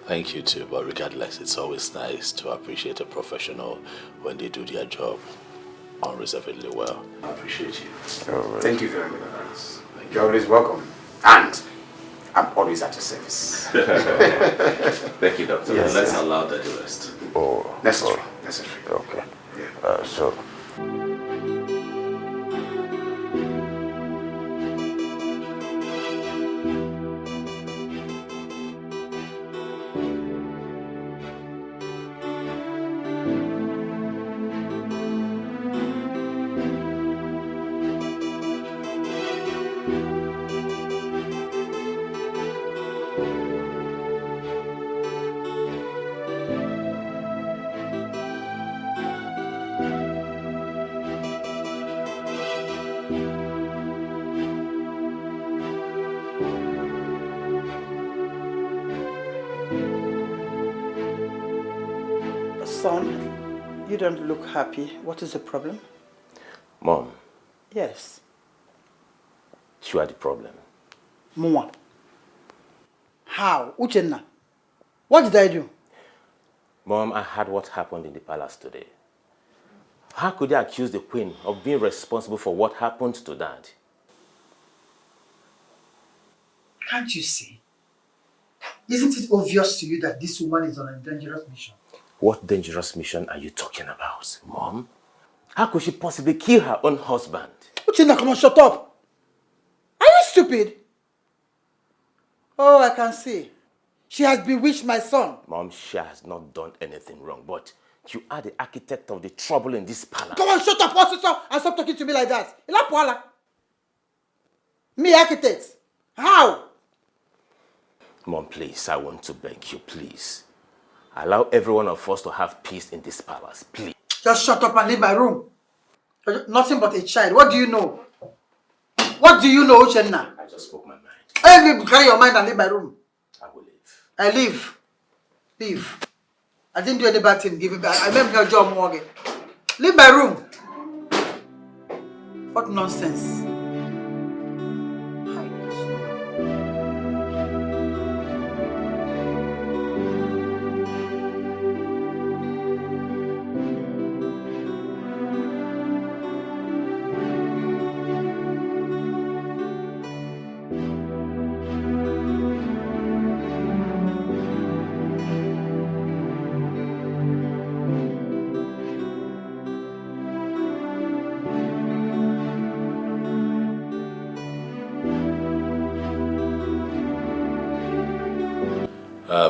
Thank you too, but regardless, it's always nice to appreciate a professional when they do their job unreservedly well. I appreciate you. Right. Thank you very much. You're always welcome. And I'm always at your service. Thank you, Doctor. Yes, Let's allow that the rest. Oh, Necessary. Necessary. okay. Yeah. So, Son, you don't look happy. What is the problem? Mom, Yes. you are the problem. Mwa. How? Uchenna. What did I do? Mom, I heard what happened in the palace today. How could you accuse the queen of being responsible for what happened to Dad? Can't you see? Isn't it obvious to you that this woman is on a dangerous mission? What dangerous mission are you talking about, Mom? How could she possibly kill her own husband? Uchenna, come on, shut up! Are you stupid? Oh, I can see. She has bewitched my son. Mom, she has not done anything wrong, but you are the architect of the trouble in this palace. Come on, shut up, officer, and stop talking to me like that. Ilapuala. Me, architect. How? Mom, please, I want to beg you, please. Allow every one of us to have peace in this palace, please. Just shut up and leave my room. You're nothing but a child. What do you know? What do you know, Uchenna? I just spoke my mind. I will carry your mind and leave my room. I will leave. I leave. Leave. I didn't do any bad thing. Give it back. I made your job more again. Leave my room. What nonsense.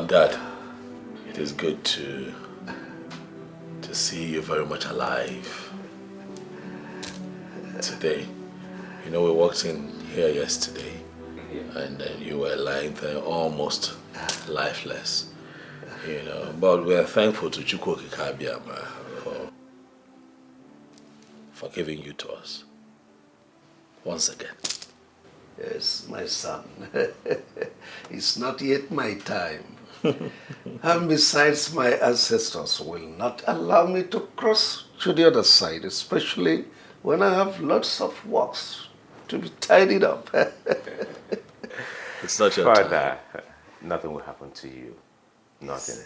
Dad, it is good to see you very much alive today. You know, we walked in here yesterday, and then you were lying there almost lifeless. You know, but we are thankful to Chukwu Kikabiama for giving you to us once again. Yes, my son. It's not yet my time. And besides, my ancestors will not allow me to cross to the other side, especially when I have lots of works to be tidied up. It's not your Father, time. nothing will happen to you. Nothing.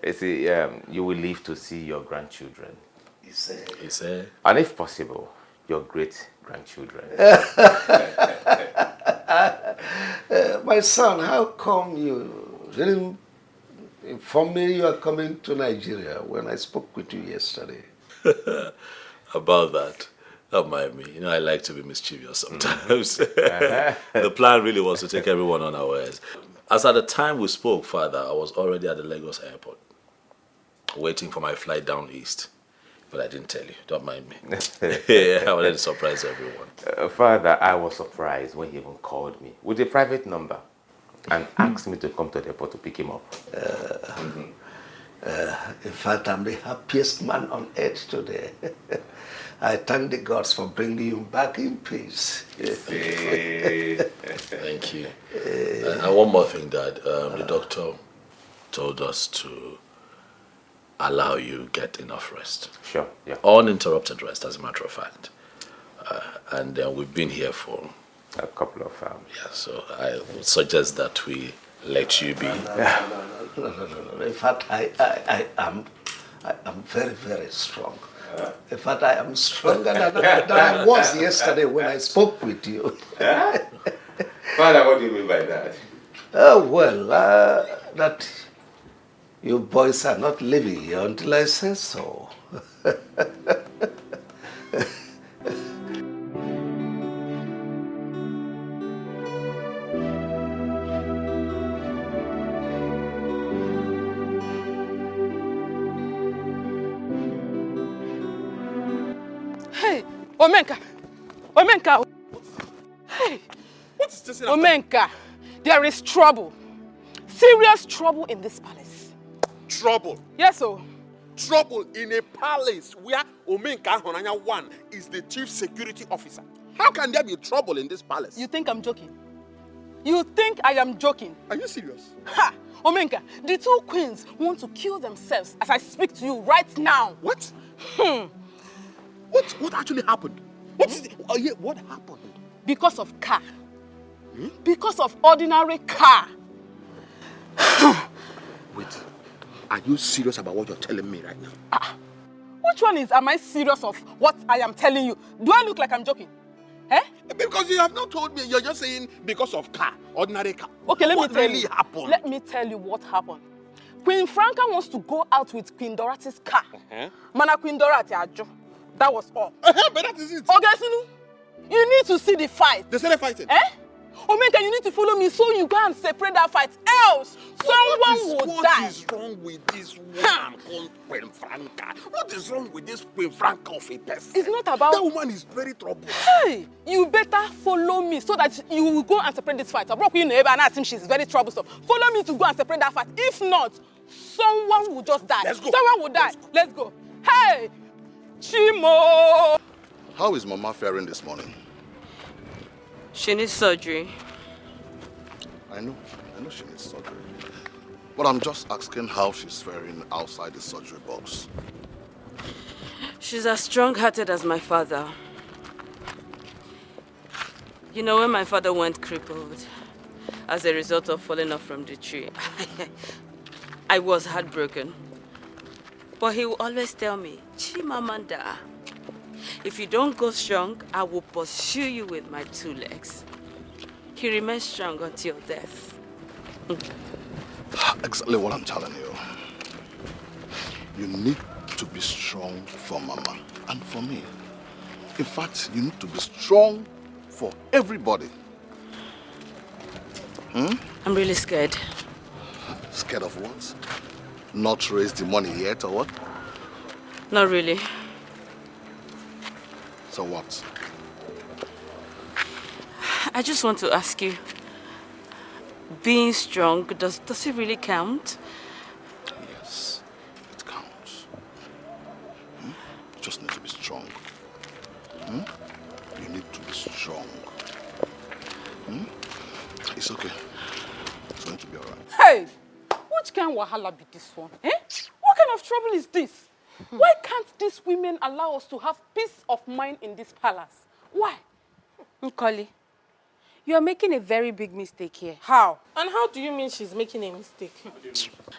You see, you will live to see your grandchildren. He said, And if possible, your great-grandchildren. My son, how come you didn't inform me you are coming to Nigeria when I spoke with you yesterday? about that. Don't mind me. You know, I like to be mischievous sometimes. The plan really was to take everyone unawares. As at the time we spoke, Father, I was already at the Lagos airport, waiting for my flight down east. But I didn't tell you. Don't mind me. I wanted to surprise everyone. Father, I was surprised when he even called me with a private number and asked me to come to the airport to pick him up. In fact, I'm the happiest man on earth today. I thank the gods for bringing you back in peace. Thank you. And one more thing, Dad. The doctor told us to allow you get enough rest. Sure, yeah. Uninterrupted rest, as a matter of fact. And we've been here for a couple of yeah, so I would suggest that we let you be? No. In fact, I am very, very strong. In fact, I am stronger than I was yesterday when I spoke with you. Father, what do you mean by that? Oh, well, that you boys are not living here until I say so. Hey, Omenka. Hey, What is this? Omenka, there is trouble. Serious trouble in this palace. Trouble. Yes, sir. Trouble in a palace where Omenka Honanya 1 is the chief security officer. How can there be trouble in this palace? You think I'm joking? You think I am joking? Are you serious? Ha! Omenka, the two queens want to kill themselves as I speak to you right now. What? What actually happened? What happened? Because of car. Because of ordinary car. Wait, are you serious about what you're telling me right now? Which one am I serious of what I am telling you? Do I look like I'm joking? Eh? Because you have not told me. You're just saying because of car, ordinary car. Okay, let me tell really you. Happened? Let me tell you what happened. Queen Franca wants to go out with Queen Dorothy's car. Mana Queen Dorothy ajo. That was all. But that is it. Okay, Sinu, you need to see the fight. They started fighting. Eh? Omenka, you need to follow me so you go and separate that fight. Else, someone will die. What is wrong with this woman called Queen Franca? What is wrong with this Queen Franca of a person? It's not about... That woman is very troubled. Hey, you better follow me so that you will go and separate this fight. I broke you neighbor and I think she's very troublesome. Follow me to go and separate that fight. If not, someone will just die. Let's go. Someone will die. Let's go. Hey, Chimo. How is Mama faring this morning? She needs surgery. I know she needs surgery. But I'm just asking how she's faring outside the surgery box. She's as strong-hearted as my father. You know, when my father went crippled as a result of falling off from the tree, I was heartbroken. But he will always tell me, Chimamanda, if you don't go strong, I will pursue you with my 2 legs. He remains strong until death. Exactly what I'm telling you. You need to be strong for Mama and for me. In fact, you need to be strong for everybody. I'm really scared. Scared of what? Not raise the money yet or what? Not really. So what? I just want to ask you, being strong, does it really count? Yes, it counts. You just need to be strong. You need to be strong. It's okay. It's going to be all right. Hey, which kind of wahala be this one? Eh? What kind of trouble is this? Why can't these women allow us to have peace of mind in this palace? Why? Nkoli, you are making a very big mistake here. How? And how do you mean she's making a mistake?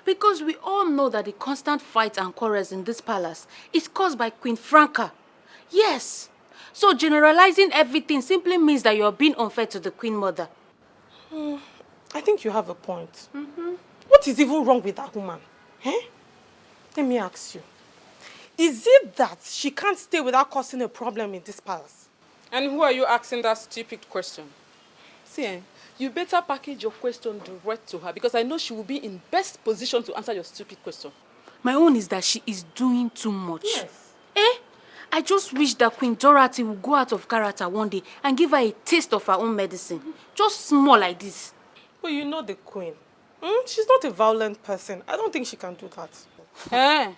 Because we all know that the constant fights and quarrels in this palace is caused by Queen Franca. Yes. So generalizing everything simply means that you're being unfair to the Queen Mother. I think you have a point. What is even wrong with that woman? Eh? Let me ask you. Is it that she can't stay without causing a problem in this palace? And who are you asking that stupid question? See, you better package your question direct to her because I know she will be in best position to answer your stupid question. My own is that she is doing too much. Yes. Eh? I just wish that Queen Dorothy would go out of character one day and give her a taste of her own medicine. Just small like this. But you know the Queen. She's not a violent person. I don't think she can do that. Eh?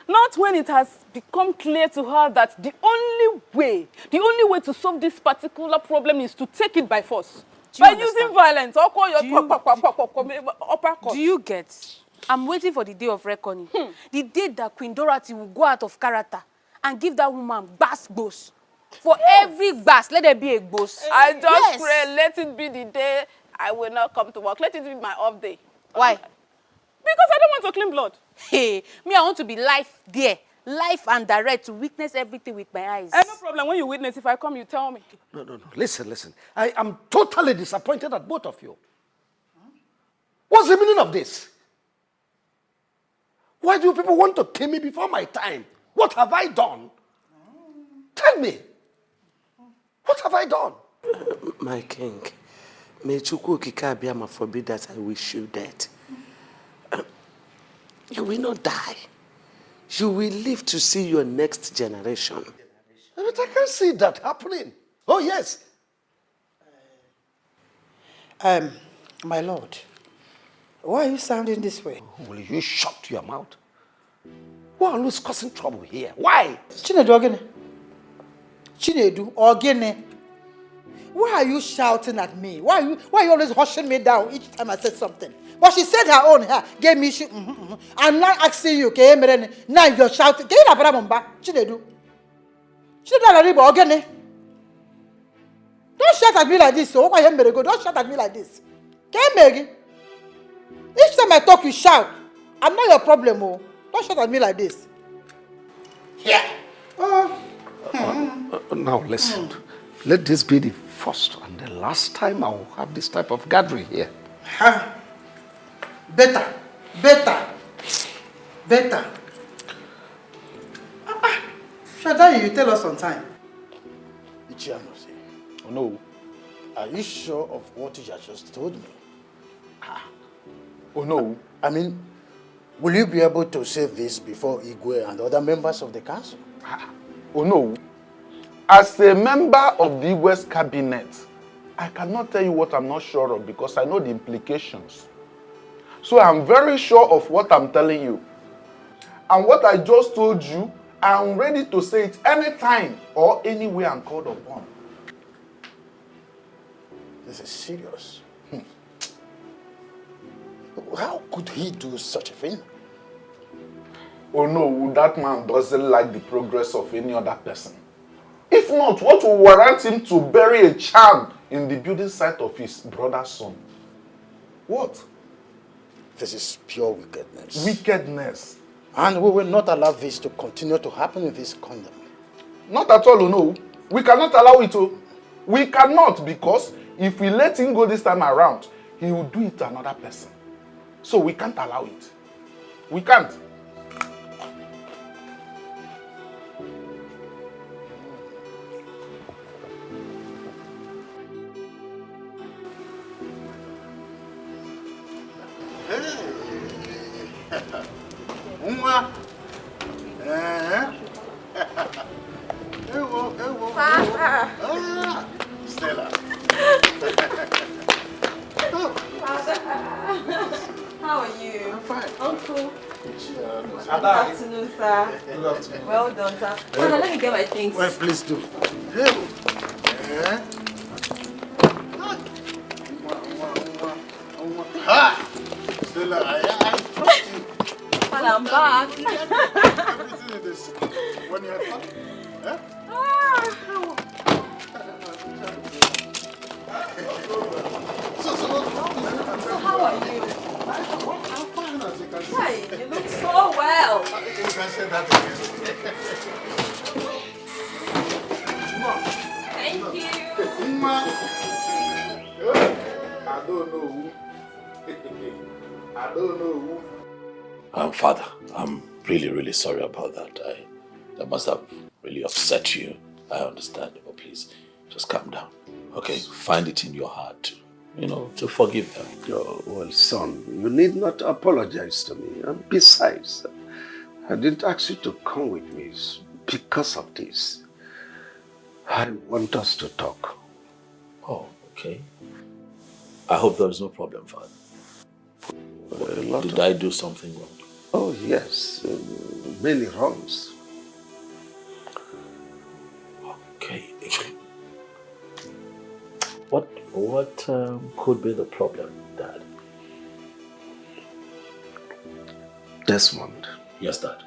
Not when it has become clear to her that the only way to solve this particular problem is to take it by force. By using violence. Do you get? I'm waiting for the day of reckoning. The day that Queen Dorothy will go out of character and give that woman gbos. For every gbas, let there be a gbos. I just pray, let it be the day I will not come to work. Let it be my off day. Why? Because I don't want to clean blood. Hey, me, I want to be live there. Live and direct to witness everything with my eyes. No problem. When you witness, if I come, you tell me. No. Listen. I am totally disappointed at both of you. What's the meaning of this? Why do people want to kill me before my time? What have I done? Tell me. What have I done? My king, may Chukwu Okike Abiyama forbid that I wish you death. You will not die. You will live to see your next generation. But I can't see that happening. Oh, yes. My lord, why are you sounding this way? Will you shut your mouth? Who are always causing trouble here? Why? Chinedu Ogene. Why are you shouting at me? Why are you always hushing me down each time I said something? But she said her own, gave me issue. I'm not asking you, okay? Now you're shouting. Chinedu Ogene. Don't shout at me like this. Don't shout at me like this. Each time I talk, you shout. I'm not your problem, oh. Don't shout at me like this. Yeah. Now listen. Let this be the first and the last time I will have this type of gathering here. Better. Shada, you tell us on time. Oh no. Are you sure of what you just told me? Oh no. I mean, will you be able to say this before Igwe and other members of the council? Oh no. As a member of the Igwe's cabinet, I cannot tell you what I'm not sure of because I know the implications. So I'm very sure of what I'm telling you. And what I just told you, I'm ready to say it anytime or anywhere I'm called upon. This is serious. How could he do such a thing? Oh no, that man doesn't like the progress of any other person. If not, what will warrant him to bury a child in the building site of his brother's son? What? This is pure wickedness. Wickedness. And we will not allow this to continue to happen in this kingdom. Not at all, no. We cannot allow it to. We cannot, because if we let him go this time around, he will do it to another person. So we can't allow it. We can't. Stella. How are you? I'm fine. Uncle. Good afternoon, sir. Good afternoon. Well done, sir. Father, let me get my things. Well, please do. Ha! Stella, I trust you. Father, I'm back. Everything in this. When you have fun. Huh? So how are you? I'm fine, as you can see. Hey, you look so well. You can say that again. Thank you. I don't know who. I don't know who. Father, I'm really sorry about that. That must have really upset you. I understand, but please, just calm down. Okay, find it in your heart to forgive them. Oh, well, son, you need not apologize to me. And besides, I didn't ask you to come with me because of this. I want us to talk. Oh, okay. I hope there is no problem, Father. Did I do something wrong? Oh, yes. Many wrongs. Okay. What could be the problem, Dad? Desmond. Yes, Dad.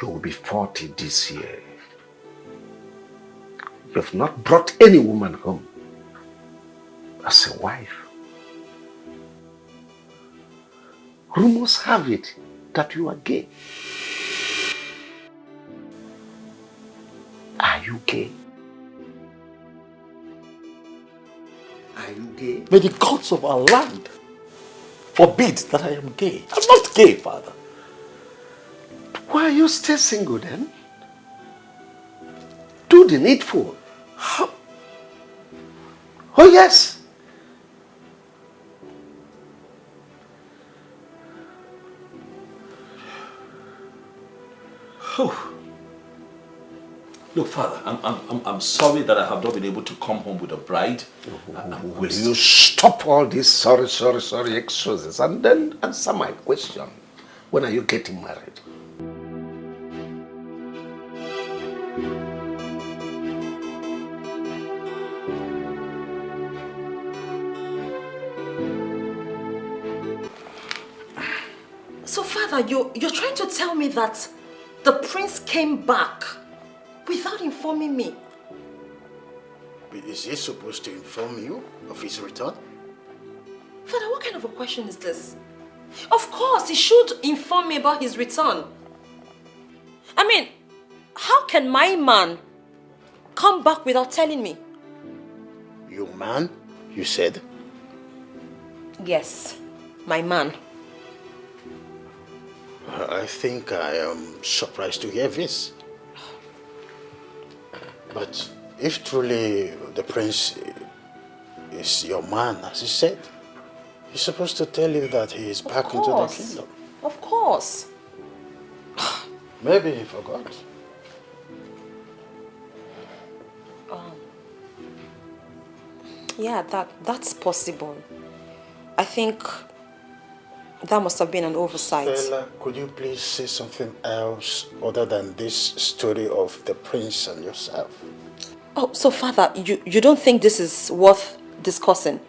You will be 40 this year. You have not brought any woman home. as a wife. Rumors have it that you are gay. Are you gay? Are you gay? May the gods of our land forbid that I am gay. I'm not gay, Father. Why are you still single then? Do the needful. How? Oh yes. Oh. Look, Father, I'm sorry that I have not been able to come home with a bride. Will you stop all these sorry excuses and then answer my question? When are you getting married? So, Father, you're trying to tell me that the prince came back without informing me? Is he supposed to inform you of his return? Father, what kind of a question is this? Of course, he should inform me about his return. I mean, how can my man come back without telling me? Your man, you said? Yes, my man. I think I am surprised to hear this. But if truly the prince is your man, as he said, he's supposed to tell you that he is back into the kingdom. Of course. Maybe he forgot. Yeah, that's possible. I think that must have been an oversight. Stella, could you please say something else other than this story of the prince and yourself? Oh, so Father, you don't think this is worth discussing?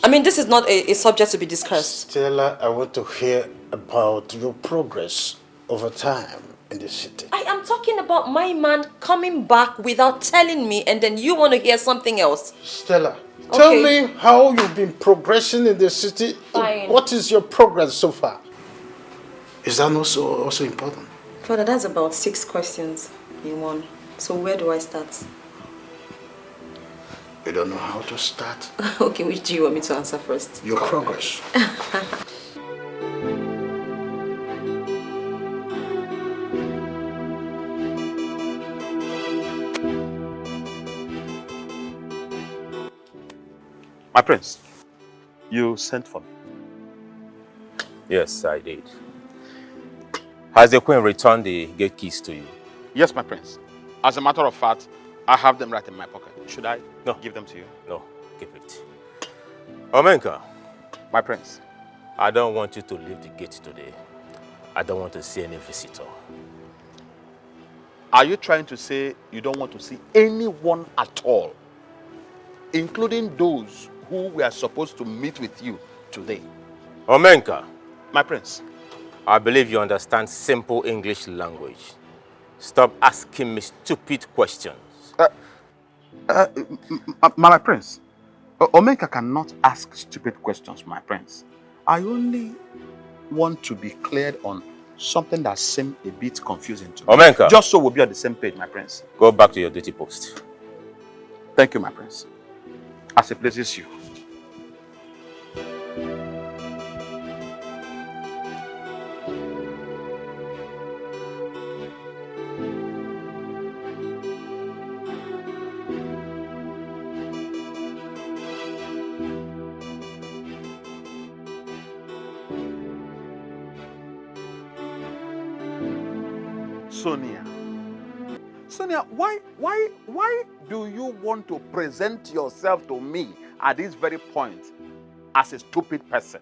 I mean, this is not a subject to be discussed. Stella, I want to hear about your progress over time in the city. I am talking about my man coming back without telling me, and then you want to hear something else. Stella, tell me how you've been progressing in the city. Fine. What is your progress so far? Is that also important? Father, that's about 6 questions in one. So where do I start? You don't know how to start? Okay, which do you want me to answer first? Your progress. My prince, you sent for me. Yes, I did. Has the queen returned the gate keys to you? Yes, my prince. As a matter of fact, I have them right in my pocket. Should I give them to you? No, keep it. Omenka. My prince. I don't want you to leave the gate today. I don't want to see any visitor. Are you trying to say you don't want to see anyone at all? Including those who were supposed to meet with you today? Omenka. My prince. I believe you understand simple English language. Stop asking me stupid questions. My prince, Omenka cannot ask stupid questions, my prince. I only want to be cleared on something that seemed a bit confusing to me. Omenka. Just so we'll be on the same page, my prince. Go back to your duty post. Thank you, my prince. As it pleases you. Sonia, why do you want to present yourself to me at this very point as a stupid person?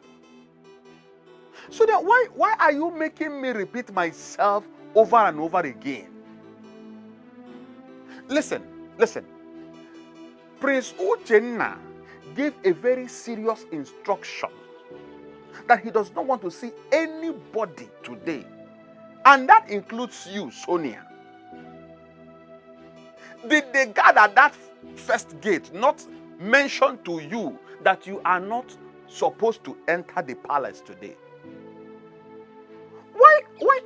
Sonia, why are you making me repeat myself over and over again? Listen. Prince Uchenna gave a very serious instruction that he does not want to see anybody today. And that includes you, Sonia. Did the guard at that first gate not mentioned to you that you are not supposed to enter the palace today?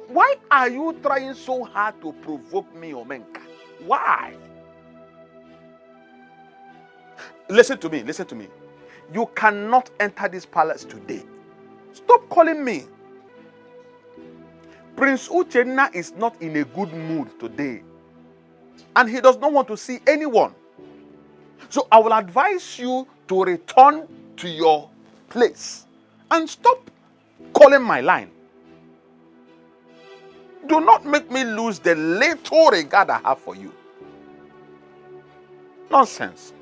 Why are you trying so hard to provoke me, Omenka? Why? Listen to me, listen to me. You cannot enter this palace today. Stop calling me. Prince Uchenna is not in a good mood today. And he does not want to see anyone. So I will advise you to return to your place and stop calling my line. Do not make me lose the little regard I have for you. Nonsense.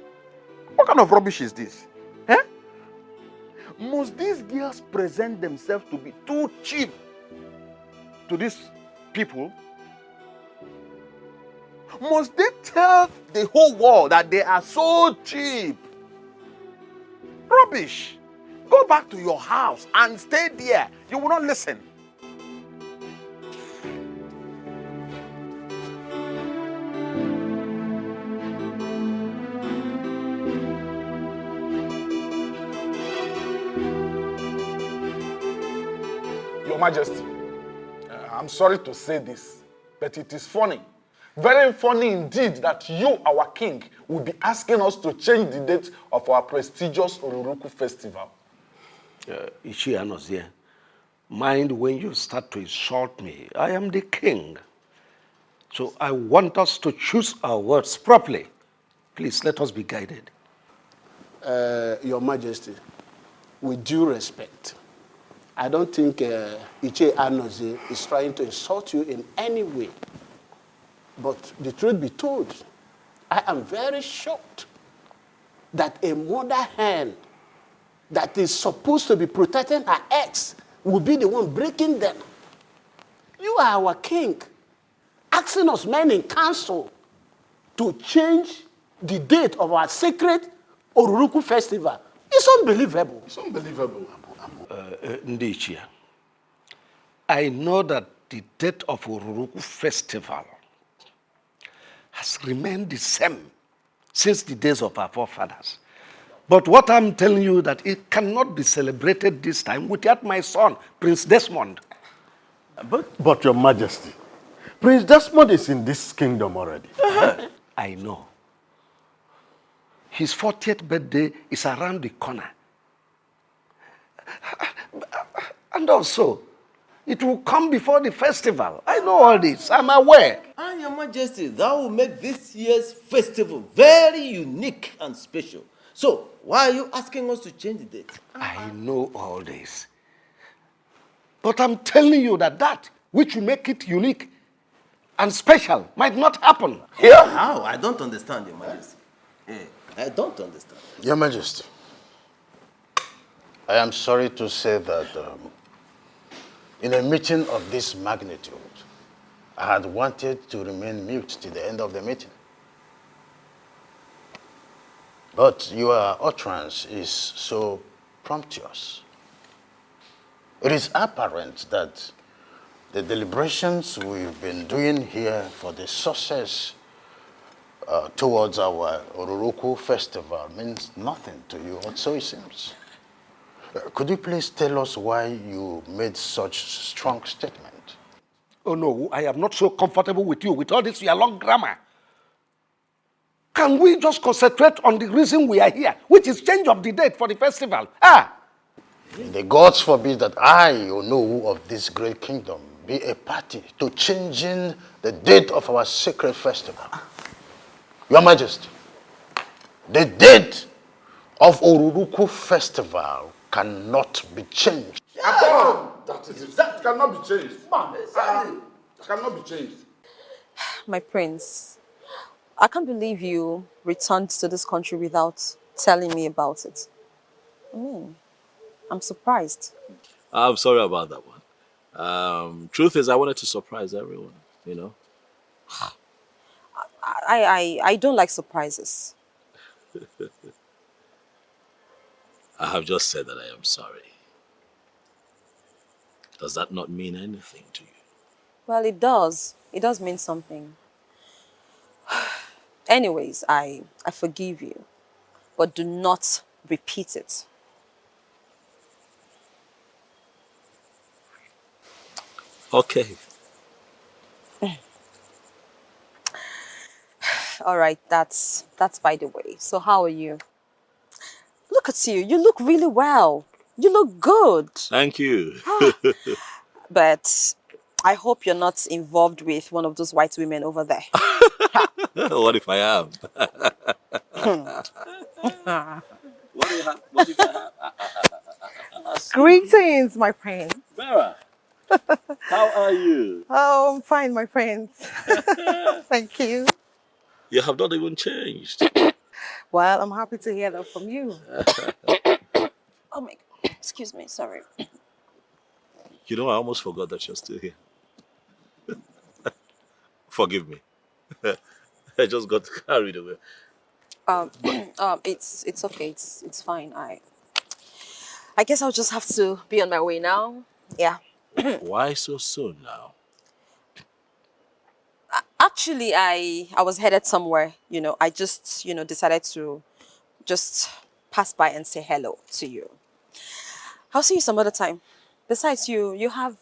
What kind of rubbish is this? Eh? Must these girls present themselves to be too cheap to these people? Must they tell the whole world that they are so cheap? Rubbish. Go back to your house and stay there. You will not listen. Your Majesty, I'm sorry to say this, but it is funny. Very funny indeed that you, our king, will be asking us to change the date of our prestigious Oruruku festival. Ichi Anozie, mind when you start to insult me. I am the king. So I want us to choose our words properly. Please, let us be guided. Your Majesty, with due respect, I don't think Ichi Anozie is trying to insult you in any way. But the truth be told, I am very shocked that a mother hen that is supposed to be protecting her eggs will be the one breaking them. You are our king, asking us men in council to change the date of our sacred Oruruku festival. It's unbelievable. It's unbelievable. Ndichia, I know that the date of Oruruku festival has remained the same since the days of our forefathers. But what I'm telling you that it cannot be celebrated this time without my son, Prince Desmond. But Your Majesty, Prince Desmond is in this kingdom already. I know. His 40th birthday is around the corner. And also, it will come before the festival. I know all this. I'm aware. And Your Majesty, that will make this year's festival very unique and special. So, why are you asking us to change the date? I know all this. But I'm telling you that which will make it unique and special might not happen. Yeah. How? I don't understand, Your Majesty. I don't understand. Your Majesty, I am sorry to say that in a meeting of this magnitude, I had wanted to remain mute till the end of the meeting. But your utterance is so promptuous. It is apparent that the deliberations we've been doing here for the success towards our Oruruku festival means nothing to you, or so it seems. Could you please tell us why you made such strong statement? Oh no, I am not so comfortable with you, with all this your long grammar. Can we just concentrate on the reason we are here, which is change of the date for the festival? The gods forbid that I, Onowu of this great kingdom, be a party to changing the date of our sacred festival. Your Majesty, the date of Oruruku festival cannot be changed. That cannot be changed. It cannot be changed. My prince, I can't believe you returned to this country without telling me about it. I'm surprised. I'm sorry about that one. Truth is, I wanted to surprise everyone, you know. I don't like surprises. I have just said that I am sorry. Does that not mean anything to you? Well, it does. It does mean something. Anyways, I forgive you. but do not repeat it. Okay. All right, that's by the way. So how are you? Look at you. You look really well. You look good. Thank you. But I hope you're not involved with one of those white women over there. What if I am? What if I am? Greetings, my friends. Vera, how are you? Oh, I'm fine, my friends. Thank you. You have not even changed. Well, I'm happy to hear that from you. Oh my God. Excuse me, sorry. You know, I almost forgot that you're still here. Forgive me. I just got carried away. It's okay. It's fine. I guess I'll just have to be on my way now. Yeah. Why so soon now? Actually, I was headed somewhere. I just decided to just pass by and say hello to you. I'll see you some other time. Besides, you have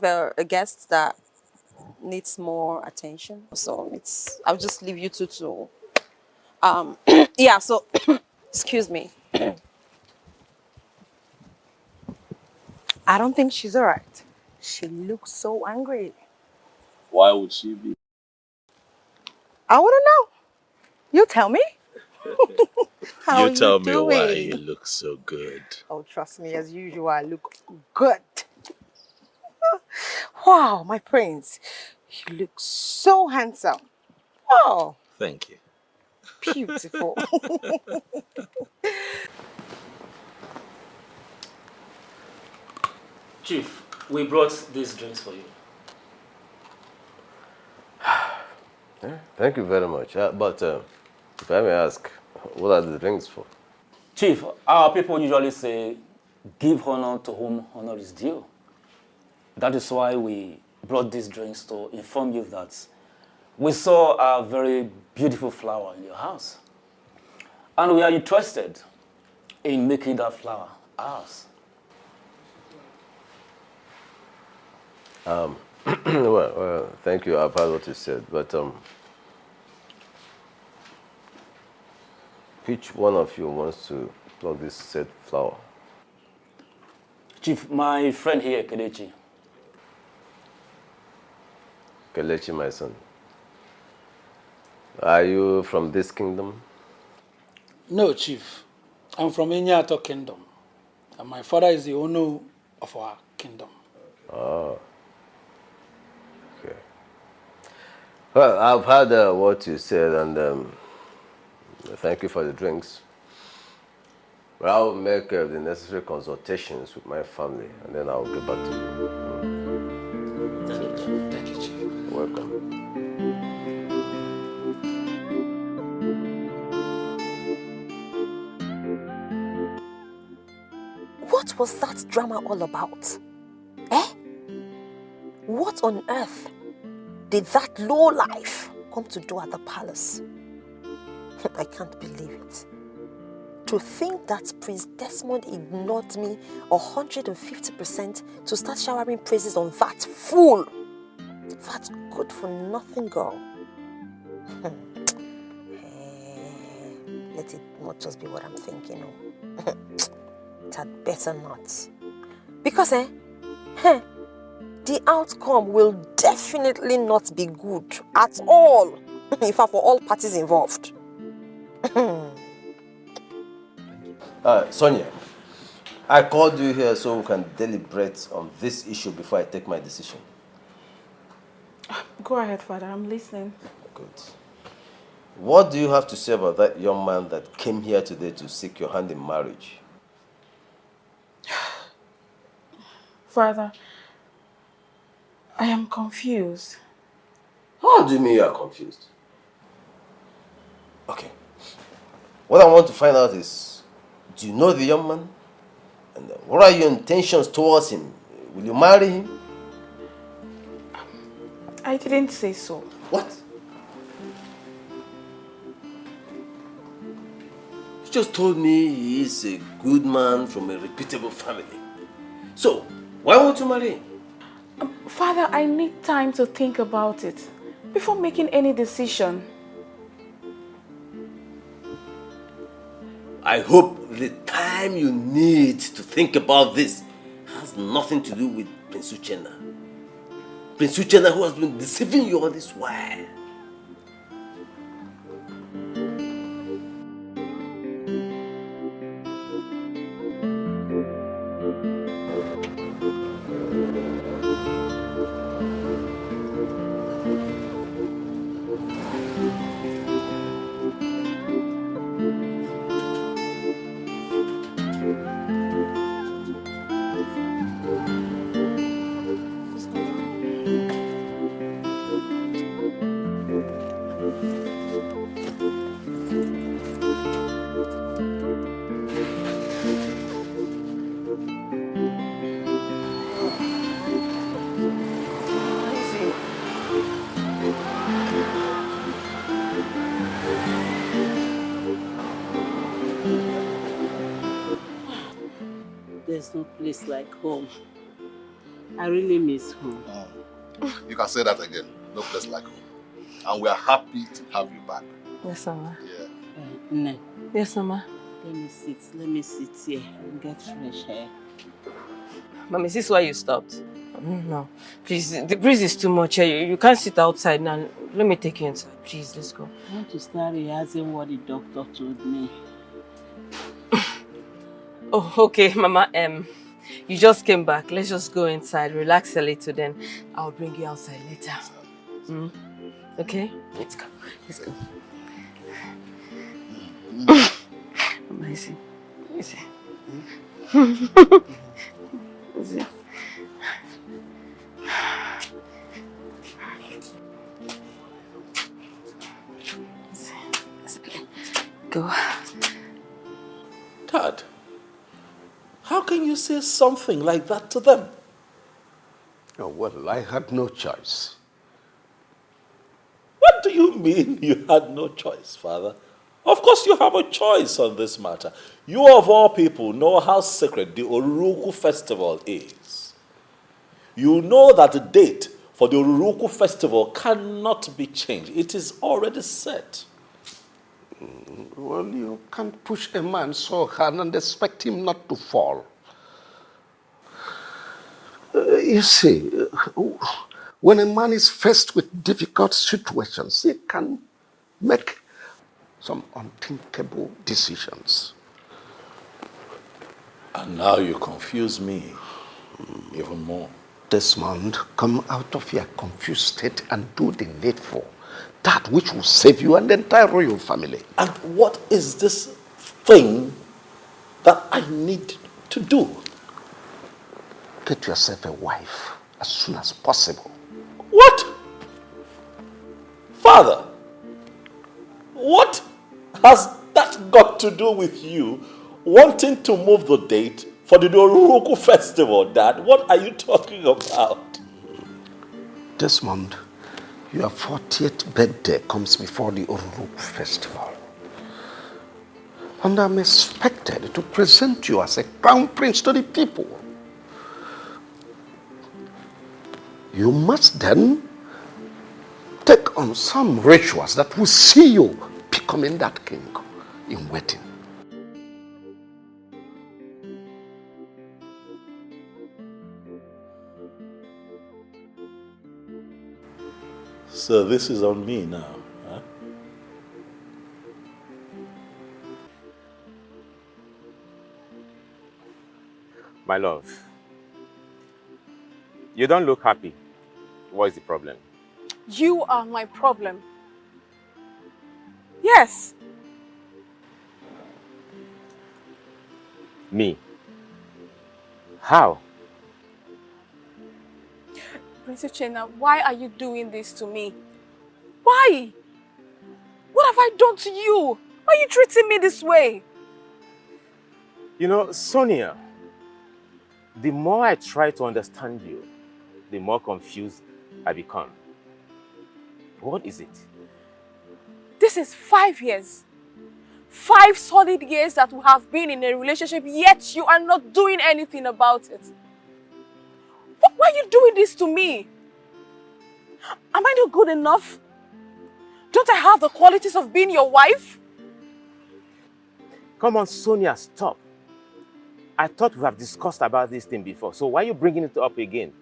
a guest that needs more attention. So I'll just leave you two to yeah. So excuse me. I don't think she's all right. She looks so angry. Why would she be? I want to know. You tell me. How You tell you me doing? why you look so good. Oh, trust me, as usual, I look good. Wow, my prince. You look so handsome. Oh, Thank you. beautiful. Chief, we brought these drinks for you. Thank you very much. But if I may ask, what are the drinks for? Chief, our people usually say, give honor to whom honor is due. That is why we brought these drinks to inform you that we saw a very beautiful flower in your house. And we are interested in making that flower ours. Well, thank you. I've heard what you said, but which one of you wants to pluck this said flower? Chief, my friend here, Kelechi. Kelechi, my son. Are you from this kingdom? No, Chief. I'm from Inyato Kingdom. And my father is the owner of our kingdom. Oh. Okay. Well, I've heard what you said, and thank you for the drinks. But I'll make the necessary consultations with my family, and then I'll get back to you. Thank you, Chief. You're welcome. What was that drama all about? Eh? What on earth did that lowlife come to do at the palace? I can't believe it. To think that Prince Desmond ignored me 150% to start showering praises on that fool. That good-for-nothing girl. Let it not just be what I'm thinking. It had better not. Because, the outcome will definitely not be good at all. In fact, for all parties involved. Sonia, I called you here so we can deliberate on this issue before I take my decision. Go ahead, Father. I'm listening. Good. What do you have to say about that young man that came here today to seek your hand in marriage? Father, I am confused. How do you mean you are confused? Okay. What I want to find out is, do you know the young man? And what are your intentions towards him? Will you marry him? I didn't say so. What? just told me he is a good man from a reputable family. So, why won't you marry him? Father, I need time to think about it before making any decision. I hope the time you need to think about this has nothing to do with Prince Uchenna. Prince Uchenna, who has been deceiving you all this while. There's no place like home. I really miss home. You can say that again. No place like home. And we are happy to have you back. Yes, Mama. Yeah. Nne. Yes, Mama. Let me sit here and get fresh air. Mama, is this why you stopped? No. Please, the breeze is too much here. You can't sit outside now. Let me take you inside. Please, let's go. I want to start rehearsing what the doctor told me. Oh, okay, Mama. You just came back. Let's just go inside, relax a little, then I'll bring you outside later. Okay? Let's go. Let's go. Mama, you see? You see? You see? Go. Dad, how can you say something like that to them? Oh, well, I had no choice. What do you mean you had no choice, Father? Of course you have a choice on this matter. You of all people know how sacred the Oruruku festival is. You know that the date for the Oruruku festival cannot be changed. It is already set. Well, you can't push a man so hard and expect him not to fall. You see, when a man is faced with difficult situations, he can make some unthinkable decisions. And now you confuse me even more. Desmond, come out of your confused state and do the needful. That which will save you and the entire royal family. And what is this thing that I need to do? Get yourself a wife as soon as possible. What? Father, what has that got to do with you wanting to move the date for the Oruruku festival, Dad? What are you talking about? Desmond, your 40th birthday comes before the Oruruku festival. And I'm expected to present you as a crown prince to the people. You must then take on some rituals that will see you becoming that king in waiting. So this is on me now, huh? My love, you don't look happy. What is the problem? You are my problem. Yes. Me? How? Prince Uchenna, why are you doing this to me? Why? What have I done to you? Why are you treating me this way? You know, Sonia, the more I try to understand you, the more confused I become. What is it? This is 5 years. 5 solid years that we have been in a relationship, yet you are not doing anything about it. Why are you doing this to me? Am I not good enough? Don't I have the qualities of being your wife? Come on, Sonia, stop. I thought we have discussed about this thing before, so why are you bringing it up again?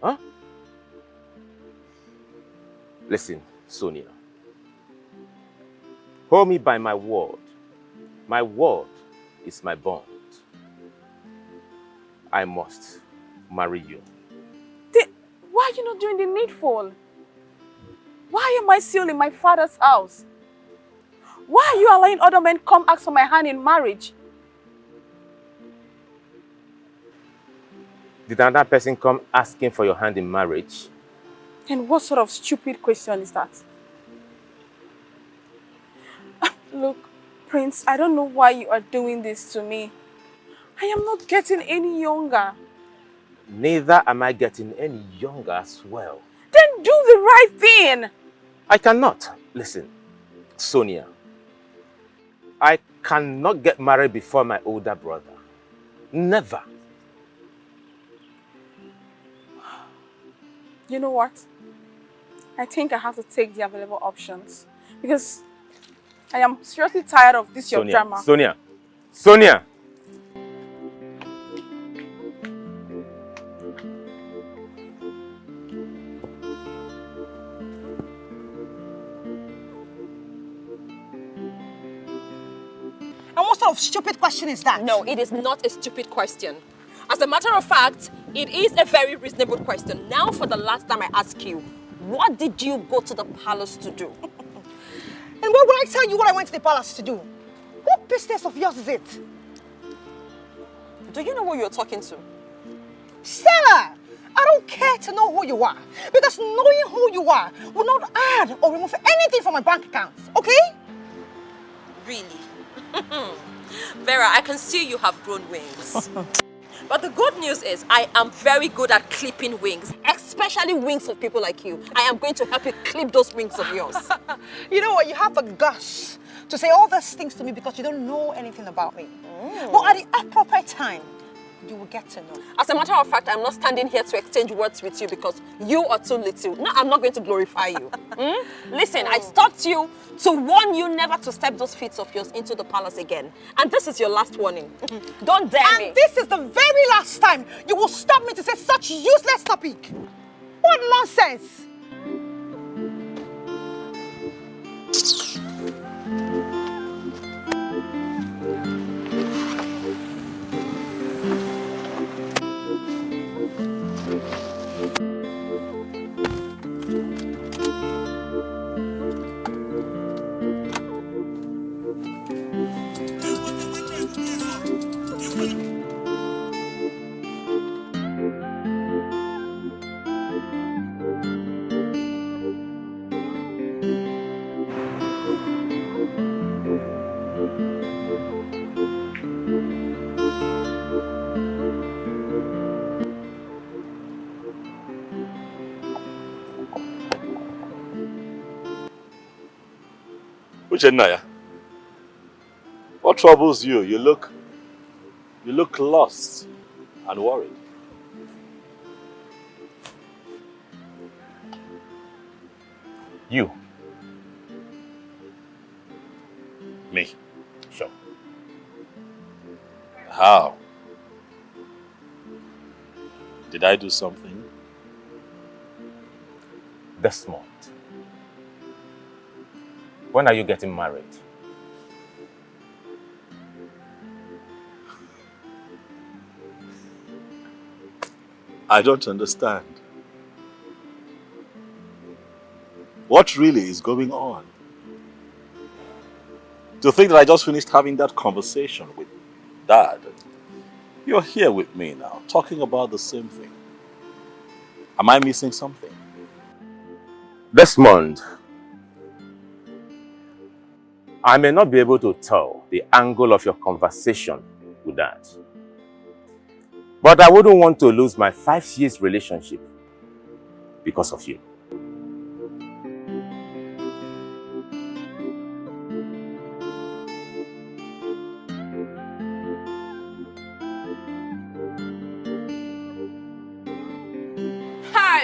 Huh? Listen, Sonia. Hold me by my word. My word is my bond. I must marry you. Why are you not doing the needful? Why am I still in my father's house? Why are you allowing other men come ask for my hand in marriage? Did another person come asking for your hand in marriage? And what sort of stupid question is that? Look, Prince, I don't know why you are doing this to me. I am not getting any younger. Neither am I getting any younger as well. Then do the right thing. I cannot. Listen, Sonia. I cannot get married before my older brother. Never. You know what? I think I have to take the available options because I am seriously tired of this your drama. Sonia! Sonia! And what sort of stupid question is that? No, it is not a stupid question. As a matter of fact, it is a very reasonable question. Now, for the last time I ask you, what did you go to the palace to do? And what would I tell you what I went to the palace to do? What business of yours is it? Do you know who you're talking to? Stella! I don't care to know who you are. Because knowing who you are will not add or remove anything from my bank accounts, okay? Really? Vera, I can see you have grown wings. But the good news is I am very good at clipping wings, especially wings of people like you. I am going to help you clip those wings of yours. You know what? You have the guts to say all these things to me because you don't know anything about me. But at the appropriate time, you will get to know. As a matter of fact, I'm not standing here to exchange words with you because you are too little. No, I'm not going to glorify you. Listen, I stopped you to warn you never to step those feet of yours into the palace again. And this is your last warning. Don't dare me. And this is the very last time you will stop me to say such useless topic. What nonsense! Uchenaya, what troubles you? You look lost and worried. You. Me. Sure. How? Did I do something? This month. When are you getting married? I don't understand. What really is going on? To think that I just finished having that conversation with Dad. You're here with me now, talking about the same thing. Am I missing something? Desmond, I may not be able to tell the angle of your conversation with Dad. But I wouldn't want to lose my 5 years relationship because of you.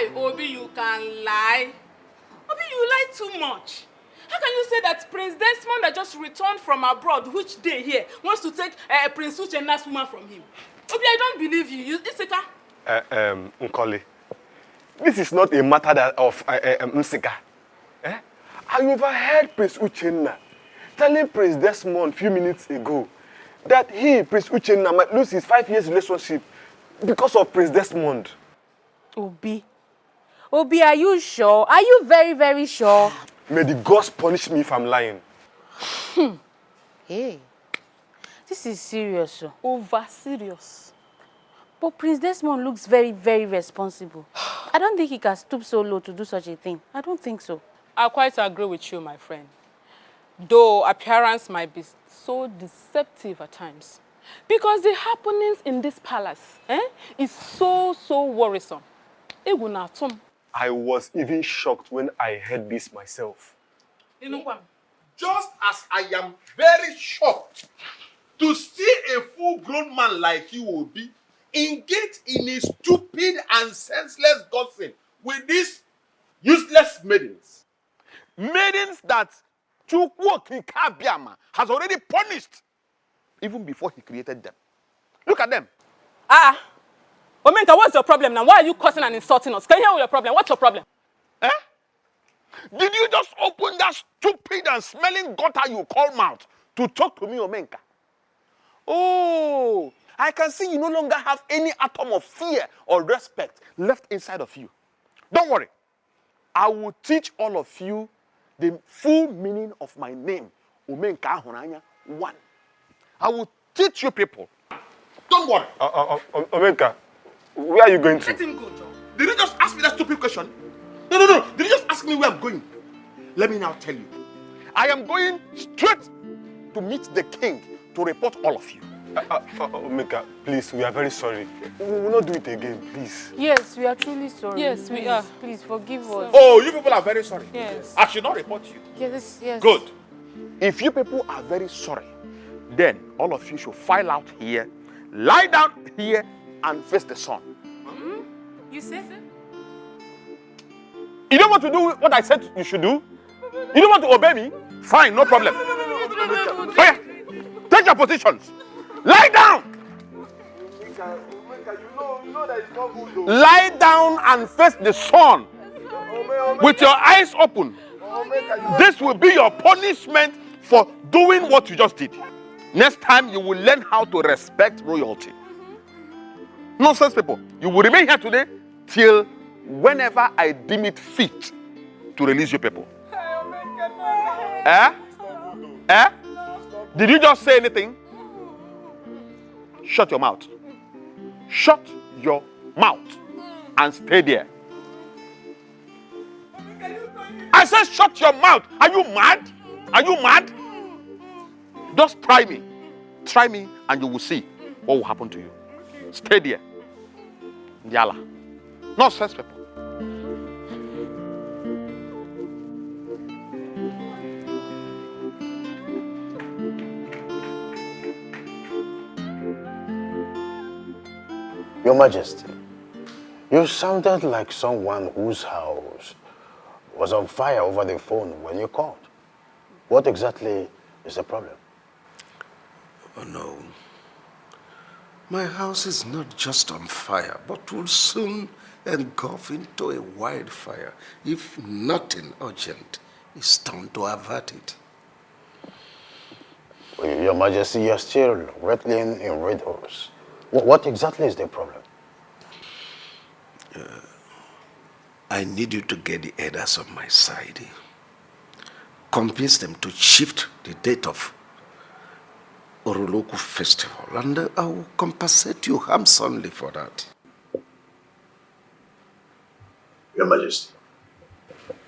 Kai, Obi, you can lie. Obi, you lie too much. How can you say that Prince Desmond that just returned from abroad, which day here, wants to take Prince Uchenna's woman from him? Obi, I don't believe you. Isika? Nkoli, this is not a matter of Nsika. Eh? I overheard Prince Uchenna telling Prince Desmond a few minutes ago that he, Prince Uchenna, might lose his 5 years relationship because of Prince Desmond. Obi, are you sure? Are you very, very sure? May the gods punish me if I'm lying. Hey, this is serious. Over serious. But Prince Desmond looks very, very responsible. I don't think he can stoop so low to do such a thing. I don't think so. I quite agree with you, my friend. Though appearance might be so deceptive at times. Because the happenings in this palace is so worrisome. I was even shocked when I heard this myself. Just as I am very shocked to see a full-grown man like you will be engaged in a stupid and senseless gossip with these useless maidens. Maidens that Chukwu Kabiama has already punished even before he created them. Look at them. Omenka, what's your problem now? Why are you cursing and insulting us? Can you hear your problem? What's your problem? Did you just open that stupid and smelling gutter you call mouth to talk to me, Omenka? Oh, I can see you no longer have any atom of fear or respect left inside of you. Don't worry. I will teach all of you the full meaning of my name, Omenka Ahuranya 1. I will teach you people. Don't worry. Omenka, where are you going to? Let him go, John. Did you just ask me that stupid question? No. Did you just ask me where I'm going? Let me now tell you. I am going straight to meet the king to report all of you. Omenka, please, we are very sorry. We will not do it again, please. Yes, we are truly sorry. Yes, we are. Please forgive us. Oh, you people are very sorry. Yes. I should not report you. Yes. Good. If you people are very sorry, then all of you should file out here, lie down here, and face the sun. You said it? You don't want to do what I said you should do? You don't want to obey me? Fine, no problem. Where? Take your positions. Lie down. Lie down and face the sun with your eyes open. This will be your punishment for doing what you just did. Next time you will learn how to respect royalty. Nonsense people. You will remain here today till whenever I deem it fit to release you people. Did you just say anything? Shut your mouth. Shut your mouth and stay there. I said shut your mouth. Are you mad? Are you mad? Just try me. Try me and you will see what will happen to you. Stay there. Yalla. Nonsense people. Your Majesty, you sounded like someone whose house was on fire over the phone when you called. What exactly is the problem? Oh no. My house is not just on fire, but will soon engulf into a wildfire if nothing urgent is done to avert it. Your Majesty, you're still rattling in riddles. What exactly is the problem? I need you to get the elders on my side. Convince them to shift the date of Oroloku festival, and I will compensate you handsomely for that. Your Majesty,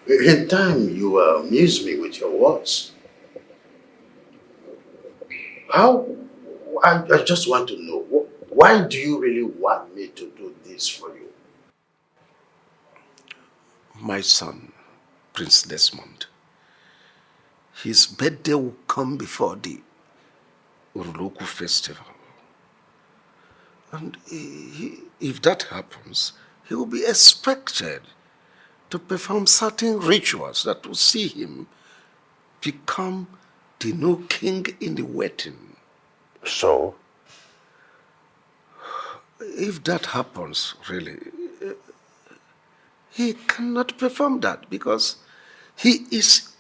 in time you amuse me with your words. I just want to know, why do you really want me to do this for you? My son, Prince Desmond, his birthday will come before the Uruluku festival. And if that happens, he will be expected to perform certain rituals that will see him become the new king in the wedding. So? If that happens, really, he cannot perform that because he is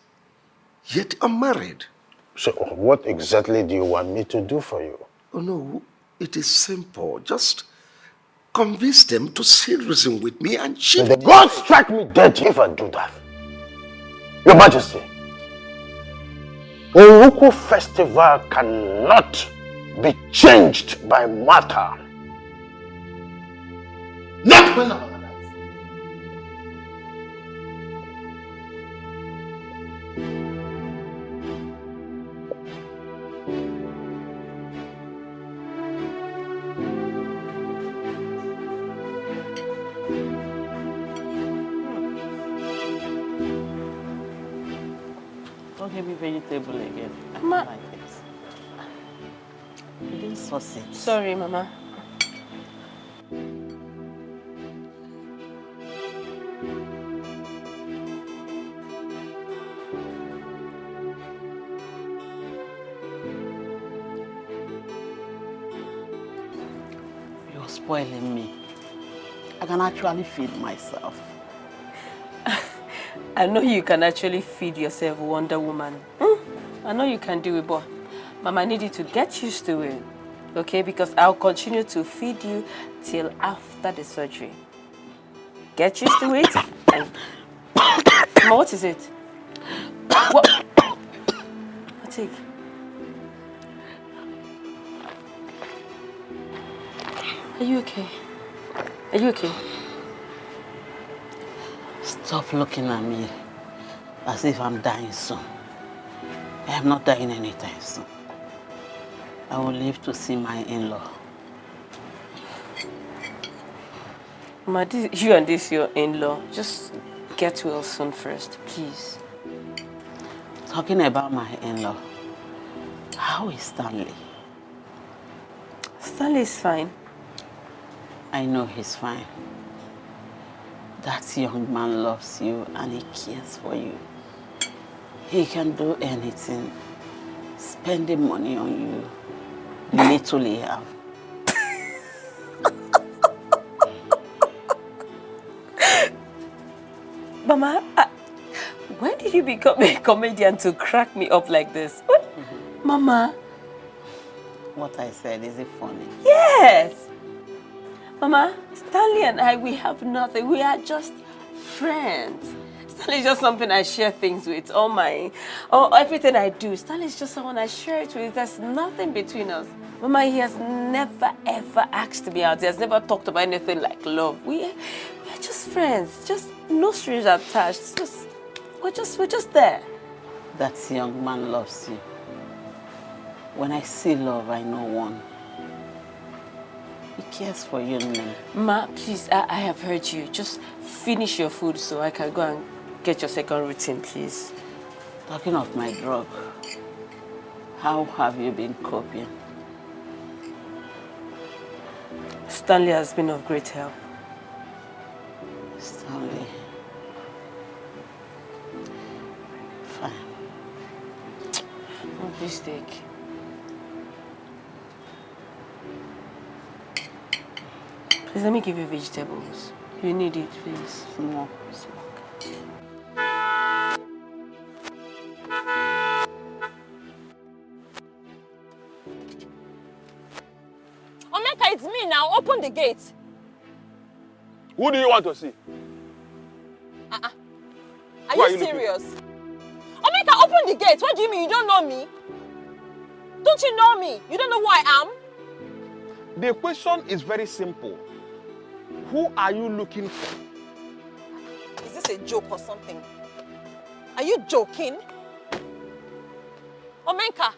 yet unmarried. So what exactly do you want me to do for you? Oh no, it is simple. Just convince them to see reason with me and shift. May the God strike me dead if I do that. Your Majesty, Uruku festival cannot be changed by matter. Not when I'm alive. Don't give me vegetable again. I don't like it. You didn't sauce it. Sorry, Mama. You're spoiling me. I can actually feed myself. I know you can actually feed yourself, Wonder Woman. I know you can do it, but Mama, I need you to get used to it, okay? Because I'll continue to feed you till after the surgery. Get used to it. And Mama, what is it? What? Take. Are you okay? Are you okay? Stop looking at me as if I'm dying soon. I am not dying anytime soon. I will live to see my in-law. Ma, you and this your in-law, just get well soon first, please. Talking about my in-law, how is Stanley? Stanley is fine. I know he's fine. That young man loves you and he cares for you. He can do anything, spending money on you, little he have. Mama, when did you become a comedian to crack me up like this? What? Mama? What I said, is it funny? Yes! Mama, Stanley and I, we have nothing. We are just friends. Stanley is just something I share things with. Everything I do. Stanley is just someone I share it with. There's nothing between us. Mama, he has never ever asked me out. He has never talked about anything like love. We're just friends. Just no strings attached. We're just there. That young man loves you. When I see love, I know one. He cares for you, Nene. Ma, please, I have heard you. Just finish your food so I can go and get your second routine, please. Talking of my drug, how have you been coping? Stanley has been of great help. Stanley. Fine. Oh, please take. Please, let me give you vegetables. You need it, please. Smoke. Omeka, it's me now. Open the gate. Who do you want to see? Are you serious? Omeka, open the gate. What do you mean? You don't know me? Don't you know me? You don't know who I am? The question is very simple. Who are you looking for? Is this a joke or something? Are you joking? Omenka,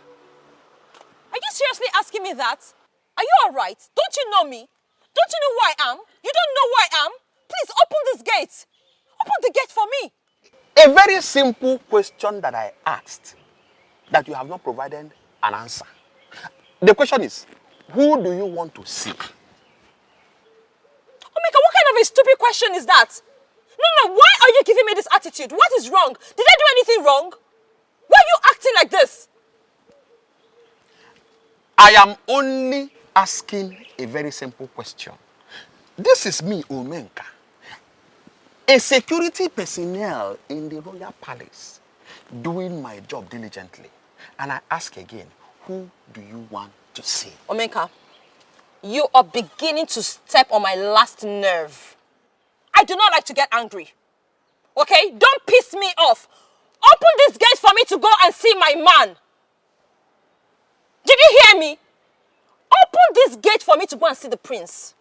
are you seriously asking me that? Are you alright? Don't you know me? Don't you know who I am? You don't know who I am? Please open this gate. Open the gate for me. A very simple question that I asked that you have not provided an answer. The question is, who do you want to see? Omeka, what kind of a stupid question is that? No, why are you giving me this attitude? What is wrong? Did I do anything wrong? Why are you acting like this? I am only asking a very simple question. This is me, Omenka, a security personnel in the royal palace, doing my job diligently. And I ask again, who do you want to see? Omenka, you are beginning to step on my last nerve. I do not like to get angry. Okay? Don't piss me off. Open this gate for me to go and see my man. Did you hear me? Open this gate for me to go and see the prince.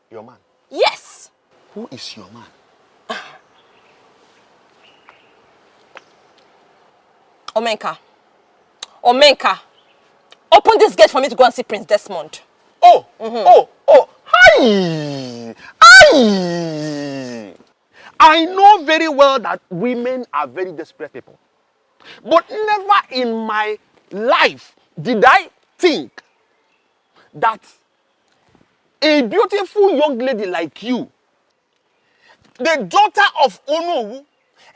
Your man? Yes. Who is your man? Omenka. Omenka. Open this gate for me to go and see Prince Desmond. Oh, hi! Hi! I know very well that women are very desperate people. But never in my life did I think that a beautiful young lady like you, the daughter of Onowu,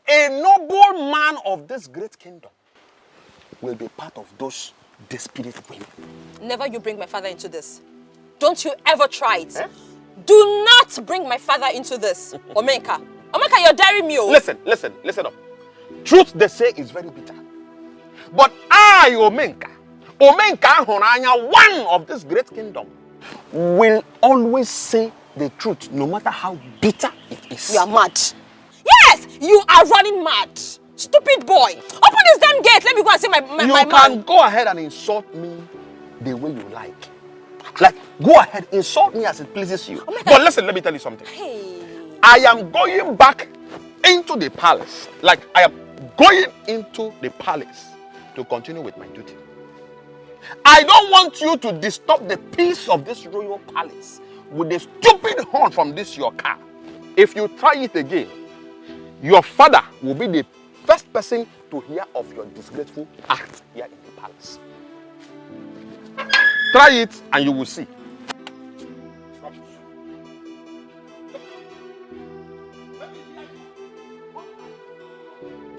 a noble man of this great kingdom, will be part of those desperate women. Never you bring my father into this. Don't you ever try it. Do not bring my father into this. Omenka. Omenka, you're daring me. Listen up. Truth they say is very bitter. But I, Omenka Honanya, one of this great kingdom, will always say the truth, no matter how bitter it is. You are mad. Yes, you are running mad. Stupid boy. Open this damn gate. Let me go and see my man. You can go ahead and insult me the way you like. Like, go ahead, insult me as it pleases you. But listen, let me tell you something. Hey. I am going back into the palace. Like, I am going into the palace to continue with my duty. I don't want you to disturb the peace of this royal palace with a stupid horn from this your car. If you try it again, your father will be the first person to hear of your disgraceful act here in the palace. Try it and you will see.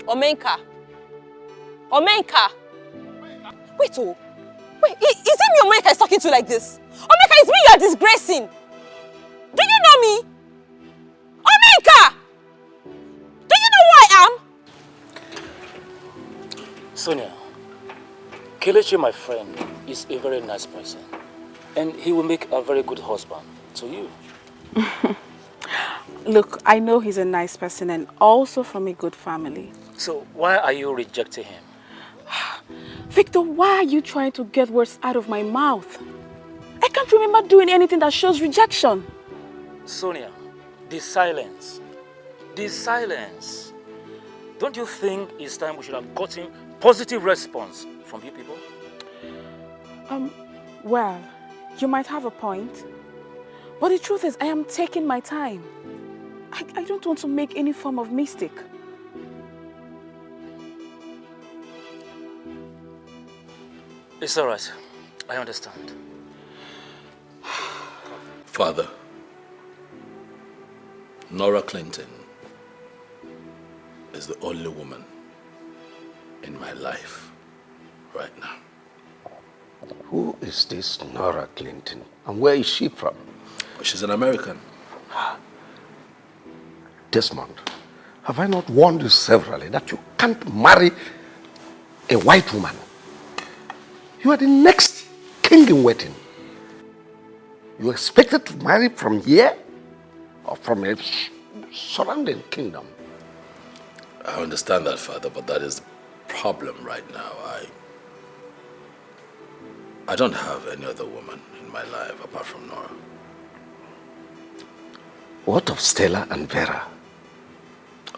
Omenka. Wait, is it me Omenka is talking to like this? Omenka, it's me you are disgracing. Do you know me? Omenka! Do you know who I am? Sonia, Kelechi, my friend, is a very nice person. And he will make a very good husband to you. Look, I know he's a nice person and also from a good family. So why are you rejecting him? Victor, why are you trying to get words out of my mouth? I can't remember doing anything that shows rejection. Sonia, the silence. Don't you think it's time we should have gotten positive response from you people? Well, you might have a point. But the truth is, I am taking my time. I don't want to make any form of mistake. It's all right. I understand. Father, Nora Clinton is the only woman in my life right now. Who is this Nora Clinton? And where is she from? She's an American. Desmond, have I not warned you severally that you can't marry a white woman? You are the next king in waiting. You expected to marry from here or from a surrounding kingdom? I understand that, Father, but that is the problem right now. I don't have any other woman in my life apart from Nora. What of Stella and Vera?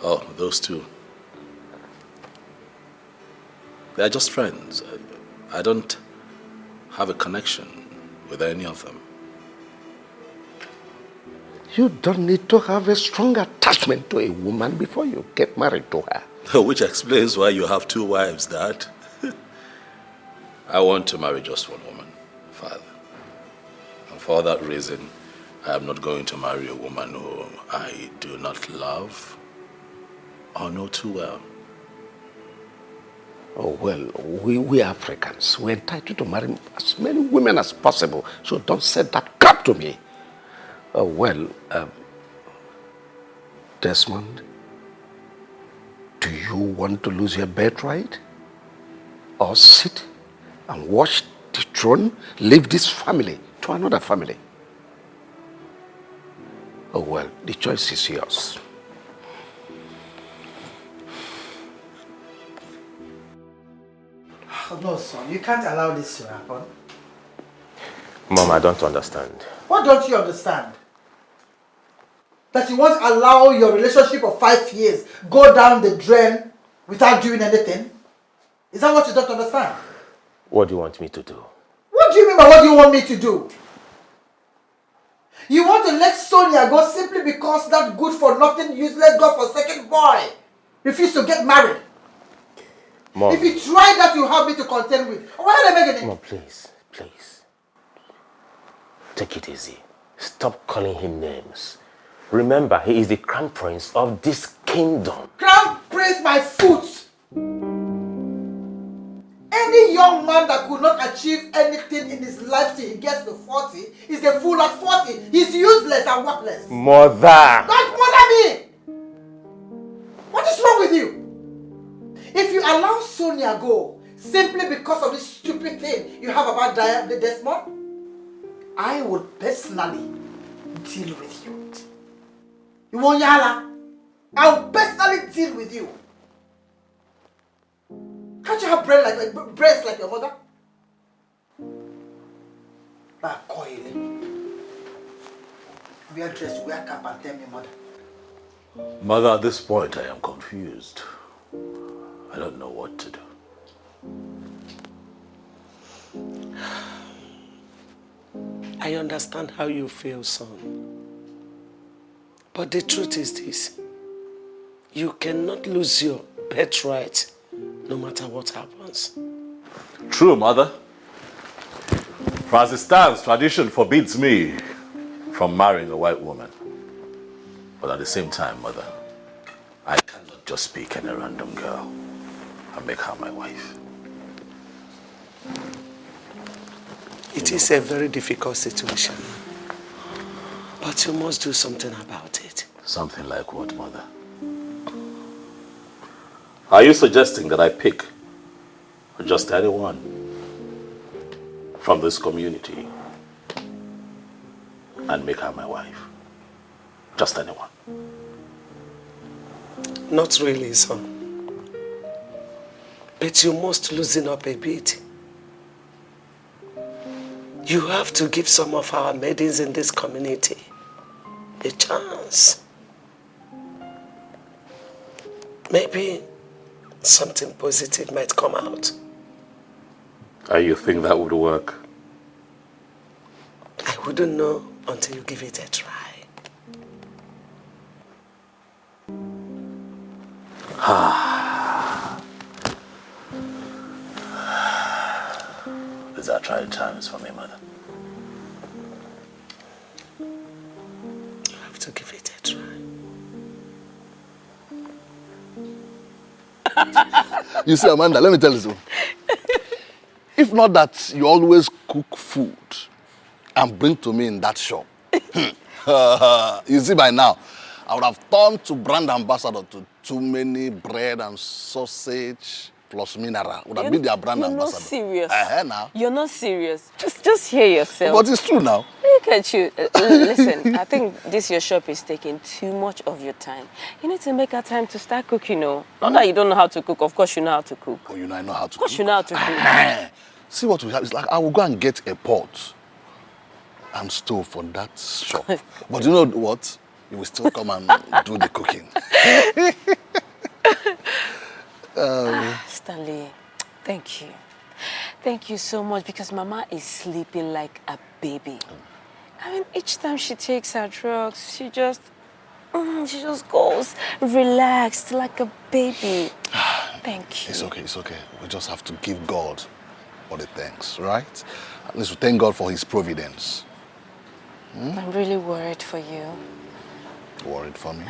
Oh, those two. They're just friends. I don't have a connection with any of them. You don't need to have a strong attachment to a woman before you get married to her. Which explains why you have two wives, Dad. I want to marry just one woman, Father. And for that reason, I am not going to marry a woman whom I do not love or know too well. Oh, well, we Africans, we're entitled to marry as many women as possible, so don't set that cap to me. Oh, well, Desmond, do you want to lose your birthright? Or sit and watch the throne leave this family to another family? Oh, well, the choice is yours. Oh, no, son, you can't allow this to happen. Mom, I don't understand. What don't you understand? That you won't allow your relationship of 5 years go down the drain without doing anything? Is that what you don't understand? What do you want me to do? What do you mean by what do you want me to do? You want to let Sonia go simply because that good-for-nothing, useless, God-forsaken boy refused to get married? Mom. If you try that, you have me to contend with. Why are they making it? Mom, please, please. Take it easy. Stop calling him names. Remember, he is the crown prince of this kingdom. Crown prince my foot! Any young man that could not achieve anything in his life till he gets to 40 is a fool at 40. He's useless and worthless. Mother! Don't bother me! What is wrong with you? If you allow Sonia go simply because of this stupid thing you have about Desmond, I would personally deal with you. You want Yala? I will personally deal with you. Can't you have breasts like your mother? Wear dress, wear cap and tell me mother. Mother, at this point I am confused. I don't know what to do. I understand how you feel, son. But the truth is this. You cannot lose your birthright no matter what happens. True, Mother. For as it stands, tradition forbids me from marrying a white woman. But at the same time, Mother, I cannot just pick any random girl and make her my wife. It is a very difficult situation. But you must do something about it. Something like what, Mother? Are you suggesting that I pick just anyone from this community and make her my wife? Just anyone? Not really, son. But you must loosen up a bit. You have to give some of our maidens in this community a chance. Maybe something positive might come out. You think that would work? I wouldn't know until you give it a try. These are trying times for me, Mother. You have to give it a try. You see, Amanda, let me tell you something. If not that you always cook food and bring to me in that shop, you see by now, I would have turned to brand ambassador to too many bread and sausage plus mineral. Would have been their brand ambassador. You're not serious. Now. You're not serious. Just hear yourself. But it's true now. Look at you. Listen, I think your shop is taking too much of your time. You need to make a time to start cooking, Not that you don't know how to cook. Of course you know how to cook. Oh, you know I know how to cook. Of course you know how to cook. See what we have? It's like I will go and get a pot and stove for that shop. But you know what? You will still come and do the cooking. Stanley, thank you. Thank you so much because Mama is sleeping like a baby. I mean, each time she takes her drugs, she just goes relaxed like a baby. Thank you. It's okay, it's okay. We just have to give God all the thanks, right? At least we thank God for his providence. I'm really worried for you. Worried for me?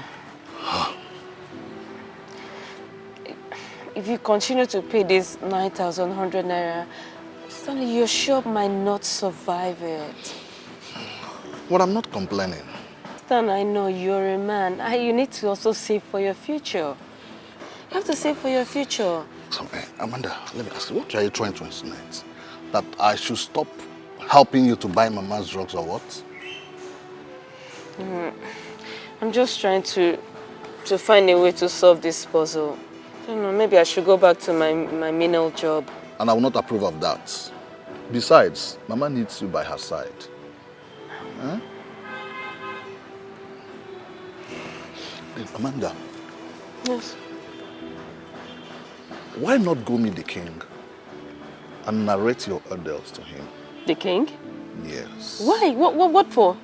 If you continue to pay this 9,100 naira, Stanley, your shop might not survive it. Well, I'm not complaining. Stan, I know you're a man. You need to also save for your future. You have to save for your future. So, Amanda, let me ask you, what are you trying to insinuate? That I should stop helping you to buy Mama's drugs or what? I'm just trying to find a way to solve this puzzle. I don't know, maybe I should go back to my menial job. And I will not approve of that. Besides, Mama needs you by her side. Huh? Hey, Amanda. Yes. Why not go meet the king and narrate your ordeals to him? The king? Yes. Why? What for?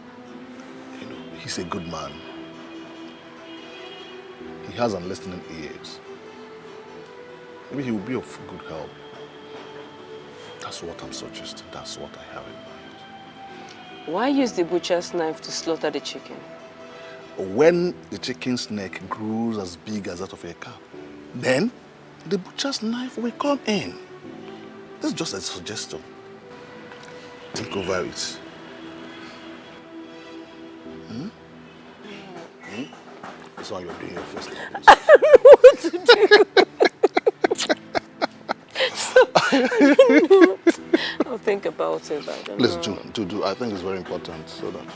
You know, he's a good man. He has unlistening ears. Maybe he will be of good help. That's what I'm suggesting. That's what I have in mind. Why use the butcher's knife to slaughter the chicken? When the chicken's neck grows as big as that of a cow, then the butcher's knife will come in. This is just a suggestion. Think over it. That's why you're doing your first language. I don't know what to do. I don't know. I'll think about it. I don't Please know. do. I think it's very important so that.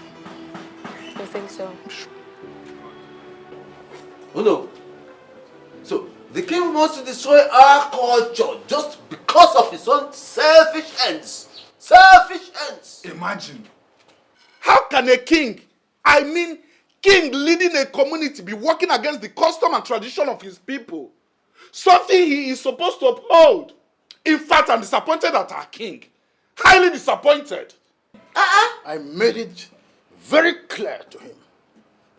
I think so. Oh no. So the king wants to destroy our culture just because of his own selfish ends. Selfish ends. Imagine. How can a king, I mean king leading a community, be working against the custom and tradition of his people? Something he is supposed to uphold. In fact, I'm disappointed at our king. Highly disappointed. I made it very clear to him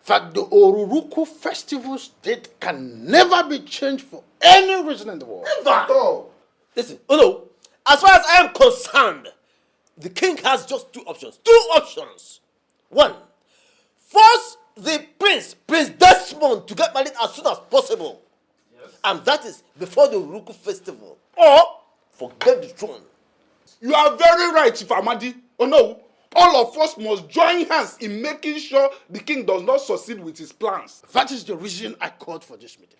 that the Oruruku festival's date can never be changed for any reason in the world. Never. Listen, no. As far as I am concerned, the king has just two options. Two options. One, force the prince, Prince Desmond, to get married as soon as possible. Yes. And that is before the Oruruku festival. Or forget the throne. You are very right, Chief Amadi. Oh no, all of us must join hands in making sure the king does not succeed with his plans. That is the reason I called for this meeting.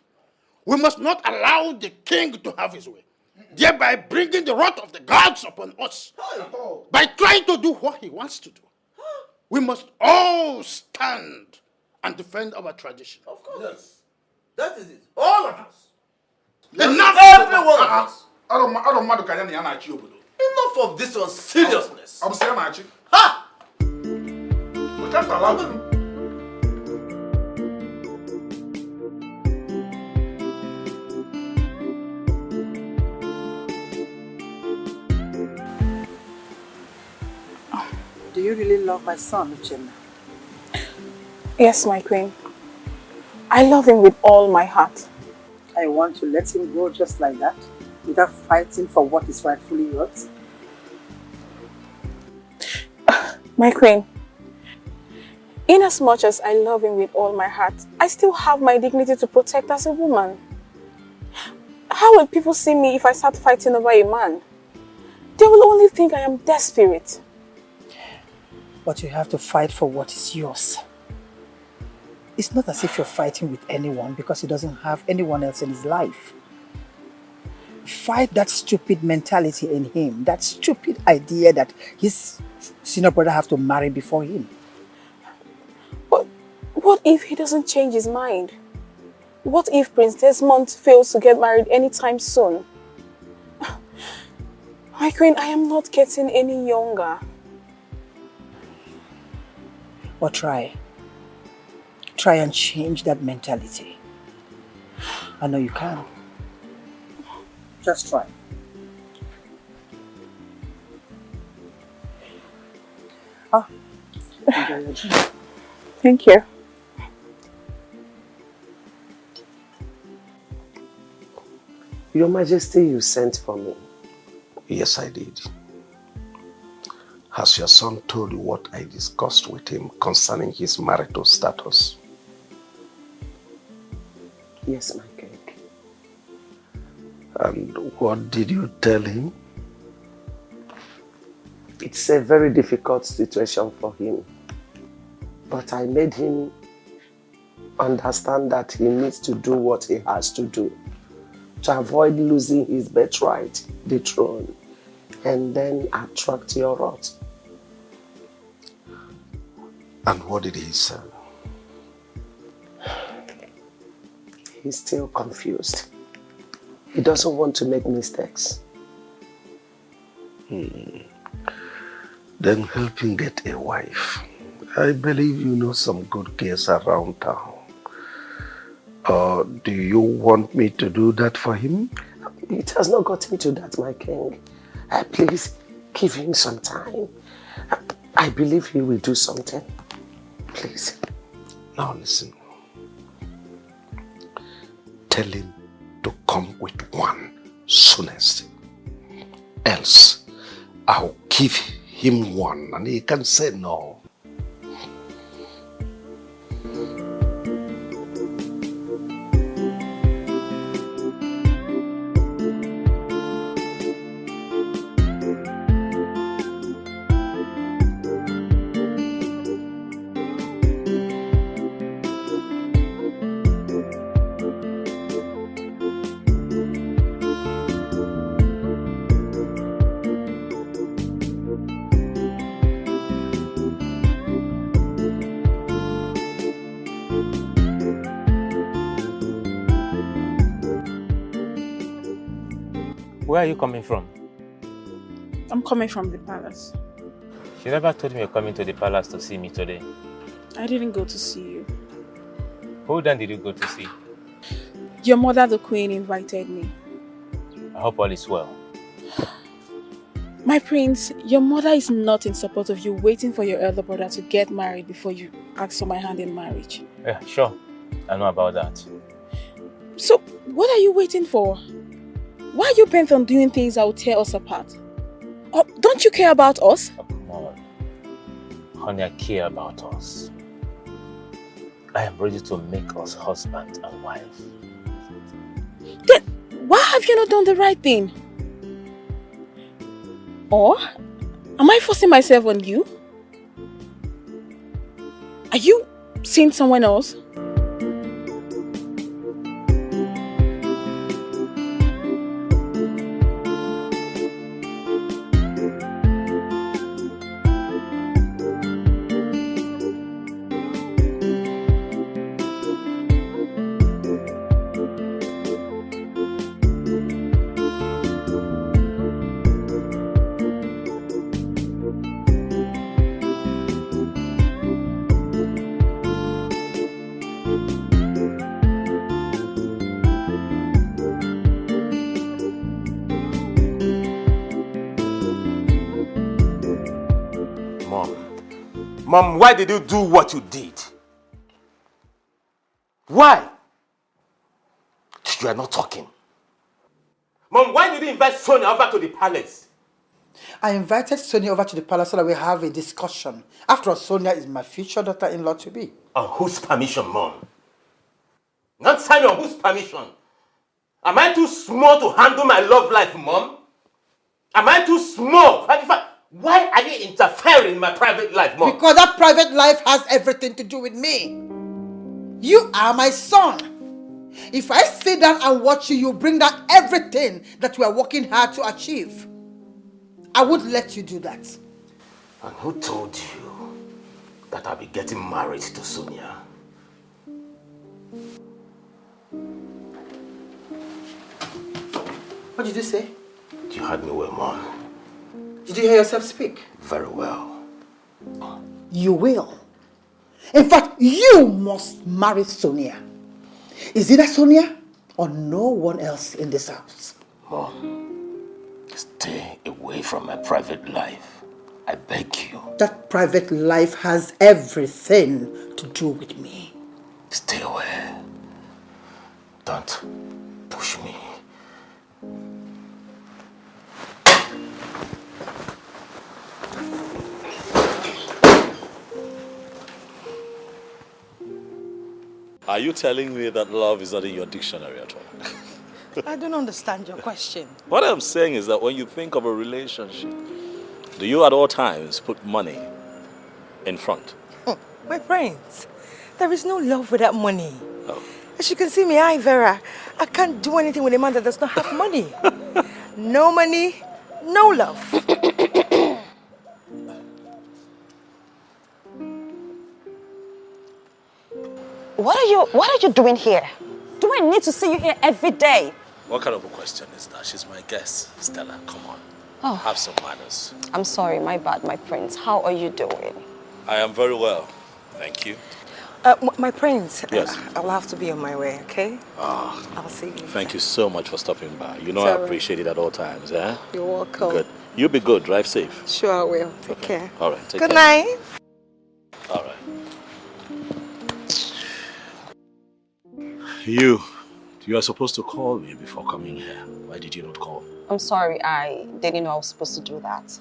We must not allow the king to have his way, thereby bringing the wrath of the gods upon us. By trying to do what he wants to do, we must all stand and defend our tradition. Of course. Yes. That is it. All of us. Enough. Every one of us. Enough of this on seriousness. I'm saying, Machi. Ha! We can't allow them. Do you really love my son, Uchenna? Yes, my queen. I love him with all my heart. I want to let him go just like that, without fighting for what is rightfully yours. My queen, inasmuch as I love him with all my heart, I still have my dignity to protect as a woman. How will people see me if I start fighting over a man? They will only think I am desperate. But you have to fight for what is yours. It's not as if you're fighting with anyone because he doesn't have anyone else in his life. Fight that stupid mentality in him, that stupid idea that his senior brother has to marry before him. But what if he doesn't change his mind? What if Prince Desmond fails to get married anytime soon? My queen, I am not getting any younger. Or try. Try and change that mentality. I know you can. Just try. Oh, enjoy your drink. Thank you. Your Majesty, you sent for me. Yes, I did. Has your son told you what I discussed with him concerning his marital status? Yes, my king. And what did you tell him? It's a very difficult situation for him. But I made him understand that he needs to do what he has to do to avoid losing his birthright, the throne, and then attract your wrath. And what did he say? He's still confused. He doesn't want to make mistakes. Then help him get a wife. I believe you know some good girls around town. Do you want me to do that for him? It has not gotten to that, my king. Please, give him some time. I believe he will do something. Please. Now listen. Tell him to come with one soonest. Else, I'll give him one and he can say no. Where are you coming from? I'm coming from the palace. She never told me you're coming to the palace to see me today. I didn't go to see you. Who then did you go to see? Your mother, the queen, invited me. I hope all is well. My prince, your mother is not in support of you waiting for your elder brother to get married before you ask for my hand in marriage. Yeah, sure. I know about that. So, what are you waiting for? Why are you bent on doing things that will tear us apart? Oh, don't you care about us? Oh, come on. Honey, I care about us. I am ready to make us husband and wife. Then, why have you not done the right thing? Or, am I forcing myself on you? Are you seeing someone else? Mom, why did you do what you did? Why? You are not talking. Mom, why did you invite Sonia over to the palace? I invited Sonia over to the palace so that we have a discussion. After all, Sonia is my future daughter-in-law to be. On whose permission, Mom? Not tell me on whose permission. Am I too small to handle my love life, Mom? Am I too small? And in fact, why are you interfering in my private life, Mom? Because that private life has everything to do with me. You are my son. If I sit down and watch you, you bring down everything that we are working hard to achieve. I won't let you do that. And who told you that I'll be getting married to Sonia? What did you say? You heard me well, Mom. Did you hear yourself speak? Very well. You will. In fact, you must marry Sonia. Is it that Sonia or no one else in this house? Mom, stay away from my private life. I beg you. That private life has everything to do with me. Stay away. Don't push me. Are you telling me that love is not in your dictionary at all? I don't understand your question. What I'm saying is that when you think of a relationship, do you at all times put money in front? Oh, my friends, there is no love without money. Oh. As you can see me, Vera, I can't do anything with a man that does not have money. No money, no love. What are you doing here? Do I need to see you here every day? What kind of a question is that? She's my guest, Stella. Come on. Oh. Have some manners. I'm sorry, my bad, my prince. How are you doing? I am very well. Thank you. My prince, yes. I will have to be on my way, okay? Ah, I'll see you later. Thank you so much for stopping by. You know I appreciate it at all times, eh? You're welcome. Good. You be good. Drive safe. Sure, I will. Take care. All right. Take Good care. night. All right. You are supposed to call me before coming here. Why did you not call? I'm sorry, I didn't know I was supposed to do that.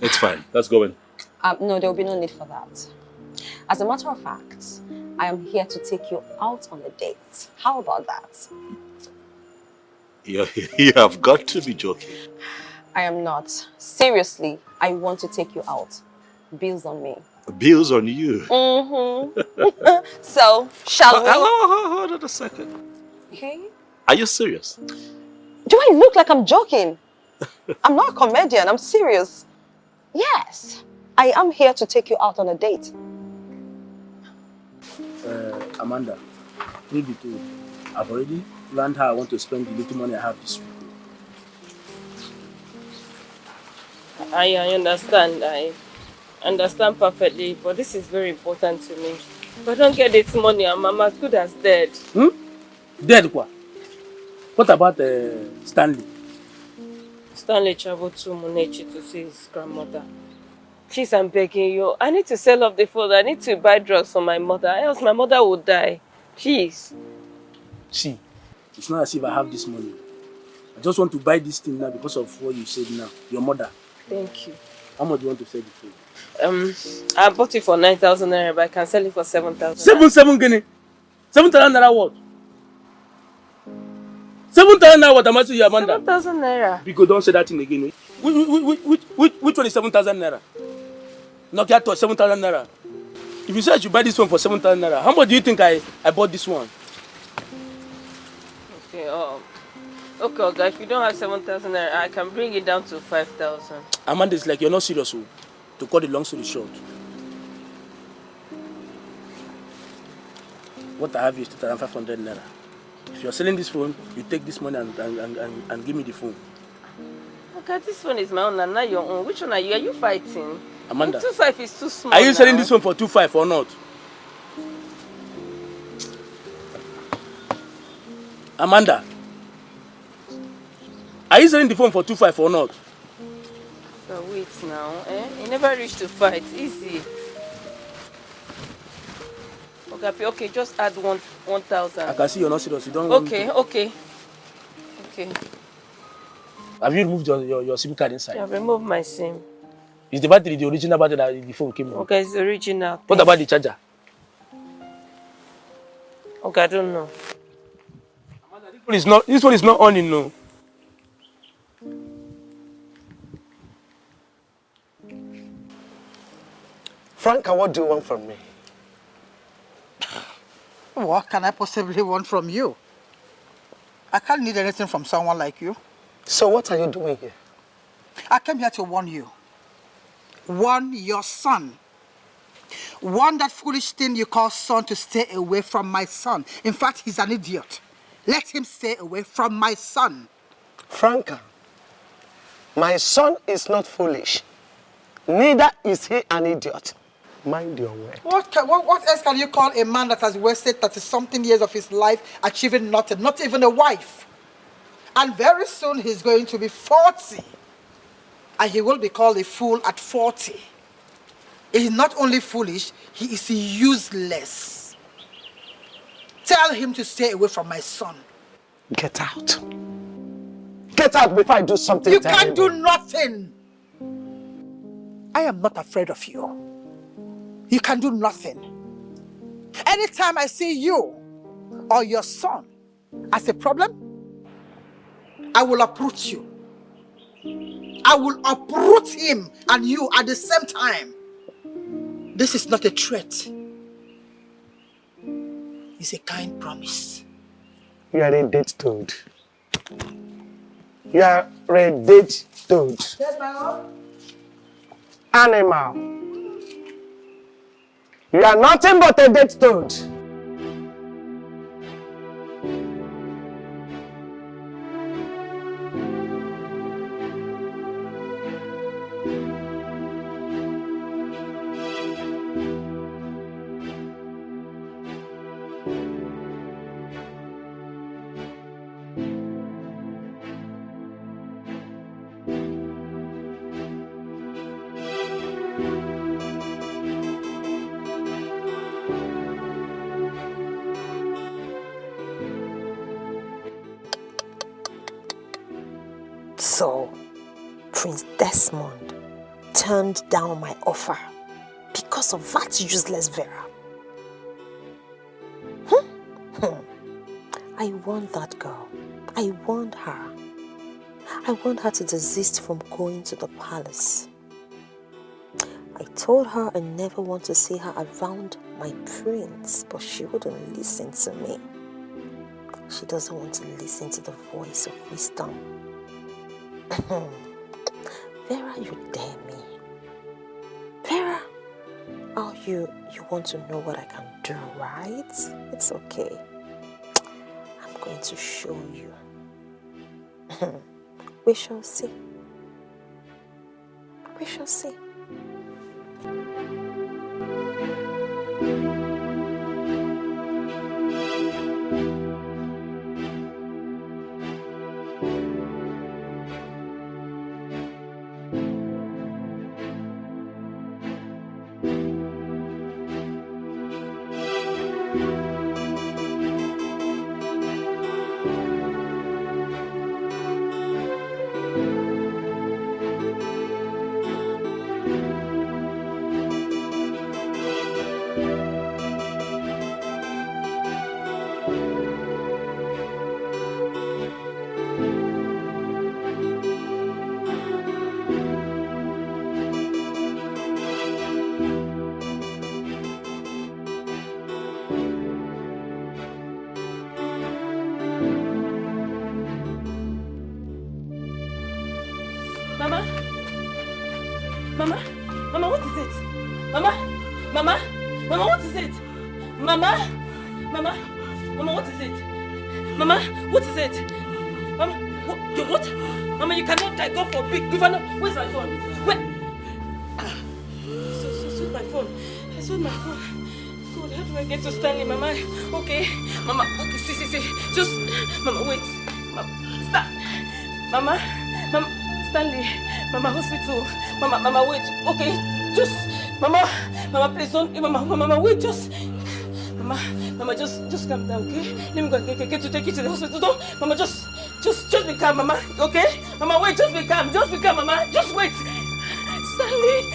It's fine. Let's go in. No, there will be no need for that. As a matter of fact, I am here to take you out on a date. How about that? You have got to be joking. I am not. Seriously, I want to take you out. Bills on me. Bills on you? Mm-hmm. So, shall we? Hold on a second. Okay. Are you serious? Do I look like I'm joking? I'm not a comedian. I'm serious. Yes. I am here to take you out on a date. Amanda, truth be told, I've already planned how I want to spend the little money I have this week. I understand. I understand perfectly, but this is very important to me. If I don't get this money, I'm as good as dead. Dead what? What about Stanley? Stanley traveled to Monechi to see his grandmother. Please, I'm begging you. I need to sell off the food. I need to buy drugs for my mother, else my mother will die. Please. See, it's not as if I have this money. I just want to buy this thing now because of what you said now. Your mother. Thank you. How much do you want to sell the food? I bought it for 9,000 naira, but I can sell it for 7,000. 7 guinea? 7,000 naira what? 7,000 naira what? Am I saying, Amanda? 7,000 naira. Because don't say that thing again. Which one is 7,000 naira? Nokia touch 7,000 naira. If you say I should buy this one for 7,000 naira, how much do you think I bought this one? Okay, okay, if you don't have 7,000 naira, I can bring it down to 5,000. Amanda, it's like you're not serious. To cut the long story short, what I have is 2,500 naira. If you're selling this phone, you take this money and give me the phone. Okay, this one is my own and not your own. Which one are you? Are you fighting? Amanda, 2.5 is too small. Are you selling now. this one for 2.5 or not? Amanda, are you selling the phone for 2.5 or not? So wait now, You never reached to fight. Easy. Okay, just add 1,000. I can see you're not serious. You don't want Okay. Have you removed your SIM card inside? I've removed my SIM. Is the battery the original battery that the phone came with? Okay, it's the original. What about the charger? Okay, I don't know. This one is not on, you know. Franca, what do you want from me? What can I possibly want from you? I can't need anything from someone like you. So what are you doing here? I came here to warn you. Warn your son. Warn that foolish thing you call son to stay away from my son. In fact, he's an idiot. Let him stay away from my son. Franca, my son is not foolish. Neither is he an idiot. Mind your word. What else can you call a man that has wasted 30-something years of his life achieving nothing, not even a wife? And very soon he's going to be 40. And he will be called a fool at 40. He's not only foolish, he is useless. Tell him to stay away from my son. Get out. Get out before I do something You terrible. can't do nothing. I am not afraid of you. You can do nothing. anytime I see you or your son as a problem, I will uproot you. I will uproot him and you at the same time. This is not a threat. It's a kind promise. You are a dead toad. You are a dead toad. Animal. You are nothing but a dead toad. So, Prince Desmond turned down my offer because of that useless Vera. I want that girl. I want her. I want her to desist from going to the palace. I told her I never want to see her around my prince, but she wouldn't listen to me. She doesn't want to listen to the voice of wisdom. Vera, you dare me. Vera, oh, you want to know what I can do, right? It's okay. I'm going to show you. We shall see. We shall see. Where's my phone? Where? I sold my phone. I sold my phone. God, how do I get to Stanley, Mama? Okay, Mama. Okay, see. Just, Mama, wait. Stop. Mama, Stanley. Mama, hospital. Mama, wait. Okay, just, Mama, please don't. Mama, wait. Just, Mama, just calm down, okay? Let me go get to take you to the hospital. Don't, Mama, just be calm, Mama, okay? Mama, wait, just be calm, Mama. Just wait. Stanley.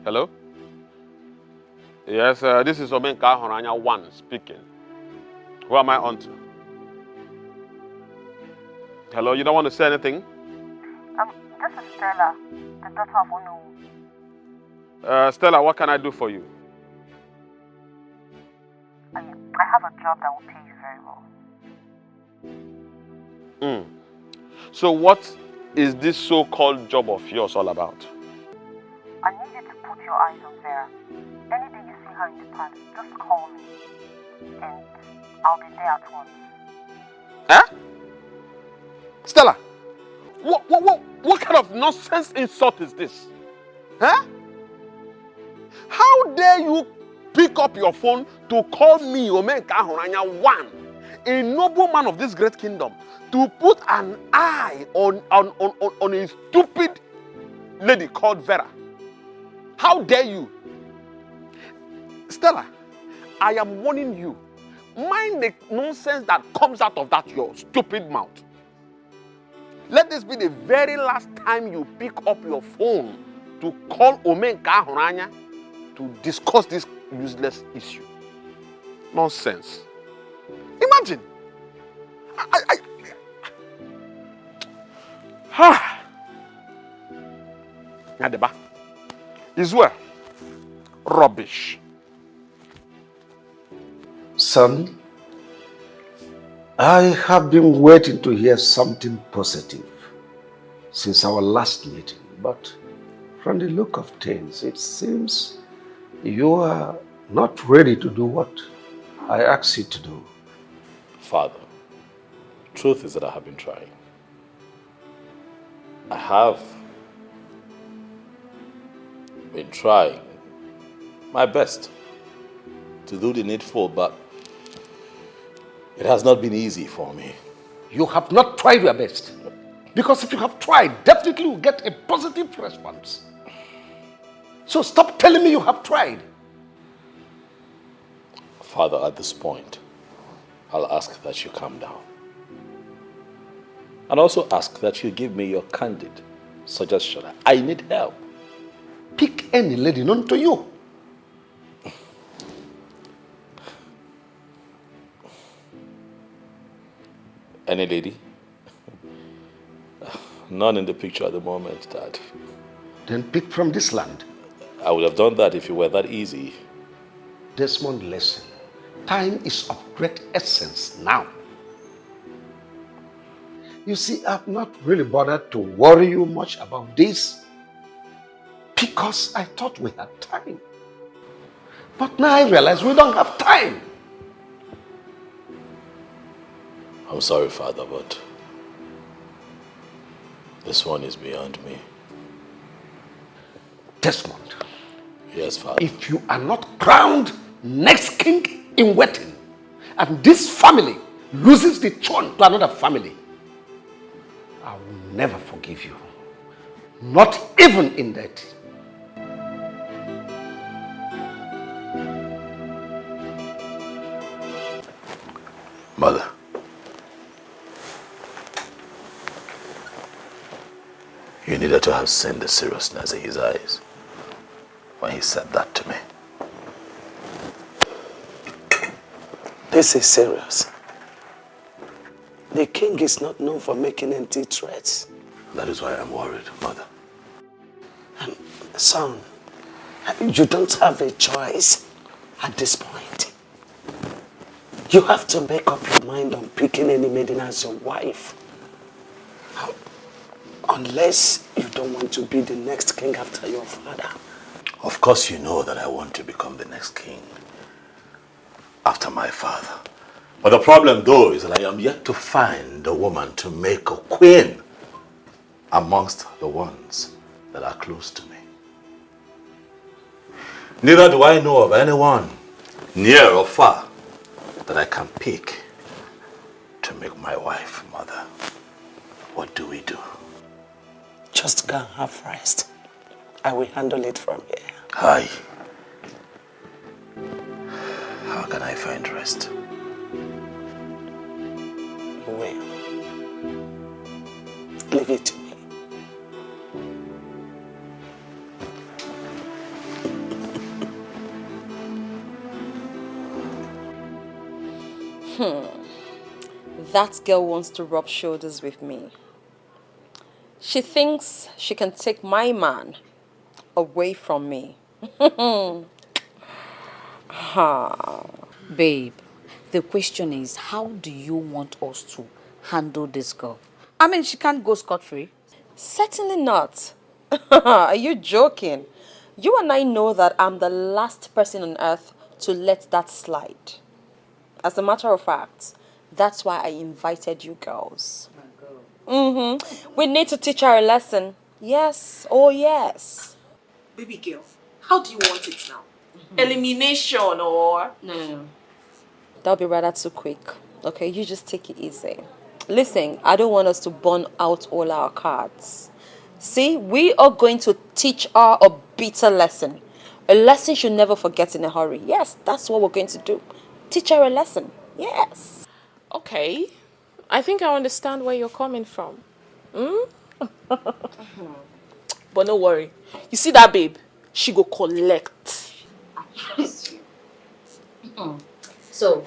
Hello? Yes, this is Omenka Horanya 1 speaking. Who am I on to? Hello, you don't want to say anything? This is Stella, the daughter of Onu. Stella, what can I do for you? I have a job that will pay you very well. So what is this so-called job of yours all about? I need you to put your eyes on Vera. Any day you see her in the palace, just call me. And I'll be there at once. Huh? Stella, what kind of nonsense insult is this? Huh? How dare you pick up your phone to call me Omenka Ahuranya one, a noble man of this great kingdom, to put an eye on a stupid lady called Vera? How dare you? Stella, I am warning you. Mind the nonsense that comes out of that your stupid mouth. Let this be the very last time you pick up your phone to call Omenka Ahuranya to discuss this useless issue. Nonsense. Imagine. Nadeba. Is where? Rubbish. Son, I have been waiting to hear something positive since our last meeting, but from the look of things, it seems you are not ready to do what I asked you to do. Father, truth is that I have been trying. I have been trying my best to do the needful, but it has not been easy for me. You have not tried your best. Because if you have tried, definitely you will get a positive response. So stop telling me you have tried. Father, at this point, I'll ask that you calm down. And also ask that you give me your candid suggestion. I need help. Pick any lady known to you. Any lady? None in the picture at the moment, Dad. Then pick from this land. I would have done that if it were that easy. Desmond, listen. Time is of great essence now. You see, I've not really bothered to worry you much about this because I thought we had time. But now I realize we don't have time. I'm sorry, Father, but this one is beyond me. Desmond. Yes, Father. If you are not crowned next king in waiting, and this family loses the throne to another family, I will never forgive you. Not even in that. Mother. You needed to have seen the seriousness in his eyes when he said that to me. This is serious. The king is not known for making empty threats. That is why I'm worried, Mother. Son, you don't have a choice at this point. You have to make up your mind on picking any maiden as your wife. Unless you don't want to be the next king after your father. Of course you know that I want to become the next king after my father. But the problem though is that I am yet to find a woman to make a queen amongst the ones that are close to me. Neither do I know of anyone, near or far, that I can pick to make my wife, Mother. What do we do? Just go and have rest. I will handle it from here. Hi. How can I find rest? Well, leave it to me. That girl wants to rub shoulders with me. She thinks she can take my man away from me. Babe, the question is, how do you want us to handle this girl? I mean, she can't go scot-free. Certainly not. Are you joking? You and I know that I'm the last person on earth to let that slide. As a matter of fact, that's why I invited you girls. We need to teach her a lesson. Yes, oh yes. Baby girl, how do you want it now? Elimination or? No. That'll be rather too quick. Okay, you just take it easy. Listen, I don't want us to burn out all our cards. See, we are going to teach her a bitter lesson. A lesson she'll never forget in a hurry. Yes, that's what we're going to do. Teach her a lesson. Yes. Okay. I think I understand where you're coming from. But no worry. You see that babe? She go collect. So,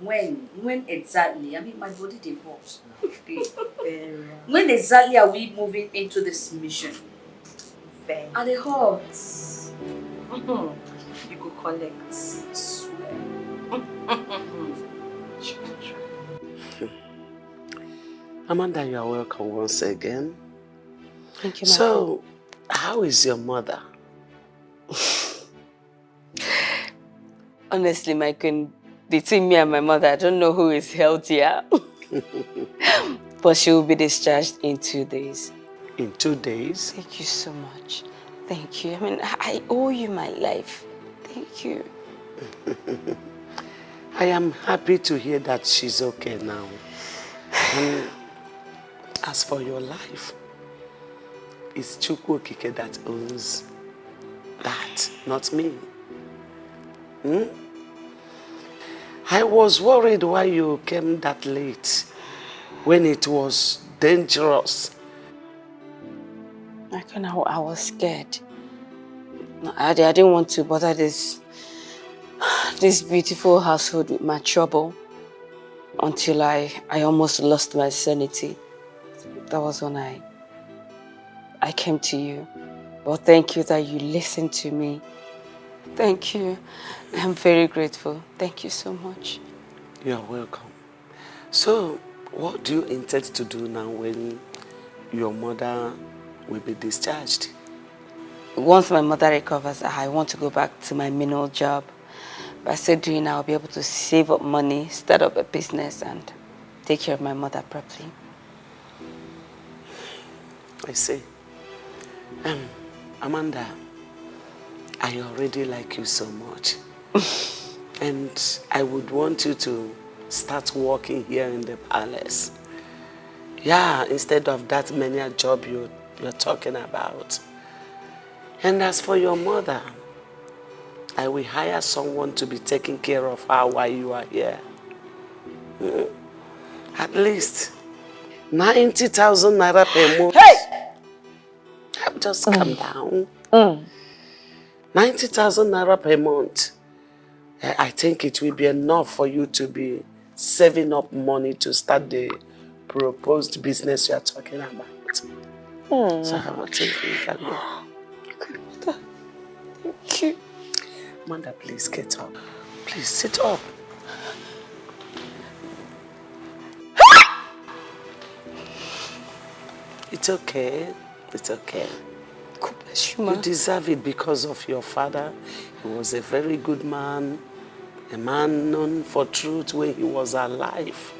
when exactly? I mean, my body develops. When exactly are we moving into this mission? At the hubs. You go collect. I swear. Amanda, you are welcome once again. Thank you, my So, how is your mother? Honestly, my queen, between me and my mother, I don't know who is healthier. But she will be discharged in 2 days. In 2 days? Thank you so much. Thank you. I mean, I owe you my life. Thank you. I am happy to hear that she's okay now. And as for your life, it's Chukwu Okike that owns that, not me. I was worried why you came that late, when it was dangerous. I was scared. I didn't want to bother this beautiful household with my trouble until I almost lost my sanity. That was when I came to you. Well, thank you that you listened to me. Thank you. I'm very grateful. Thank you so much. You're welcome. So, what do you intend to do now when your mother will be discharged? Once my mother recovers, I want to go back to my menial job. By so doing, I'll be able to save up money, start up a business, and take care of my mother properly. I see. Amanda, I already like you so much. And I would want you to start working here in the palace. Yeah, instead of that menial job you're talking about. And as for your mother, I will hire someone to be taking care of her while you are here. At least 90,000 naira per month. Hey! Just calm down. 90,000 naira per month. I think it will be enough for you to be saving up money to start the proposed business you are talking about. So I will think you can go. Thank you. Amanda, please get up. Please sit up. It's okay. It's okay. God bless you, Ma. You deserve it because of your father. He was a very good man. A man known for truth when he was alive.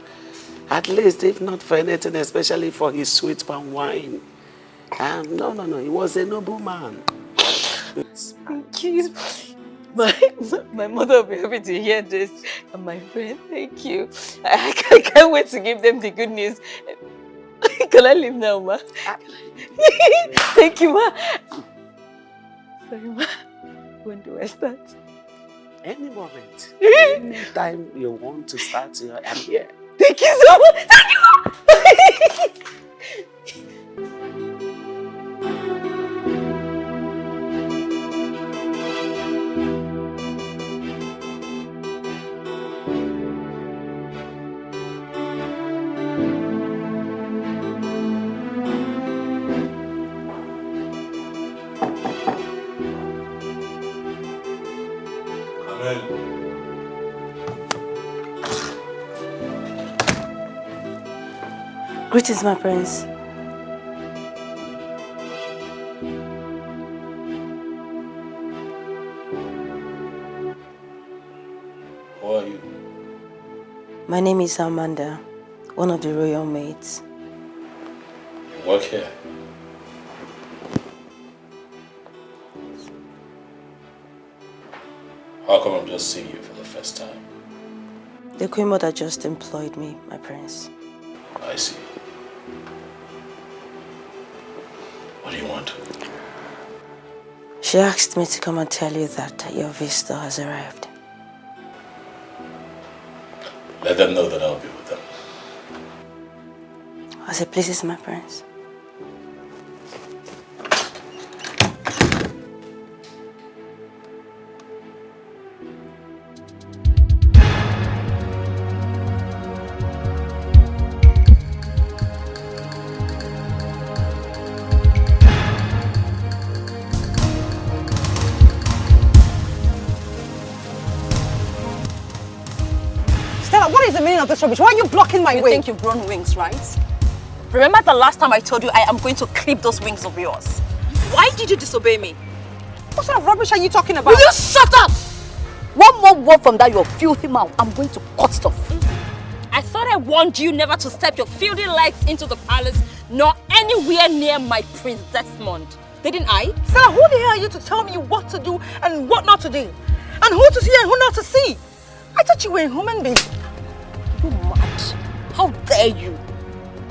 At least, if not for anything, especially for his sweet palm wine. No. He was a noble man. Thank you. My mother will be happy to hear this. And my friend, thank you. I can't wait to give them the good news. Can I leave now, Ma? Thank you, Ma. Sorry, Ma. When do I start? Any moment. Anytime you want to start, I'm here. Thank you so much. Thank you, Ma. Greetings, my prince. Who are you? My name is Amanda, one of the royal maids. You work here? How come I'm just seeing you for the first time? The Queen Mother just employed me, my prince. I see. What do you want? She asked me to come and tell you that your visitor has arrived. Let them know that I'll be with them. As it pleases my prince. What is the meaning of this rubbish? Why are you blocking my way? You think you've grown wings, right? Remember the last time I told you I am going to clip those wings of yours? Why did you disobey me? What sort of rubbish are you talking about? Will you shut up? One more word from that your filthy mouth, I'm going to cut it off. I thought I warned you never to step your filthy legs into the palace, nor anywhere near my Prince Desmond. Didn't I? Stella, who the hell are you to tell me what to do and what not to do? And who to see and who not to see? I thought you were a human being. You mad? How dare you?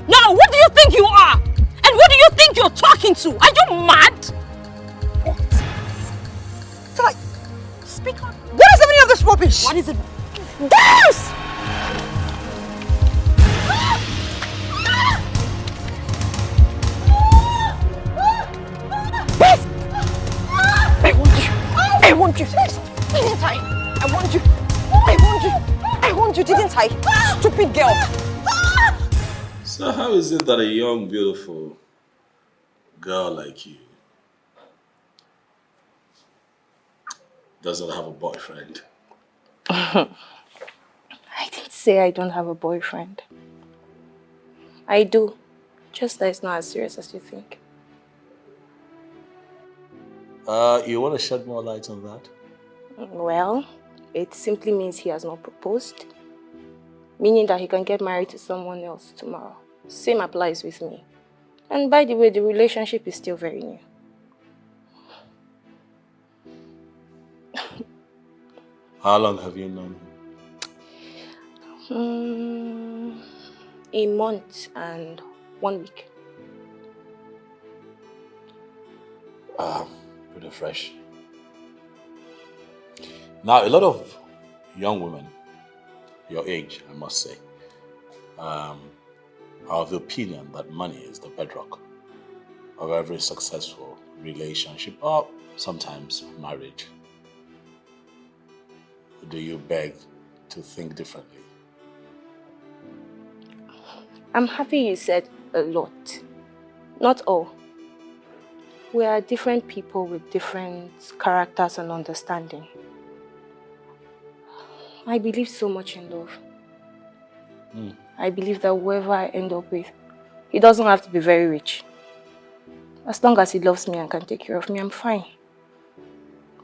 Now, what do you think you are? And who do you think you're talking to? Are you mad? What? Stella, speak on. What is the meaning of this rubbish? What is it? Dance! I want you. Didn't I? I want you. I want you, didn't I? Stupid girl. So how is it that a young, beautiful girl like you doesn't have a boyfriend? I didn't say I don't have a boyfriend. I do. Just that it's not as serious as you think. You want to shed more light on that? Well, it simply means he has not proposed. Meaning that he can get married to someone else tomorrow. Same applies with me. And by the way, the relationship is still very new. How long have you known him? A month and 1 week. Pretty fresh. Now, a lot of young women, your age, I must say, are of the opinion that money is the bedrock of every successful relationship or sometimes marriage. Do you beg to think differently? I'm happy you said a lot. Not all. We are different people with different characters and understanding. I believe so much in love. I believe that whoever I end up with, he doesn't have to be very rich. As long as he loves me and can take care of me, I'm fine.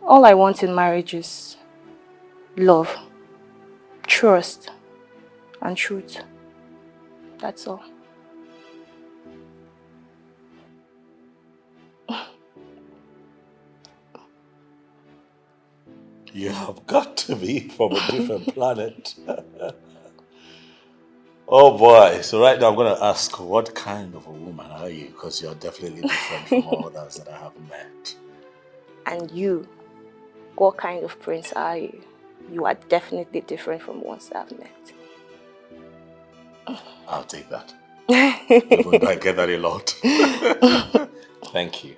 All I want in marriage is love, trust, and truth. That's all. You have got to be from a different planet. Oh boy, so right now I'm going to ask, what kind of a woman are you? Because you're definitely different from all others that I have met. And you, what kind of prince are you? You are definitely different from ones that I've met. I'll take that. I get that a lot. Thank you.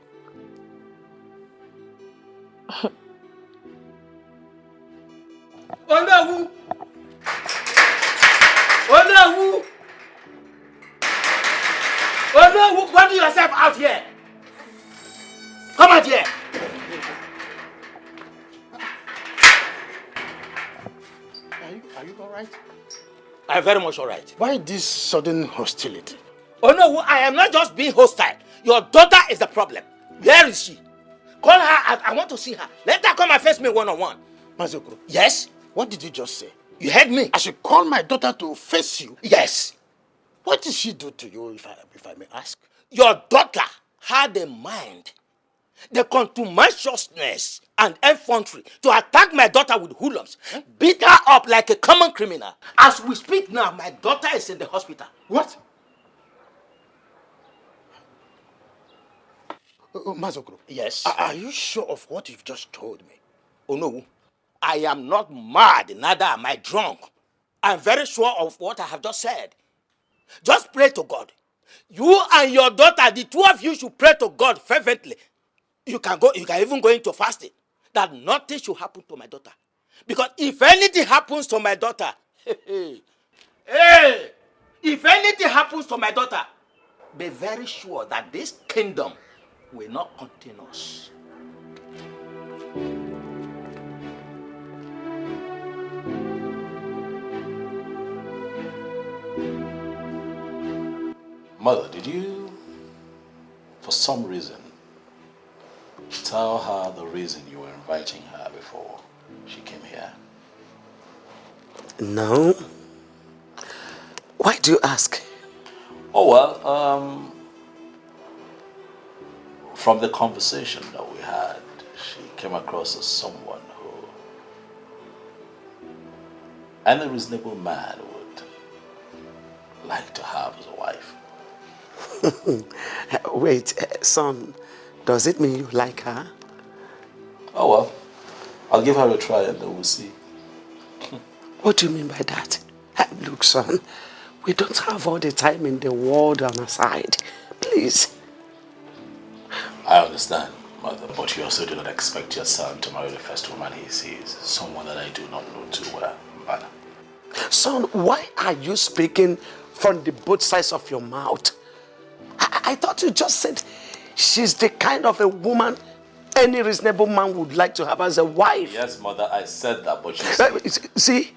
Onawu! Onawu! Onawu, what do yourself out here? Come out here! Are you all right? I'm very much all right. Why this sudden hostility? Oh no, I am not just being hostile. Your daughter is the problem. Where is she? Call her. I want to see her. Let her come and face me one-on-one. Mazokro. Yes? What did you just say? You heard me. I should call my daughter to face you? Yes. What did she do to you, if I may ask? Your daughter had a mind the contumaciousness and effrontery to attack my daughter with hoodlums, beat her up like a common criminal. As we speak now, my daughter is in the hospital. What? Mazokro. Yes. Are you sure of what you've just told me? Oh no, I am not mad, neither am I drunk. I'm very sure of what I have just said. Just pray to God. You and your daughter, the two of you should pray to God fervently. You can even go into fasting, that nothing should happen to my daughter. Because if anything happens to my daughter, if anything happens to my daughter, be very sure that this kingdom will not contain us. Mother, did you, for some reason, tell her the reason you were inviting her before she came here? No. Why do you ask? Oh, well, from the conversation that we had, she came across as someone who any reasonable man would like to have as a wife. Wait, son, does it mean you like her? Oh, well, I'll give her a try and then we'll see. What do you mean by that? Look, son, we don't have all the time in the world on our side. Please. I understand, Mother, but you also do not expect your son to marry the first woman he sees, someone that I do not know too well, Mother. Son, why are you speaking from the both sides of your mouth? I thought you just said she's the kind of a woman any reasonable man would like to have as a wife. Yes, Mother, I said that, but you see,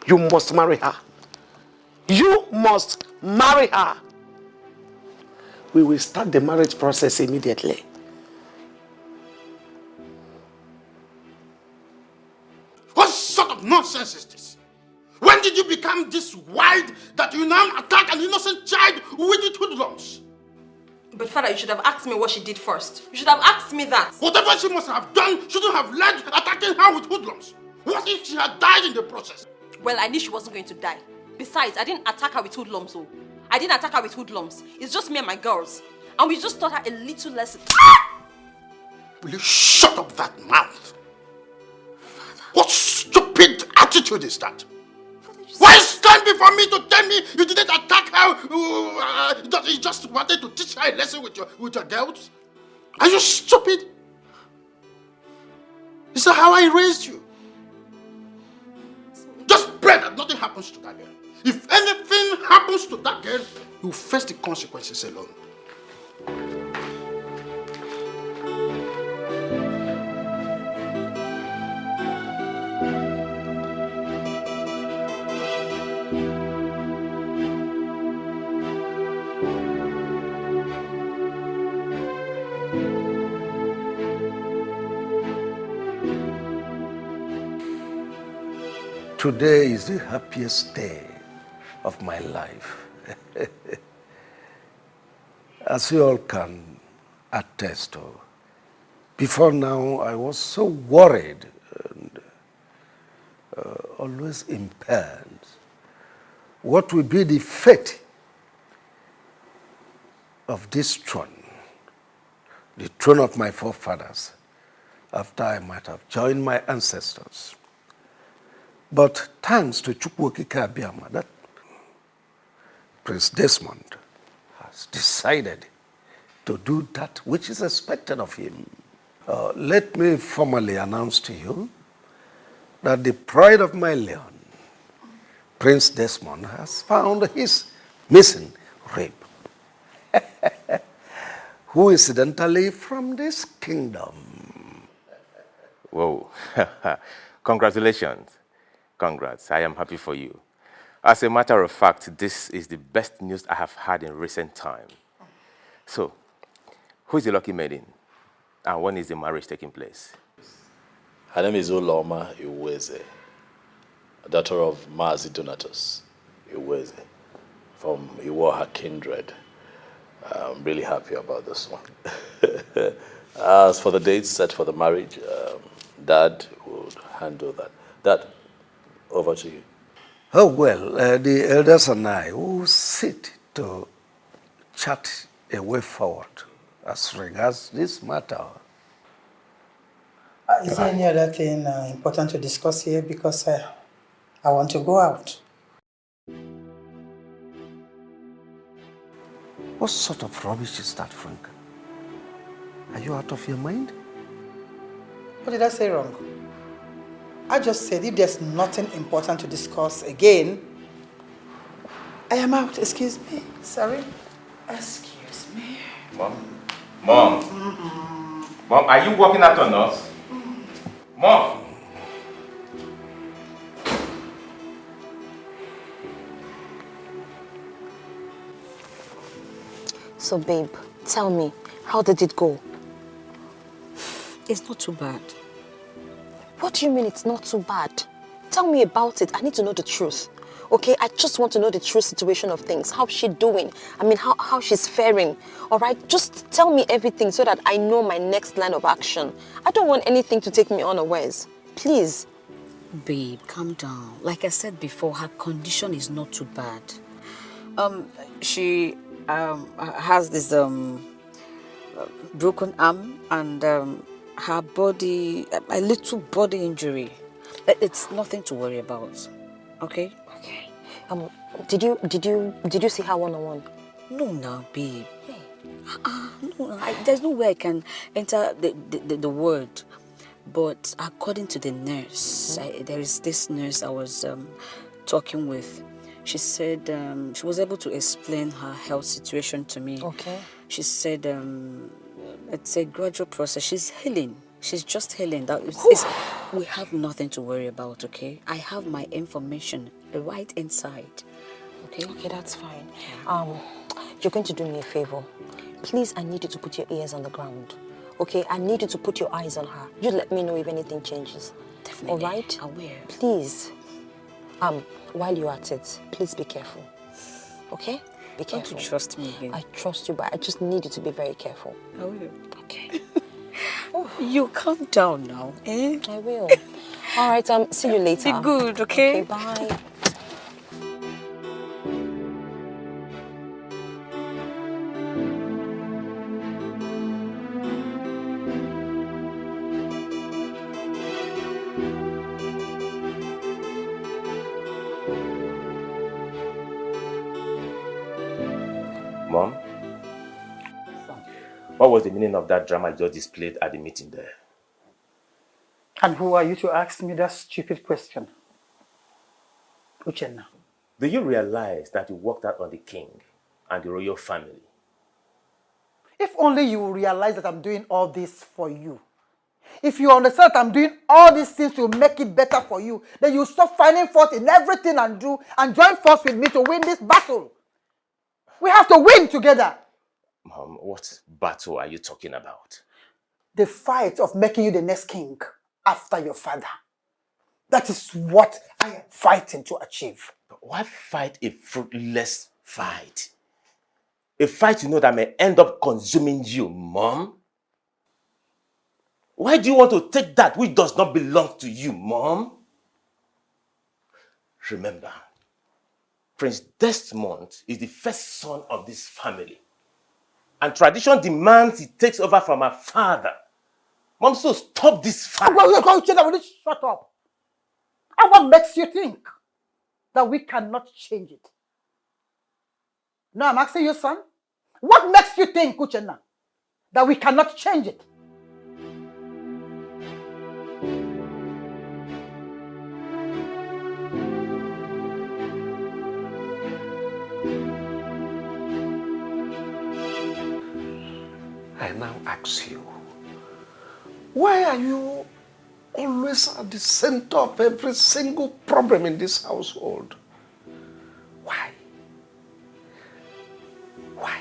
you must marry her. You must marry her. We will start the marriage process immediately. What sort of nonsense is this? When did you become this wild that you now attack an innocent child with the hoodlums? But Father, you should have asked me what she did first. You should have asked me that. Whatever she must have done shouldn't have led attacking her with hoodlums. What if she had died in the process? Well, I knew she wasn't going to die. Besides, I didn't attack her with hoodlums. Oh. I didn't attack her with hoodlums. It's just me and my girls. And we just taught her a little lesson. Will you shut up that mouth? Father. What stupid attitude is that? Why stand before me to tell me you didn't attack her? That you just wanted to teach her a lesson with your girls? Are you stupid? Is that how I raised you? Just pray that nothing happens to that girl. If anything happens to that girl, you face the consequences alone. Today is the happiest day of my life. As you all can attest to, before now I was so worried and always impaired. What will be the fate of this throne, the throne of my forefathers, after I might have joined my ancestors? But thanks to Chukwokike Abiyama, that Prince Desmond has decided to do that which is expected of him. Let me formally announce to you that the pride of my Leon, Prince Desmond, has found his missing rib, who incidentally from this kingdom. Whoa, congratulations. Congrats, I am happy for you. As a matter of fact, this is the best news I have had in recent time. So, who is the lucky maiden? And when is the marriage taking place? Her name is Uloma Iweze, a daughter of Mazi Donatus Iweze, from Iwo, her kindred. I'm really happy about this one. As for the dates set for the marriage, Dad would handle that. Dad, over to you. Oh, well, the elders and I will sit to chart a way forward as regards this matter. Is there any other thing important to discuss here? Because I want to go out. What sort of rubbish is that, Frank? Are you out of your mind? What did I say wrong? I just said if there's nothing important to discuss again, I am out. Excuse me. Sorry. Excuse me. Mom? Mom, are you walking out on us? Mom! So, babe, tell me, how did it go? It's not too bad. What do you mean it's not too bad? Tell me about it. I need to know the truth. Okay, I just want to know the true situation of things. How's she doing? I mean, how she's faring. All right, just tell me everything so that I know my next line of action. I don't want anything to take me unawares. Please. Babe, calm down. Like I said before, her condition is not too bad. She has this broken arm and her body, a little body injury. It's nothing to worry about. Okay? Okay. Did you see her one-on-one? No, babe. Hey. No, there's no way I can enter the word. But according to the nurse, there is this nurse I was talking with. She said she was able to explain her health situation to me. Okay. She said it's a gradual process. She's healing. She's just healing. We have nothing to worry about, okay? I have my information right inside, okay? Okay, that's fine. You're going to do me a favor. Please, I need you to put your ears on the ground. Okay, I need you to put your eyes on her. You let me know if anything changes. Definitely. All right? Aware. Please. While you're at it, please be careful. Okay? Be careful. Don't you trust me again? I trust you, but I just need you to be very careful. I will. Okay. You calm down now, eh? I will. All right, see you later. Be good, okay? Okay, bye. Mom? What was the meaning of that drama you just displayed at the meeting there? And who are you to ask me that stupid question? Uchenna. Do you realize that you worked out on the king and the royal family? If only you realize that I'm doing all this for you. If you understand that I'm doing all these things to make it better for you, then you stop finding fault in everything and do and join force with me to win this battle. We have to win together. Mom, what battle are you talking about? The fight of making you the next king after your father. That is what I am fighting to achieve. Why fight a fruitless fight? A fight you know that may end up consuming you, Mom? Why do you want to take that which does not belong to you, Mom? Remember, Prince Desmond is the first son of this family. And tradition demands he takes over from her father. Mom, so stop this fight. Shut up. And what makes you think that we cannot change it? No, I'm asking you, son. What makes you think, Uchenna, that we cannot change it? I now ask you, why are you always at the center of every single problem in this household? Why? Why?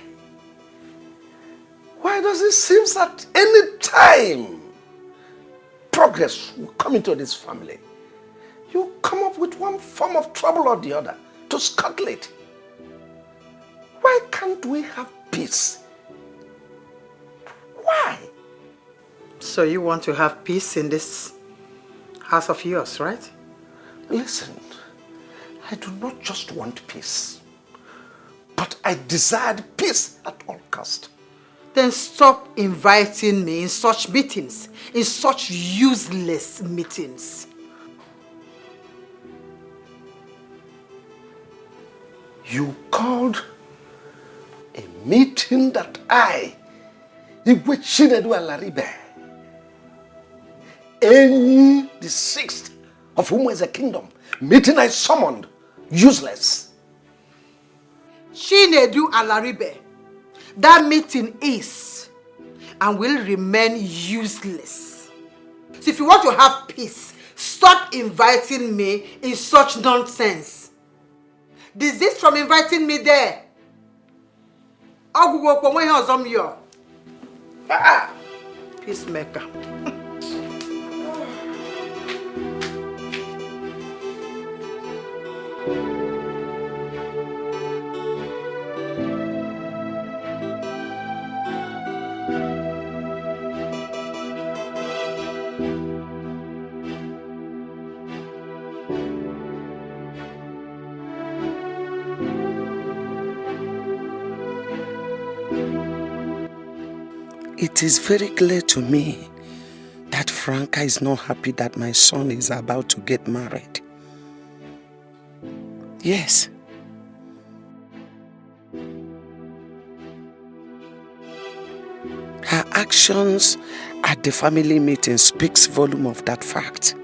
Why does it seem that any time progress will come into this family, you come up with one form of trouble or the other to scuttle it? Why can't we have peace? Why? So you want to have peace in this house of yours, right? Listen, I do not just want peace, but I desired peace at all cost. Then stop inviting me in such meetings, in such useless meetings. You called a meeting that I, Igwe Chinedu Alaribe, Enyi the sixth of whom is a kingdom, meeting I summoned, useless. Chinedu Alaribe, that meeting is and will remain useless. So if you want to have peace, stop inviting me in such nonsense. Desist from inviting me there. Peacemaker. It is very clear to me that Franca is not happy that my son is about to get married. Yes. Her actions at the family meeting speaks volume of that fact.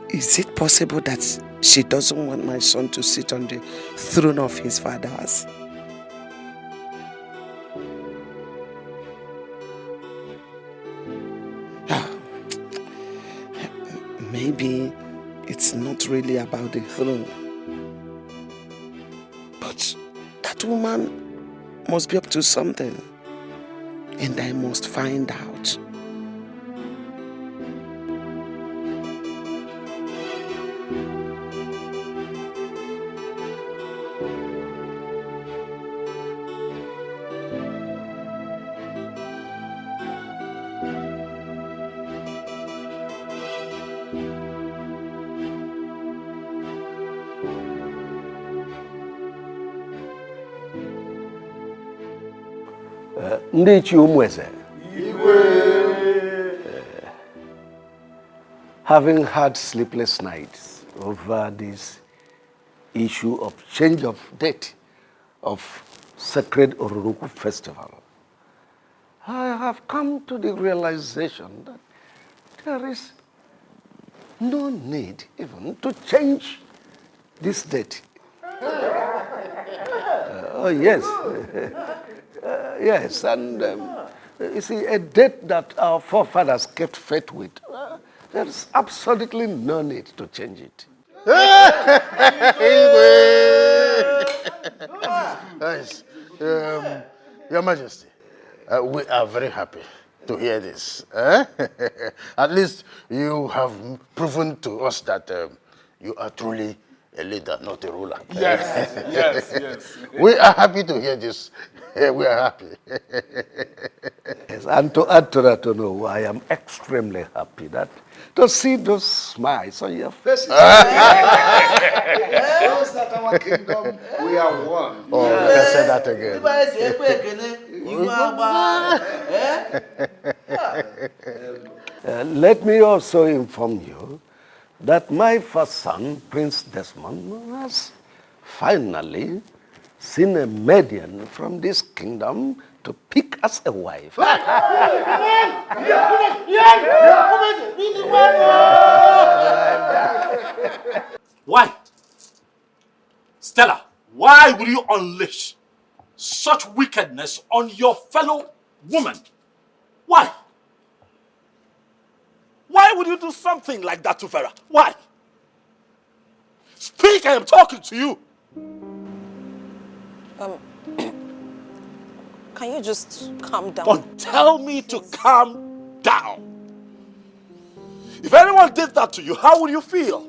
Is it possible that she doesn't want my son to sit on the throne of his fathers? Maybe it's not really about the throne. But that woman must be up to something. And I must find out. Ndichi Umweze. Having had sleepless nights over this issue of change of date of Sacred Oruruku Festival, I have come to the realization that there is no need even to change this date. Oh, yes. Yes, and you see, a date that our forefathers kept faith with, there is absolutely no need to change it. Yes. Your Majesty, we are very happy to hear this. At least you have proven to us that you are truly a leader, not a ruler. Yes, yes. We are happy to hear this. We are happy. Yes, and to add to that, I am extremely happy that to see those smiles on your faces. Shows that our kingdom, we are one. Oh, let us say that again. Let me also inform you that my first son, Prince Desmond, has finally seen a median from this kingdom to pick as a wife. Why? Stella, why would you unleash such wickedness on your fellow woman? Why? Why would you do something like that to Farah? Why? Speak, I am talking to you. Can you just calm down? Don't tell me to calm down. If anyone did that to you, how would you feel?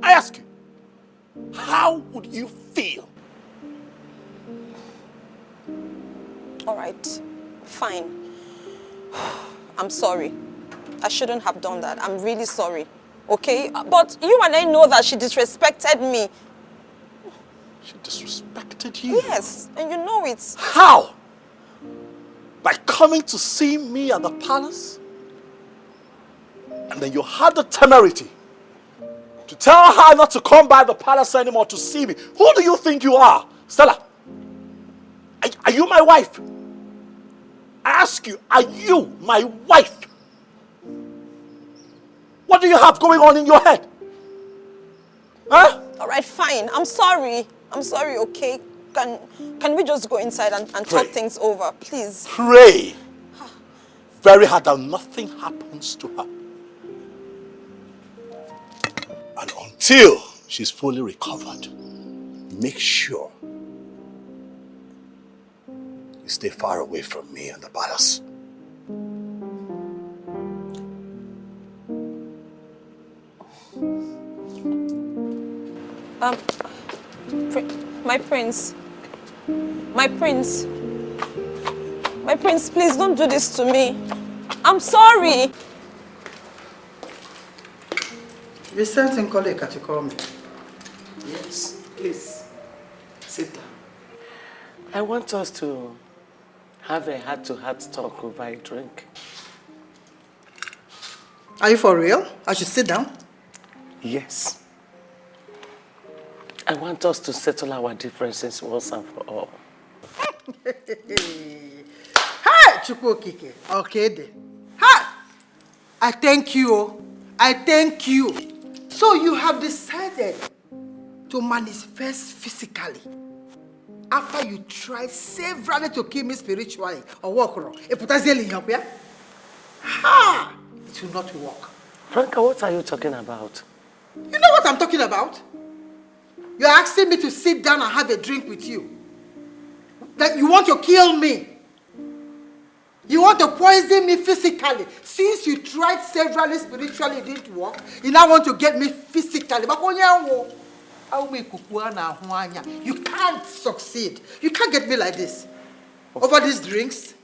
I ask you, how would you feel? All right, Fine. I'm sorry. I shouldn't have done that. I'm really sorry. Okay? But you and I know that she disrespected me. She disrespected you? Yes, and you know it. How? By coming to see me at the palace? And then you had the temerity to tell her not to come by the palace anymore to see me. Who do you think you are, Stella? Are you my wife? I ask you, are you my wife? What do you have going on in your head? Huh? All right, fine. I'm sorry. I'm sorry, okay? Can we just go inside and talk things over, please? Pray very hard that nothing happens to her. And until she's fully recovered, make sure you stay far away from me and the palace. My prince. My prince. My prince, please don't do this to me. I'm sorry. You sent in colleague to call me. Yes, please. Sit down. I want us to have a heart-to-heart talk over a drink. Are you for real? I should sit down? Yes. I want us to settle our differences once and for all. Hi, Chukwokike. Okay then. Hi! I thank you. I thank you. So you have decided to manifest physically after you tried severally to kill me spiritually or walk around. Ha! It will not work. Franca, what are you talking about? You know what I'm talking about? You're asking me to sit down and have a drink with you. That you want to kill me. You want to poison me physically. Since you tried severally spiritually, it didn't work. You now want to get me physically. You can't succeed. You can't get me like this. Over these drinks,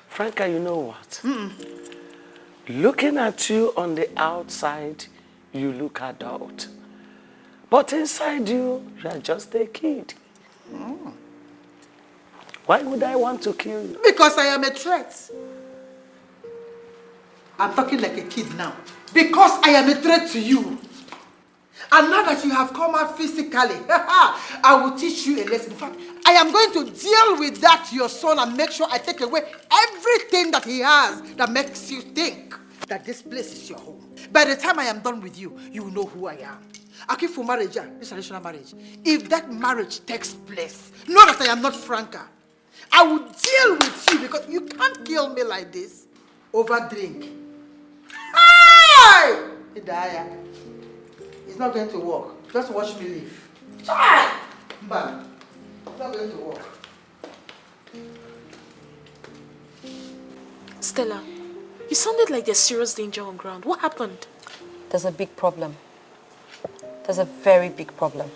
Franca, you know what? Looking at you on the outside, you look adult. But inside you, you are just a kid. Why would I want to kill you? Because I am a threat. I'm talking like a kid now. Because I am a threat to you. And now that you have come out physically, I will teach you a lesson. In fact, I am going to deal with that, your son, and make sure I take away everything that he has that makes you think that this place is your home. By the time I am done with you, you will know who I am. For marriage, this traditional marriage, if that marriage takes place, know that I am not Franca. I will deal with you because you can't kill me like this over drink. Hey! It's not going to work. Just watch me leave. Bam! It's not going to work. Stella, you sounded like there's serious danger on ground. What happened? There's a big problem. There's a very big problem.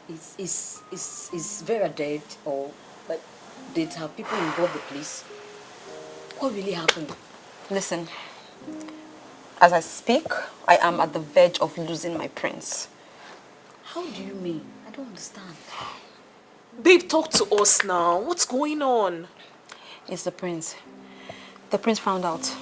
Is Vera dead, or like did her people involve the police? What really happened? Listen, as I speak, I am at the verge of losing my prince. How do you mean? I don't understand. Babe, talk to us now. What's going on? It's the prince. The prince found out.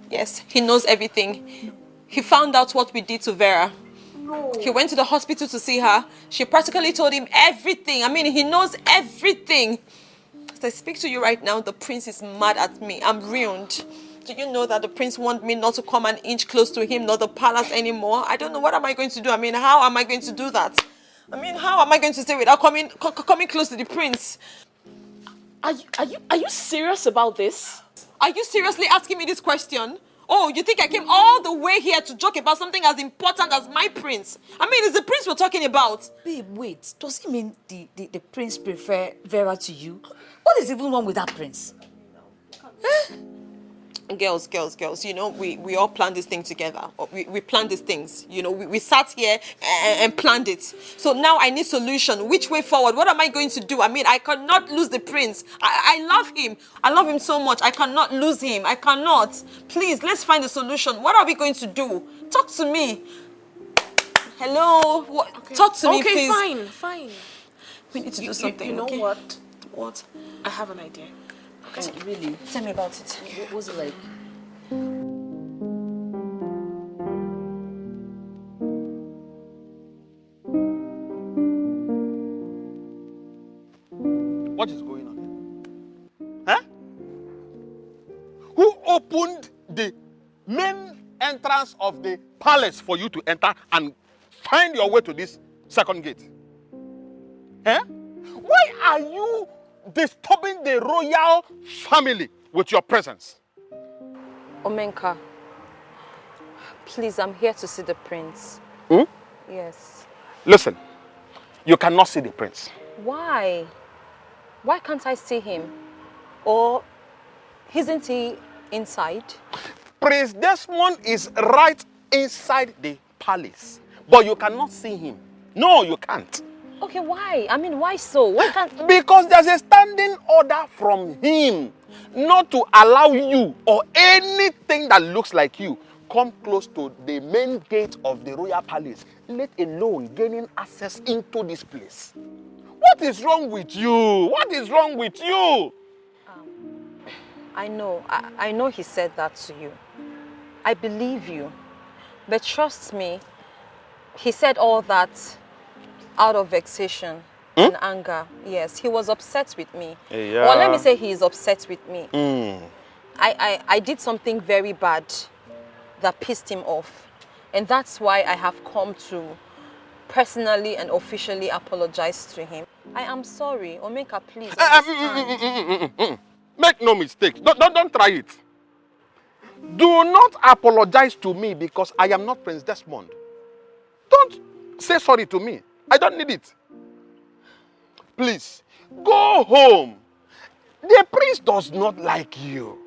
Yes, he knows everything. He found out what we did to Vera. No. He went to the hospital to see her. She practically told him everything. I mean, he knows everything. As I speak to you right now, the prince is mad at me. I'm ruined. Do you know that the prince wants me not to come an inch close to him, not the palace anymore? I don't know. What am I going to do? I mean, how am I going to do that? I mean, how am I going to stay without coming close to the prince? Are you serious about this? Are you seriously asking me this question? Oh, you think I came all the way here to joke about something as important as my prince? I mean, it's the prince we're talking about. Babe, wait. Does it mean the prince prefer Vera to you? What is even wrong with that prince? Girls, you know, we all planned this thing together. We planned these things, you know, we sat here and planned it. So now I need solution. Which way forward? What am I going to do? I mean, I cannot lose the prince. I love him. I love him so much. I cannot lose him. I cannot. Please, let's find a solution. What are we going to do? Talk to me. Hello? Okay. Talk to me, please. Okay, fine. We need to do something, You know okay? what? What? I have an idea. Okay. Oh, really? Tell me about it. What was it like? What is going on here? Huh? Who opened the main entrance of the palace for you to enter and find your way to this second gate? Huh? Why are you disturbing the royal family with your presence? Omenka, please, I'm here to see the prince. Hmm? Yes. Listen, you cannot see the prince. Why? Why can't I see him? Or isn't he inside? Prince Desmond is right inside the palace, but you cannot see him. No, you can't. Okay, why? I mean, why so? Why can't... Because there's a standing order from him not to allow you or anything that looks like you come close to the main gate of the royal palace, let alone gaining access into this place. What is wrong with you? What is wrong with you? I know he said that to you. I believe you. But trust me, he said all that out of vexation and anger. Yes, he was upset with me. Yeah. Or let me say he is upset with me. Mm. I did something very bad that pissed him off. And that's why I have come to personally and officially apologize to him. I am sorry. Omeka, please understand. Make no mistake. Don't try it. Do not apologize to me because I am not Prince Desmond. Don't say sorry to me. I don't need it. Please, go home. The prince does not like you.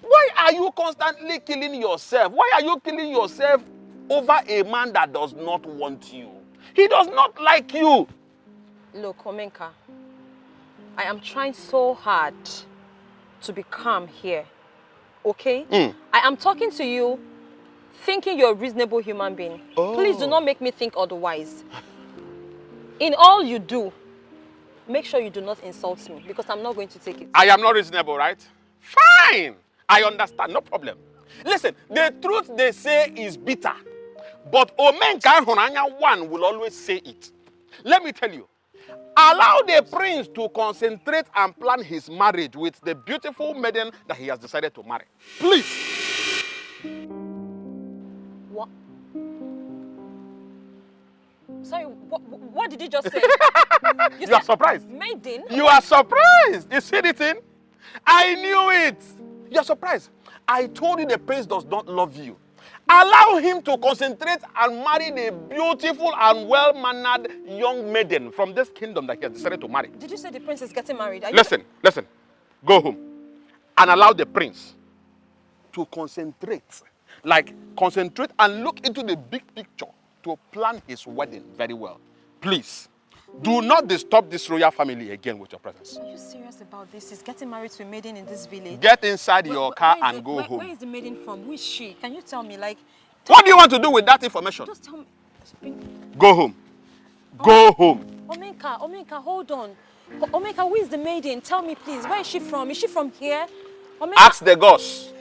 Why are you constantly killing yourself? Why are you killing yourself over a man that does not want you? He does not like you. Look, Omenka, I am trying so hard to be calm here. Okay? I am talking to you thinking you're a reasonable human being. Oh. Please do not make me think otherwise. In all you do, make sure you do not insult me because I'm not going to take it. I am not reasonable, right? Fine. I understand. No problem. Listen, the truth they say is bitter. But Omenka Honanya one will always say it. Let me tell you. Allow the prince to concentrate and plan his marriage with the beautiful maiden that he has decided to marry. Please. What? Sorry, what did you just say? You are surprised. Maiden? You are surprised. You see the thing? I knew it. You are surprised. I told you the prince does not love you. Allow him to concentrate and marry the beautiful and well-mannered young maiden from this kingdom that he has decided to marry. Did you say the prince is getting married? Are you... Listen. Go home and allow the prince to concentrate. Like, concentrate and look into the big picture to plan his wedding very well. Please, do not disturb this royal family again with your presence. Are you serious about this? He's getting married to a maiden in this village? Get inside your car and go home. Where is the maiden from? Who is she? Can you tell me? Like, what do you want to do with that information? Just tell me. Go home. Go home. Omenka, hold on. Omenka, who is the maiden? Tell me, please. Where is she from? Is she from here? Omenka. Ask the gods.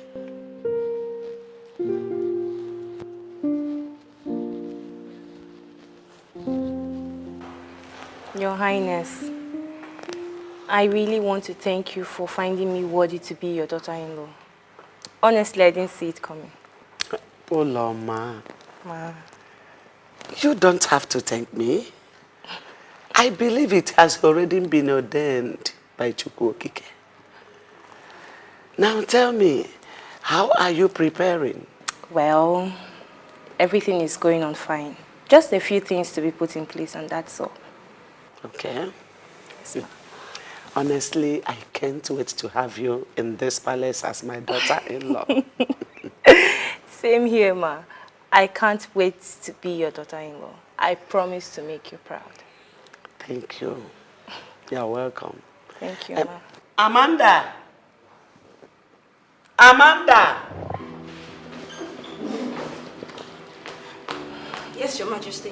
Your Highness, I really want to thank you for finding me worthy to be your daughter-in-law. Honestly, I didn't see it coming. Oloma, Ma. you don't have to thank me. I believe it has already been ordained by Chukwokike. Now tell me, how are you preparing? Well, everything is going on fine. Just a few things to be put in place and that's all. Okay. Honestly, I can't wait to have you in this palace as my daughter-in-law. Same here, Ma. I can't wait to be your daughter-in-law. I promise to make you proud. Thank you. You're welcome. Thank you, Ma. Amanda! Amanda! Yes, Your Majesty.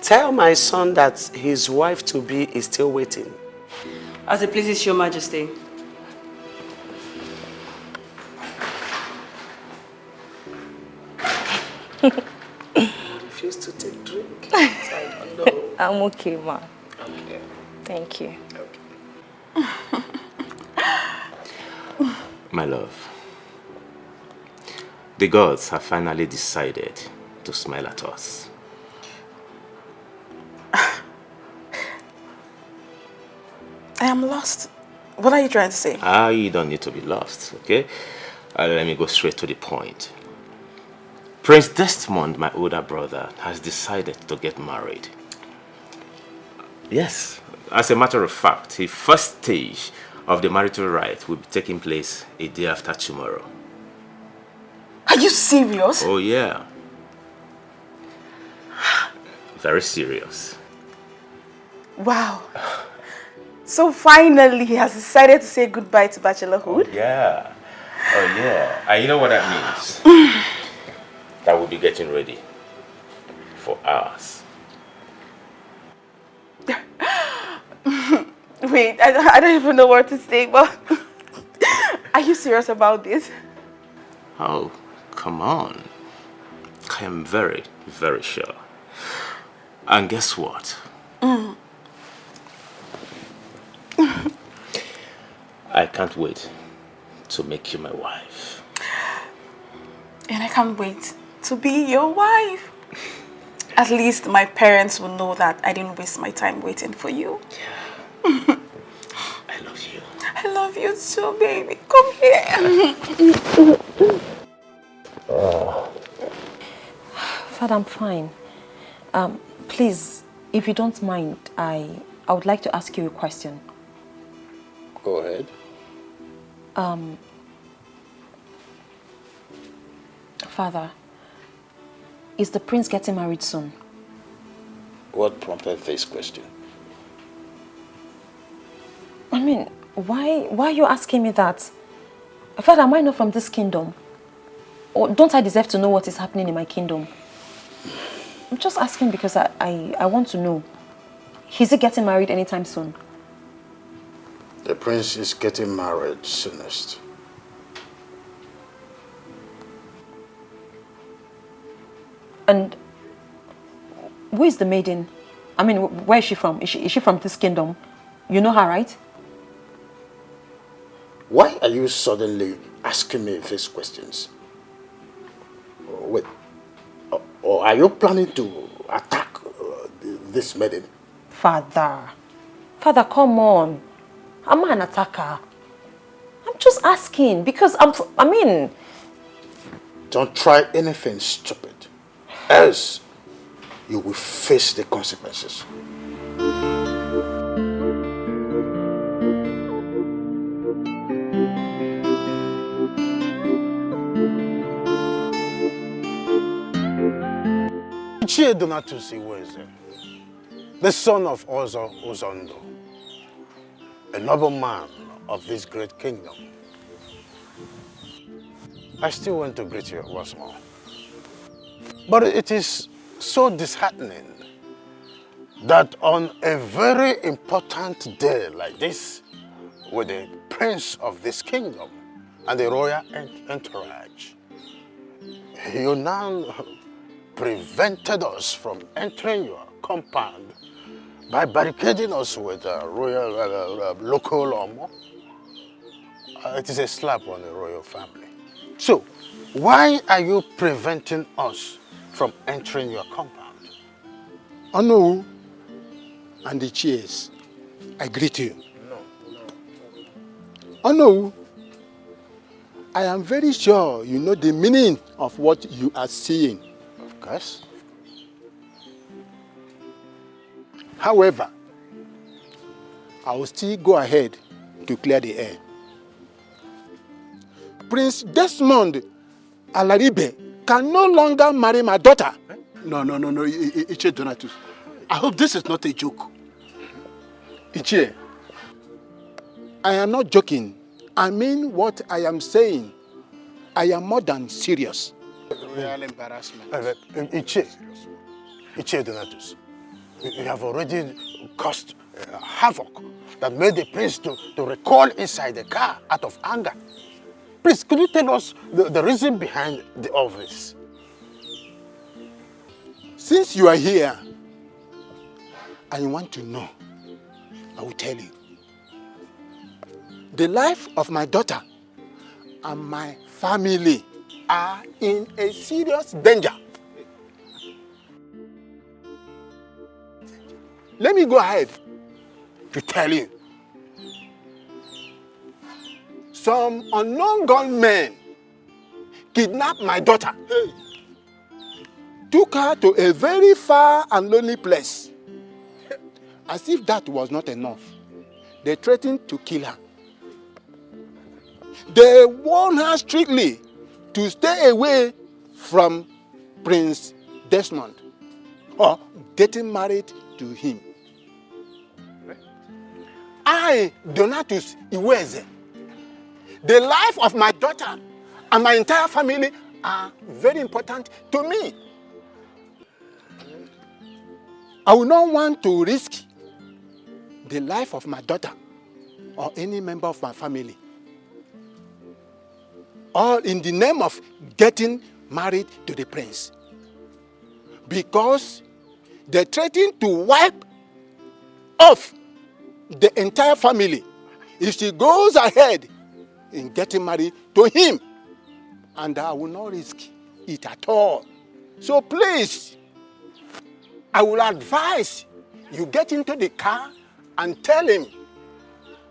Tell my son that his wife-to-be is still waiting. As it pleases Your Majesty. Refuse to take drink. So I don't know. I'm okay, Ma. Okay. Thank you. My love, the gods have finally decided to smile at us. I am lost. What are you trying to say? You don't need to be lost, okay? Let me go straight to the point. Prince Desmond, my older brother, has decided to get married. Yes, as a matter of fact, the first stage of the marital rite will be taking place a day after tomorrow. Are you serious? Oh, yeah. Very serious. Wow. So finally he has decided to say goodbye to bachelorhood? Yeah. Oh, yeah. And you know what that means? That we'll be getting ready for ours. Wait, I don't even know what to say, but are you serious about this? Oh, come on. I am very, very sure. And guess what? I can't wait to make you my wife. And I can't wait to be your wife. At least my parents will know that I didn't waste my time waiting for you. I love you. I love you too, baby. Come here. Father, I'm fine. Please, if you don't mind, I would like to ask you a question. Go ahead. Father, is the prince getting married soon? What prompted this question? I mean, why are you asking me that? Father, am I not from this kingdom? Or don't I deserve to know what is happening in my kingdom? I'm just asking because I want to know. Is he getting married anytime soon? The prince is getting married soonest. And who is the maiden? I mean, where is she from? Is she from this kingdom? You know her, right? Why are you suddenly asking me these questions? Wait, or are you planning to attack this maiden? Father, come on. I'm not an attacker. I'm just asking because I mean... Don't try anything stupid, else you will face the consequences. Chie Donatus Iweze, the son of Ozo Uzondo, a noble man of this great kingdom. I still want to greet you once more. But it is so disheartening that on a very important day like this, with the prince of this kingdom and the royal entourage, you now prevented us from entering your compound by barricading us with a royal local omo. It is a slap on the royal family. So, why are you preventing us from entering your compound? Oh no, and the cheers. I greet you. Oh no, I am very sure you know the meaning of what you are seeing. Of course. However, I will still go ahead to clear the air. Prince Desmond Alaribe can no longer marry my daughter. No, Ichie Donatus. I hope this is not a joke. Ichie, I am not joking. I mean what I am saying. I am more than serious. Real embarrassment. Ichie Donatus, you have already caused havoc that made the prince to recall inside the car out of anger. Please, could you tell us the reason behind all this? Since you are here and you want to know, I will tell you. The life of my daughter and my family are in a serious danger. Let me go ahead to tell you. Some unknown gunmen kidnapped my daughter, took her to a very far and lonely place. As if that was not enough, they threatened to kill her. They warned her strictly to stay away from Prince Desmond or getting married to him. I, Donatus Iweze, the life of my daughter and my entire family are very important to me. I will not want to risk the life of my daughter or any member of my family, all in the name of getting married to the prince. Because they threatened to wipe off the entire family if she goes ahead in getting married to him. And I will not risk it at all. So please, I will advise you get into the car and tell him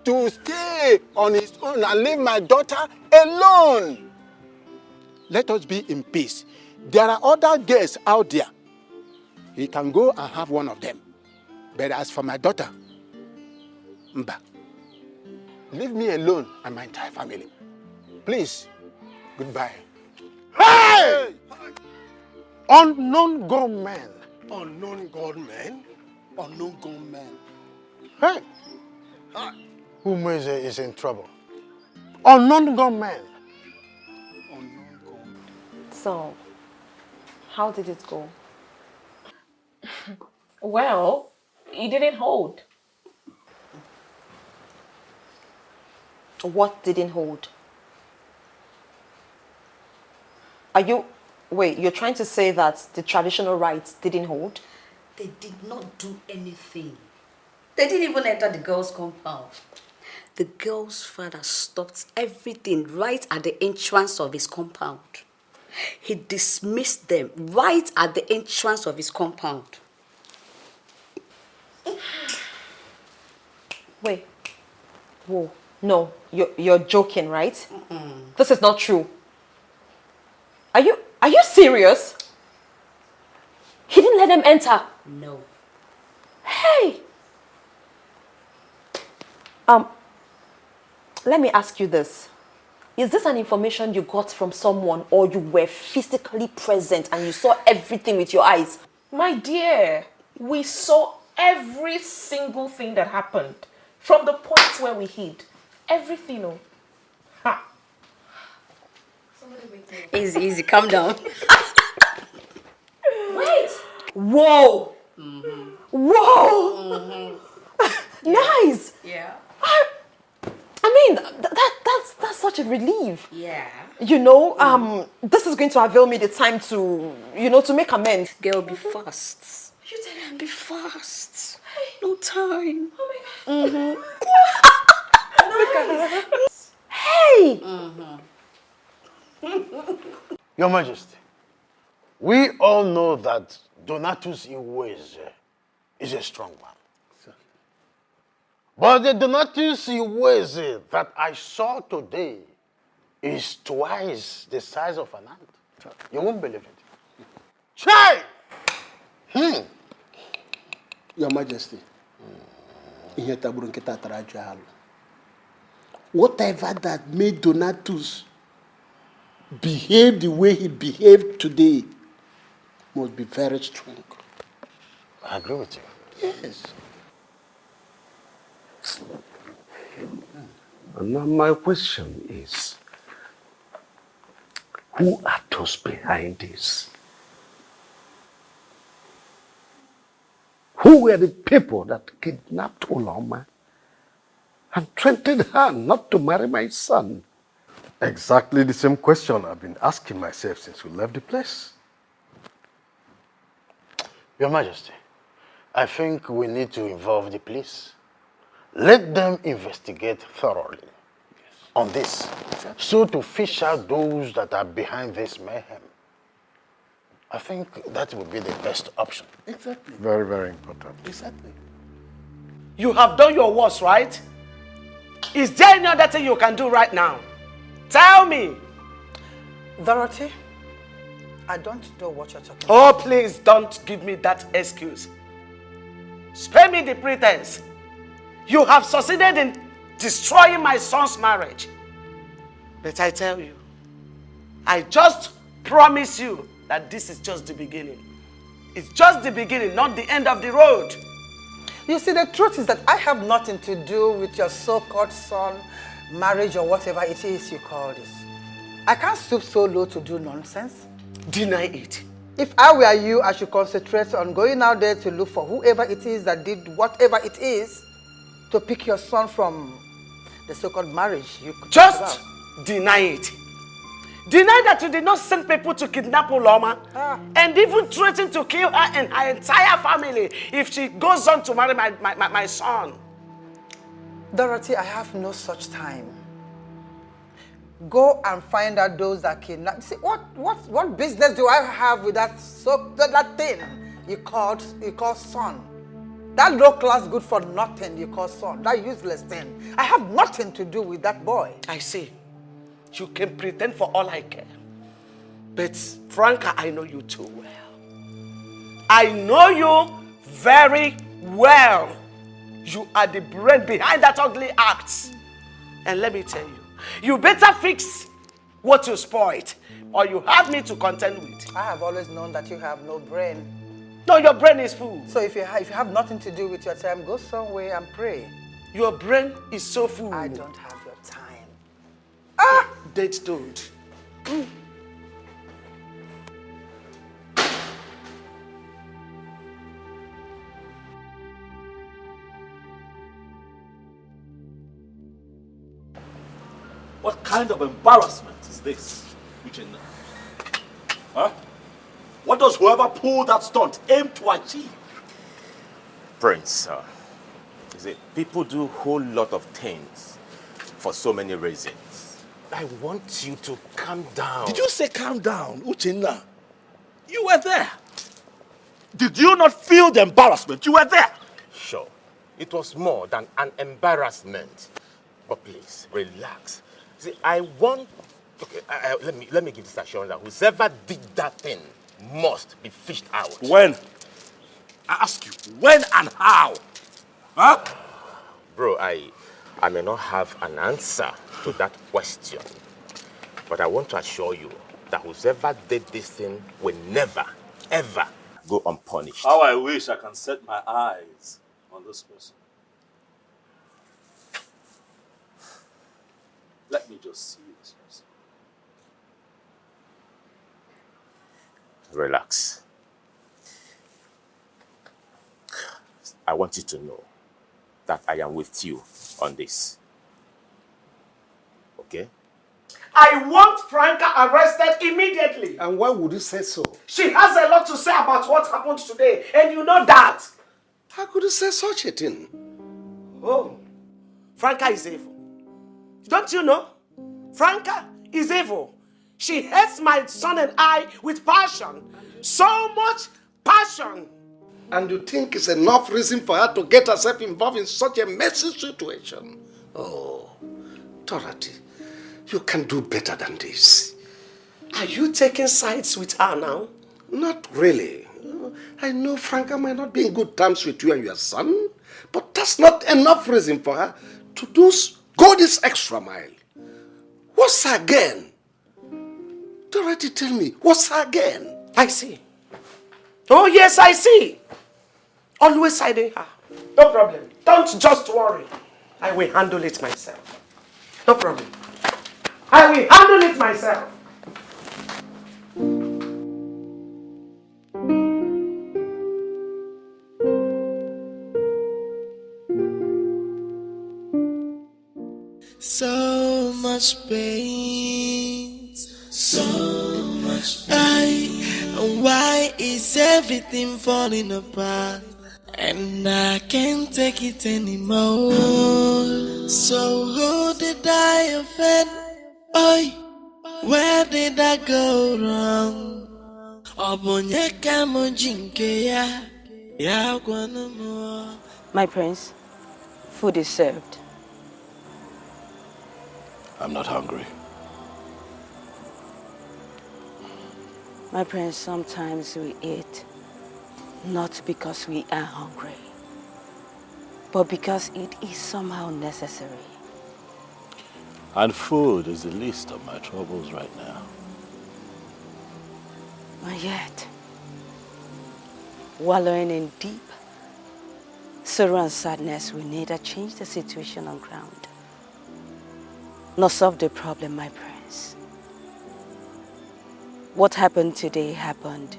to stay on his own and leave my daughter alone. Let us be in peace. There are other girls out there. He can go and have one of them. But as for my daughter, Mba, leave me alone and my entire family. Please, goodbye. Hey! Unknown gunmen. Unknown gunmen? Unknown gunmen. Hey! Umeze is in trouble. Unknown gunmen. So, how did it go? Well, it didn't hold. What didn't hold? Wait, you're trying to say that the traditional rites didn't hold? They did not do anything. They didn't even enter the girl's compound. The girl's father stopped everything right at the entrance of his compound. He dismissed them right at the entrance of his compound. Wait. Whoa. No, you're joking, right? This is not true. Are you serious? He didn't let them enter. No. Hey! Let me ask you this. Is this an information you got from someone or you were physically present and you saw everything with your eyes? My dear, we saw every single thing that happened from the point where we hid. Everything. Oh. Ha. Easy, calm down. Wait! Whoa! Whoa! Nice! Yeah. I mean, that's such a relief. Yeah. You know, this is going to avail me the time to, to make amends. Girl, be fast. Be fast. No time. Oh my God. Hey! Your Majesty, we all know that Donatus Iweze is a strong man. But the Donatus Iweze that I saw today is twice the size of an ant. You won't believe it. Chai! Your Majesty, Whatever that made Donatus behave the way he behaved today must be very strong. I agree with you. Yes. And now my question is, who are those behind this? Who were the people that kidnapped Uloma and threatened her not to marry my son? Exactly the same question I've been asking myself since we left the place. Your Majesty, I think we need to involve the police. Let them investigate thoroughly on this, so to fish out those that are behind this mayhem. I think that would be the best option. Exactly. Very, very important. Exactly. You have done your worst, right? Is there any other thing you can do right now? Tell me. Dorothy, I don't know what you're talking Oh, please don't give me that excuse. Spare me the pretense. You have succeeded in destroying my son's marriage. But I tell you, I just promise you that this is just the beginning. It's just the beginning, not the end of the road. You see, the truth is that I have nothing to do with your so-called son, marriage, or whatever it is you call this. I can't stoop so low to do nonsense. Deny it. If I were you, I should concentrate on going out there to look for whoever it is that did whatever it is to pick your son from the so-called marriage you could Just deny it. Deny that you did not send people to kidnap Uloma and even threaten to kill her and her entire family if she goes on to marry my son. Dorothy, I have no such time. Go and find out those that kidnap. See, what business do I have with that thing you call son? That low class good for nothing you call son. That useless thing. I have nothing to do with that boy. I see. You can pretend for all I care. But Franca, I know you too well. I know you very well. You are the brain behind that ugly act. And let me tell you, you better fix what you spoiled, or you have me to contend with. I have always known that you have no brain. No, your brain is full. So if you have nothing to do with your time, go somewhere and pray. Your brain is so full. I don't have your time. Date don't. What kind of embarrassment is this? Huh? What does whoever pulled that stunt aim to achieve? Prince, you see, people do a whole lot of things for so many reasons. I want you to calm down. Did you say calm down, Uchenna? You were there. Did you not feel the embarrassment? You were there. Sure. It was more than an embarrassment. But please, relax. See, I want... Okay, let me give this assurance that whoever did that thing must be fished out. When? I ask you, when and how? Huh? Bro, I may not have an answer to that question. But I want to assure you that whoever did this thing will never, ever go unpunished. How I wish I can set my eyes on this person. Let me just see this person. Relax. I want you to know that I am with you on this. Okay? I want Franca arrested immediately. And why would you say so? She has a lot to say about what happened today, and you know that. How could you say such a thing? Oh, Franca is evil. Don't you know? Franca is evil. She hates my son and I with passion. So much passion. And you think it's enough reason for her to get herself involved in such a messy situation? Oh, Dorothy, you can do better than this. Are you taking sides with her now? Not really. I know Franca might not be in good terms with you and your son, But that's not enough reason for her to go this extra mile. What's again? Dorothy, tell me, what's again? I see. Oh, yes, I see. Always siding her. No problem. Don't just worry. I will handle it myself. No problem. I will handle it myself. So much pain, so much pain. And why is everything falling apart? And I can't take it anymore. So who did I offend? Oi, where did I go wrong? Obonyeka mojinke ya gwanamo. My prince, food is served. I'm not hungry. My prince, sometimes we eat not because we are hungry, but because it is somehow necessary. And food is the least of my troubles right now. And yet, wallowing in deep sorrow and sadness will neither change the situation on ground nor solve the problem, my prince. What happened today happened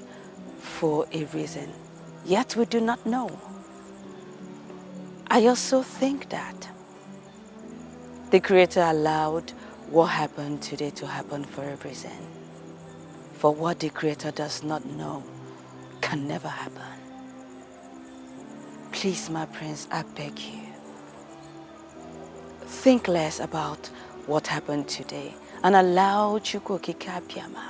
for a reason, yet we do not know. I also think that the Creator allowed what happened today to happen for a reason. For what the Creator does not know can never happen. Please, my prince, I beg you, think less about what happened today and allow Chukwokike Abiyama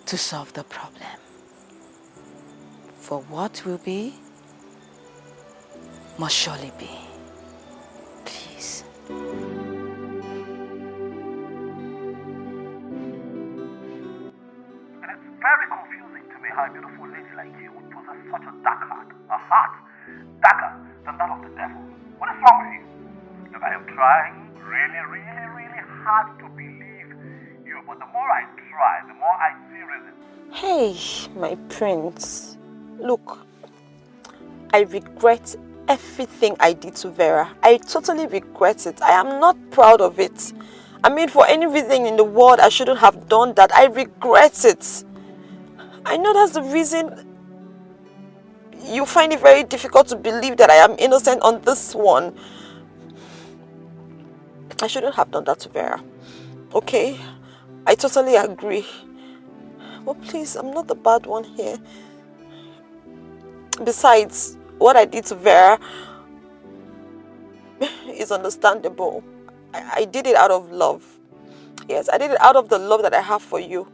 to solve the problem. For what will be, must surely be. Please. Very confusing to me how a beautiful lady like you would possess such a dark heart. A heart darker than that of the devil. What is wrong with you? Look, I am trying really hard to believe you, but the more I try, the more I see reason. Hey, my prince. Look, I regret everything I did to Vera. I totally regret it. I am not proud of it. I mean, for any reason in the world, I shouldn't have done that. I regret it. I know that's the reason you find it very difficult to believe that I am innocent on this one. I shouldn't have done that to Vera. Okay? I totally agree. But please, I'm not the bad one here. Besides, what I did to Vera is understandable. I did it out of love. Yes, I did it out of the love that I have for you.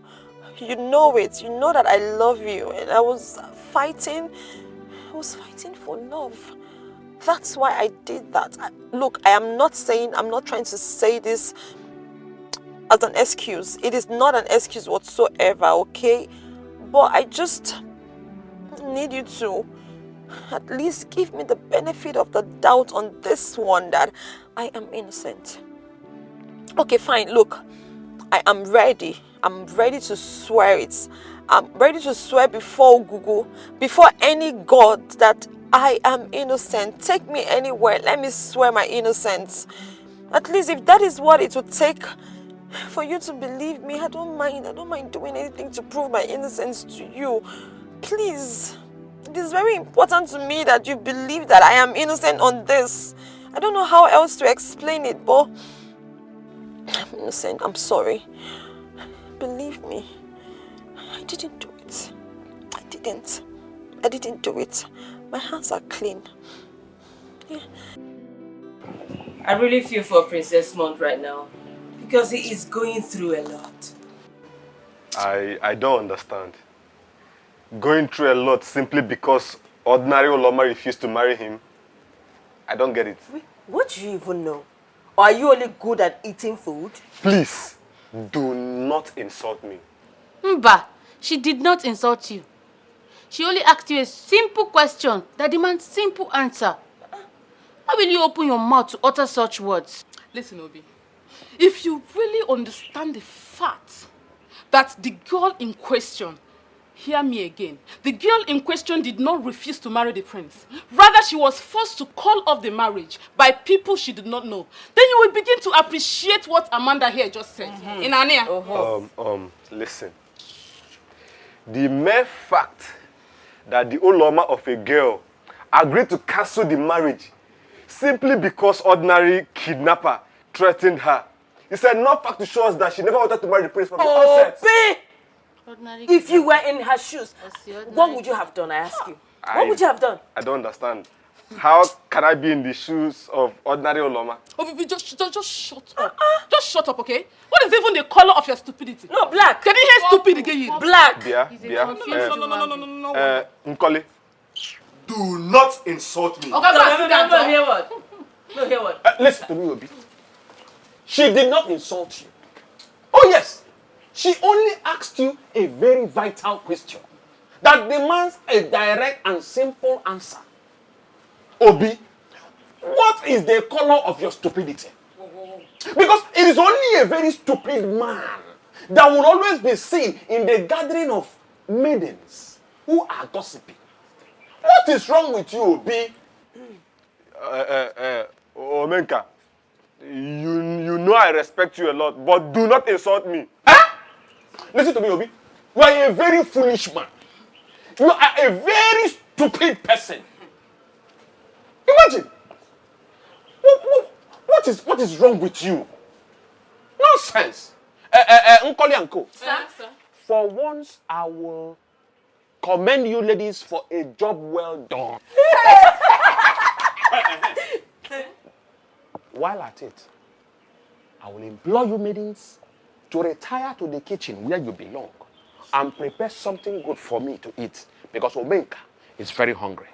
You know it. You know that I love you. And I was fighting for love. That's why I did that. Look, I'm not trying to say this as an excuse. It is not an excuse whatsoever, okay? But I just need you to at least give me the benefit of the doubt on this one that I am innocent. Okay, fine. Look, I am ready. I'm ready to swear it. I'm ready to swear before Google, before any God, that I am innocent. Take me anywhere. Let me swear my innocence. At least if that is what it would take for you to believe me, I don't mind. I don't mind doing anything to prove my innocence to you. Please. It is very important to me that you believe that I am innocent on this. I don't know how else to explain it, but I'm innocent. I'm sorry. Believe me. I didn't do it. I didn't do it. My hands are clean. Yeah. I really feel for Princess Mont right now because he is going through a lot. I don't understand. Going through a lot simply because ordinary Oloma refused to marry him. I don't get it. Wait, what do you even know? Or are you only good at eating food? Please, do not insult me. Mba, she did not insult you. She only asked you a simple question that demands simple answer. How will you open your mouth to utter such words? Listen, Obi. If you really understand the fact that the girl in question, hear me again, the girl in question did not refuse to marry the prince. Rather, she was forced to call off the marriage by people she did not know. Then you will begin to appreciate what Amanda here just said. In Ania. Listen. The mere fact that the Oloma of a girl agreed to cancel the marriage simply because ordinary kidnapper threatened her is enough fact to show us that she never wanted to marry the prince from the outset. If you were in her shoes, what would you have done, I ask you? What would you have done? I don't understand. How can I be in the shoes of ordinary Oloma? Oh, baby, just shut up. Just shut up, okay? What is even the color of your stupidity? No, black. Can you hear stupid again? Black. Bia. No. Nkoli. Do not insult me. Okay, no, hear what? No, hear what? Listen to me, Obi. She did not insult you. Oh, yes. She only asked you a very vital question that demands a direct and simple answer. Obi, what is the color of your stupidity? Because it is only a very stupid man that will always be seen in the gathering of maidens who are gossiping. What is wrong with you, Obi? Omenka, you know I respect you a lot, but do not insult me. Listen to me, Obi. You are a very foolish man. You are a very stupid person. Imagine. What is wrong with you? Nonsense. Nkoli Uncle. Sir. For once, I will commend you ladies for a job well done. While at it, I will implore you maidens to retire to the kitchen where you belong and prepare something good for me to eat because Omenka is very hungry.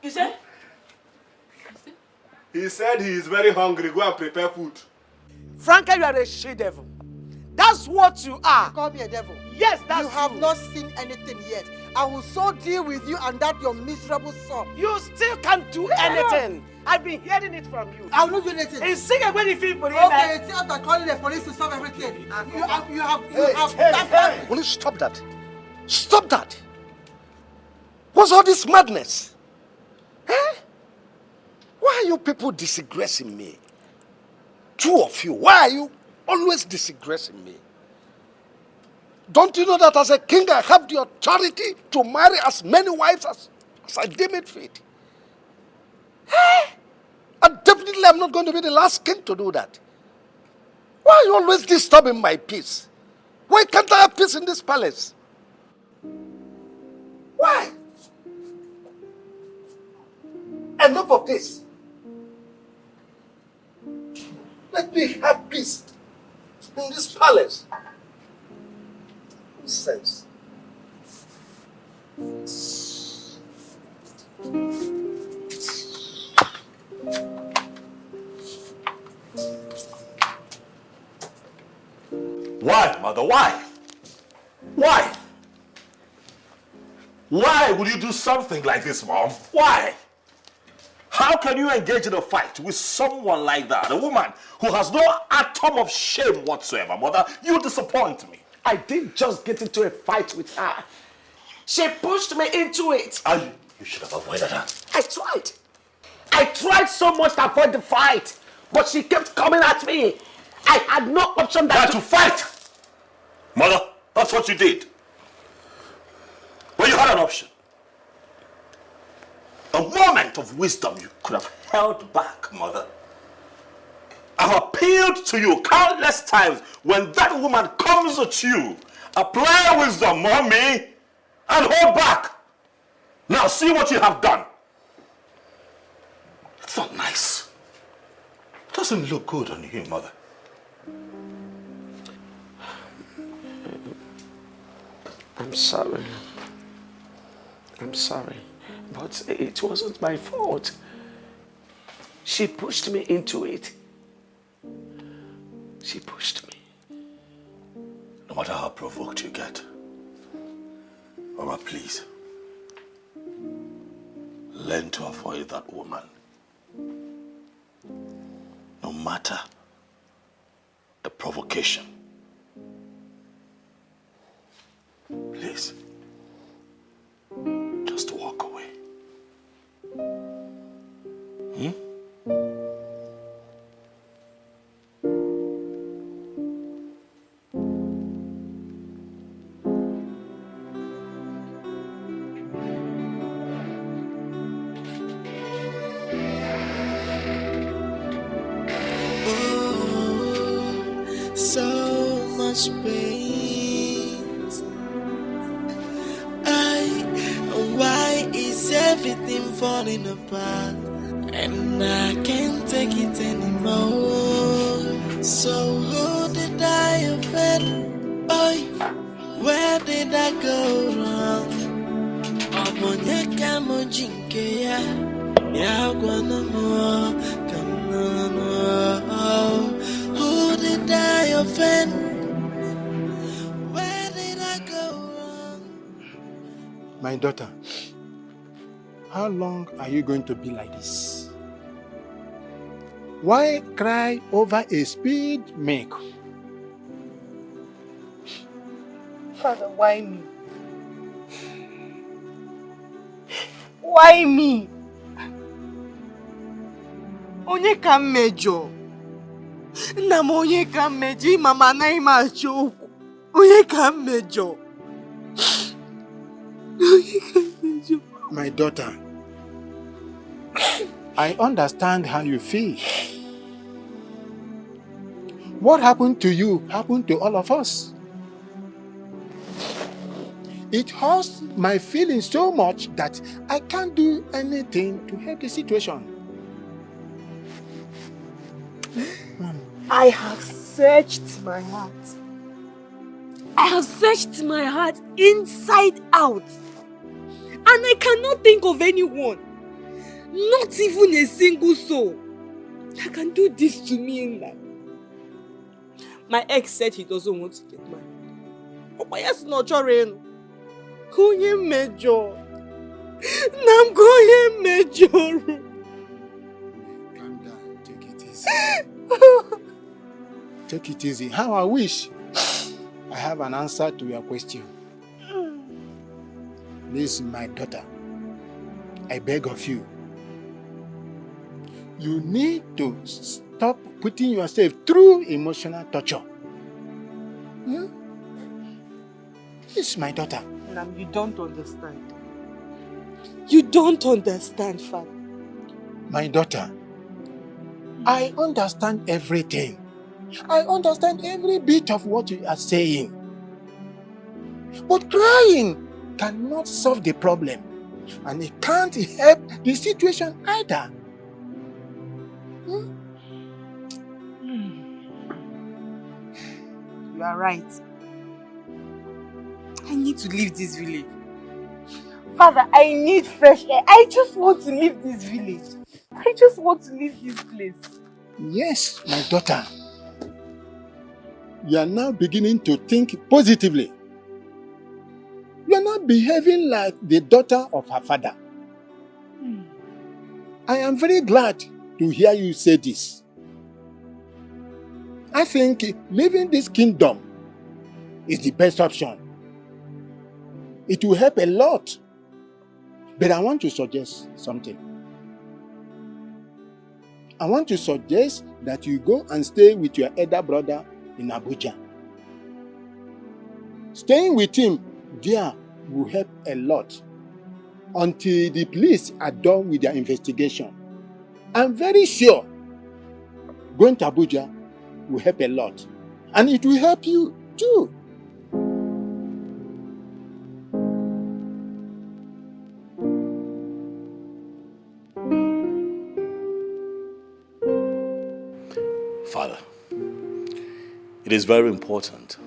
You said? He said he is very hungry. Go and prepare food. Franca, you are a she-devil. That's what you are. You call me a devil? Yes, that's you. have not seen anything yet. I will so deal with you and that your miserable son. You still can't do anything. I've been hearing it from you. I will not do anything. And sing when you feel for okay, it's after calling the police to solve everything. You have Will you stop that? Stop that! What's all this madness? Eh? Why are you people disgracing me? Two of you, why are you always disgracing me? Don't you know that as a king I have the authority to marry as many wives as I deem it fit? Eh? And definitely I'm not going to be the last king to do that. Why are you always disturbing my peace? Why can't I have peace in this palace? Why? Enough of this. Let me have peace in this palace. Nonsense. Why, mother? Why? Why? Why would you do something like this, Mom? Why? How can you engage in a fight with someone like that? A woman who has no atom of shame whatsoever, Mother. You disappoint me. I didn't just get into a fight with her. She pushed me into it. You should have avoided her. I tried. I tried so much to avoid the fight, but she kept coming at me. I had no option than to fight. Mother, that's what you did. Well, you had an option. A moment of wisdom you could have held back, Mother. I've appealed to you countless times. When that woman comes at you, apply wisdom, Mommy, and hold back. Now see what you have done. It's not nice. It doesn't look good on you, Mother. I'm sorry. I'm sorry. But it wasn't my fault. She pushed me into it. She pushed me. No matter how provoked you get, Mama, please, learn to avoid that woman. No matter the provocation. Please, just walk away. Hmm? So much pain. Why is everything falling apart? And I can't take it anymore. So who did I offend? Oh, where did I go wrong? Obonyeka mojinke ya, ya gwana mo, come no. Who did I offend? Where did I go wrong? My daughter, how long are you going to be like this? Why cry over a spilled milk? Father, why me? Why me? Onye ka m mejọ? Nna m onye ka m mejọ? Mama anaghị m achọ okwu. Onye ka m mejọ? Onye ka m mejọ? My daughter, I understand how you feel. What happened to you happened to all of us. It hurts my feelings so much that I can't do anything to help the situation. I have searched my heart. I have searched my heart inside out. And I cannot think of anyone, not even a single soul, that can do this to me in life. My ex said he doesn't want to get married. Oh, yes, no, Choreno. Konye major. Nam konye major. Calm down, take it easy. Take it easy. How I wish I have an answer to your question. Listen, my daughter, I beg of you. You need to stop putting yourself through emotional torture. Hmm? Yes, my daughter. Nam, you don't understand. You don't understand, Father. My daughter, I understand everything. I understand every bit of what you are saying. But crying cannot solve the problem. And it can't help the situation either. You are right. I need to leave this village. Father, I need fresh air. I just want to leave this village. I just want to leave this place. Yes, my daughter. You are now beginning to think positively. You are not behaving like the daughter of her father. I am very glad to hear you say this. I think leaving this kingdom is the best option. It will help a lot. But I want to suggest something. I want to suggest that you go and stay with your elder brother in Abuja. Staying with him there will help a lot until the police are done with their investigation. I'm very sure going to Abuja will help a lot. And it will help you too. Father, it is very important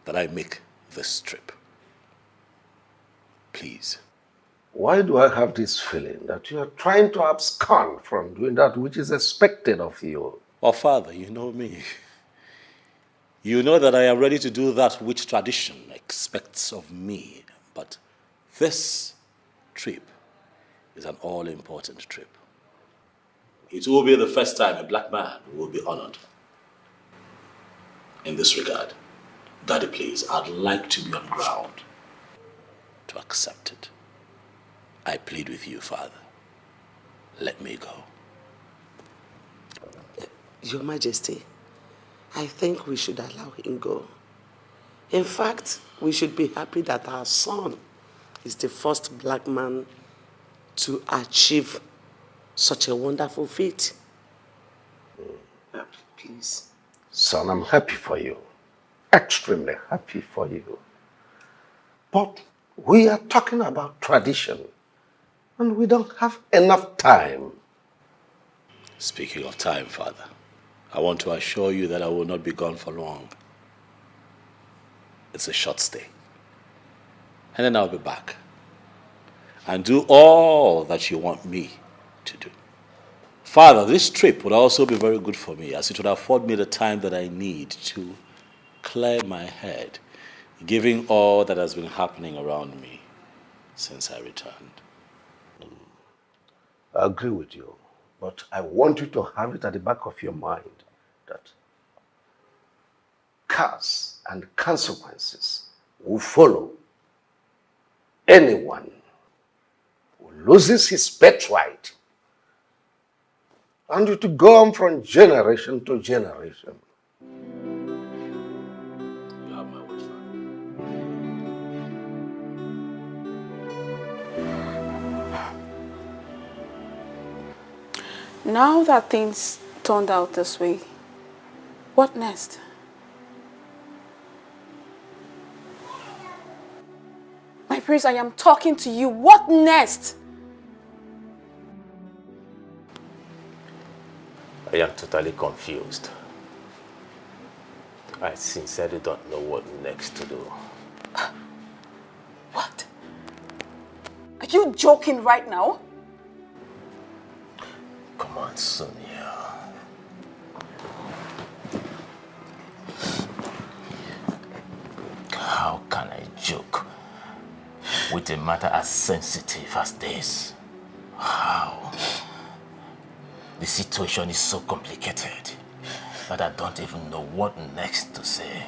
that I make this trip. Please. Why do I have this feeling that you are trying to abscond from doing that which is expected of you? Well, Father, you know me. You know that I am ready to do that which tradition expects of me. But this trip is an all-important trip. It will be the first time a black man will be honored. In this regard, Daddy, please, I'd like to be on ground to accept it. I plead with you, Father. Let me go. Your Majesty, I think we should allow him go. In fact, we should be happy that our son is the first black man to achieve such a wonderful feat. Please. Son, I'm happy for you. Extremely happy for you. But we are talking about tradition, and we don't have enough time. Speaking of time, Father, I want to assure you that I will not be gone for long. It's a short stay. And then I'll be back and do all that you want me to do. Father, this trip would also be very good for me, as it would afford me the time that I need to clear my head, given all that has been happening around me since I returned. I agree with you, but I want you to have it at the back of your mind that curse and consequences will follow anyone who loses his birthright, and it will go on from generation to generation. You have my word, Now that things turned out this way, what next? My prince, I am talking to you. What next? I am totally confused. I sincerely don't know what next to do. What? Are you joking right now? Come on, Sonia. How can I joke with a matter as sensitive as this? How? The situation is so complicated that I don't even know what next to say.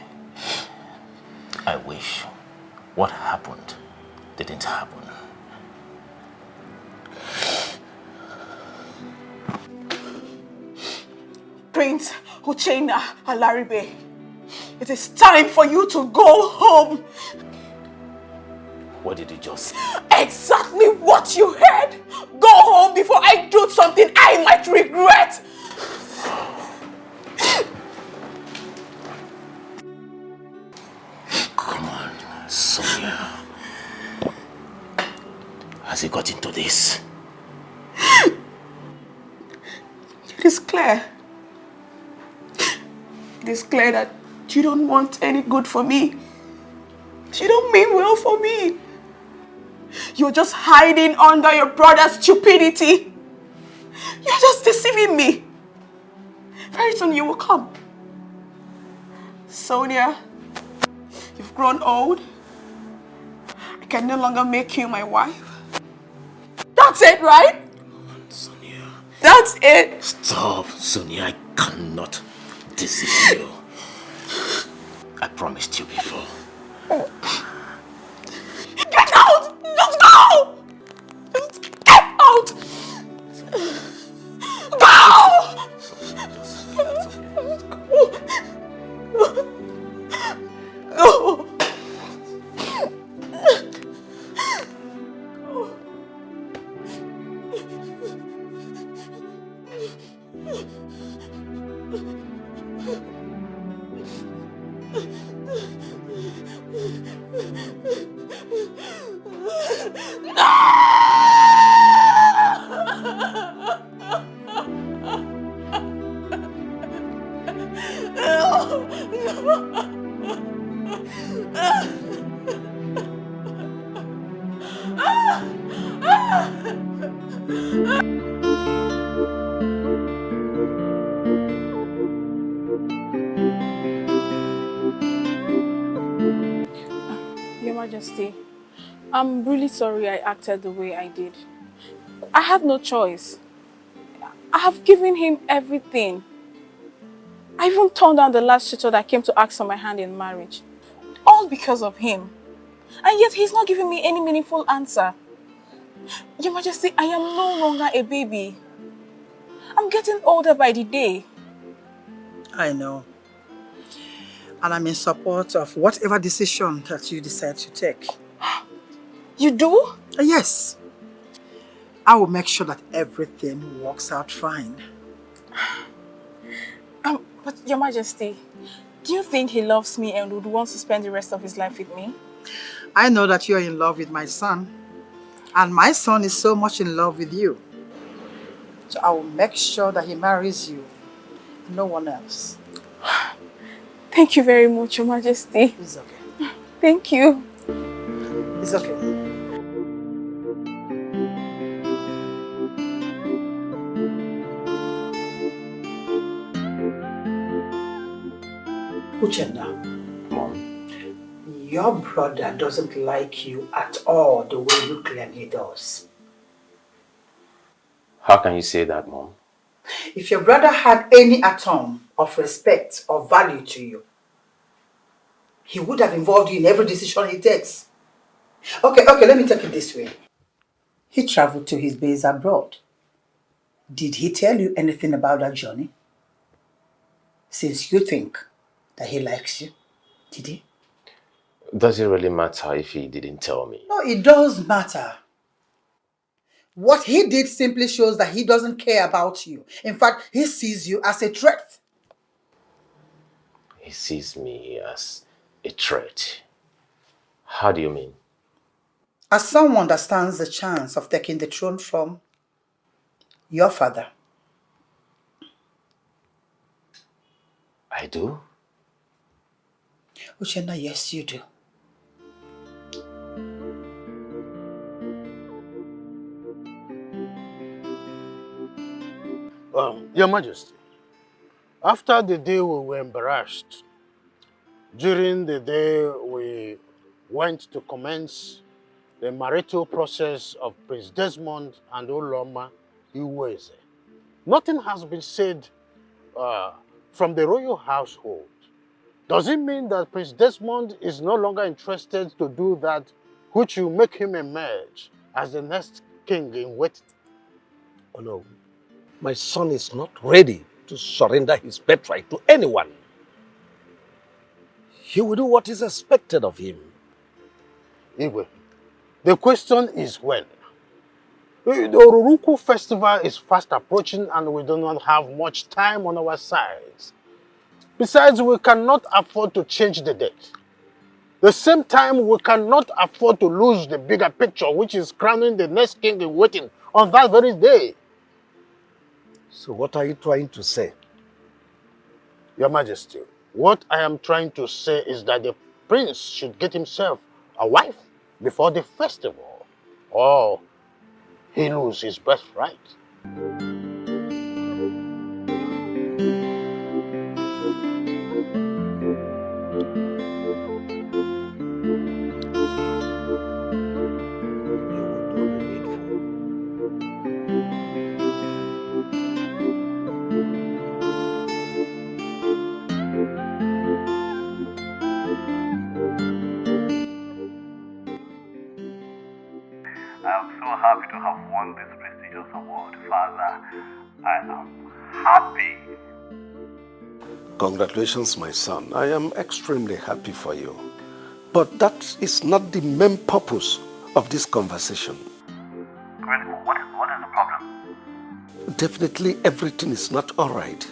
I wish what happened didn't happen. Prince Uchenna Alaribe, it is time for you to go home. What did you just say? Exactly what you heard. Go home before I do something I might regret. Come on, Sonia. Has he got into this? It is clear. It is clear that you don't want any good for me. You don't mean well for me. You're just hiding under your brother's stupidity. You're just deceiving me. Very soon you will come. Sonia, you've grown old. I can no longer make you my wife. That's it, right? Sonia. That's it. Stop, Sonia. I cannot deceive you. I promised you before. Get out! Just go! Just get out! Go! Go! Your Majesty, I'm really sorry I acted the way I did. I have no choice. I have given him everything. I even turned down the last tutor that came to ask for my hand in marriage. All because of him. And yet he's not giving me any meaningful answer. Your Majesty, I am no longer a baby. I'm getting older by the day. I know. And I'm in support of whatever decision that you decide to take. You do? Yes. I will make sure that everything works out fine. But Your Majesty, do you think he loves me and would want to spend the rest of his life with me? I know that you're in love with my son. And my son is so much in love with you. So I will make sure that he marries you. No one else. Thank you very much, Your Majesty. It's okay. Thank you. It's okay. Uchenna. Mom. Your brother doesn't like you at all the way you claim he does. How can you say that, Mom? If your brother had any atom of respect or value to you, he would have involved you in every decision he takes. Okay, let me take it this way. He traveled to his base abroad. Did he tell you anything about that journey? Since you think that he likes you, did he? Does it really matter if he didn't tell me? No, it does matter. What he did simply shows that he doesn't care about you. In fact, he sees you as a threat. He sees me as a threat. How do you mean? As someone that stands the chance of taking the throne from your father. I do? Uchenna, yes, you do. Your Majesty, after the day we were embarrassed, during the day we went to commence the marital process of Prince Desmond and Oloma Iweze, nothing has been said from the royal household. Does it mean that Prince Desmond is no longer interested to do that which will make him emerge as the next king in waiting? Oh no, my son is not ready to surrender his birthright to anyone. He will do what is expected of him. Igwe, the question is when. The Oruruku festival is fast approaching and we do not have much time on our sides. Besides, we cannot afford to change the date. The same time, we cannot afford to lose the bigger picture, which is crowning the next king in waiting on that very day. So what are you trying to say? Your Majesty, what I am trying to say is that the prince should get himself a wife before the festival, or he loses his birthright. I'm so happy to have won this prestigious award, Father. I am happy. Congratulations, my son. I am extremely happy for you. But that is not the main purpose of this conversation. Really, what is the problem? Definitely everything is not all right.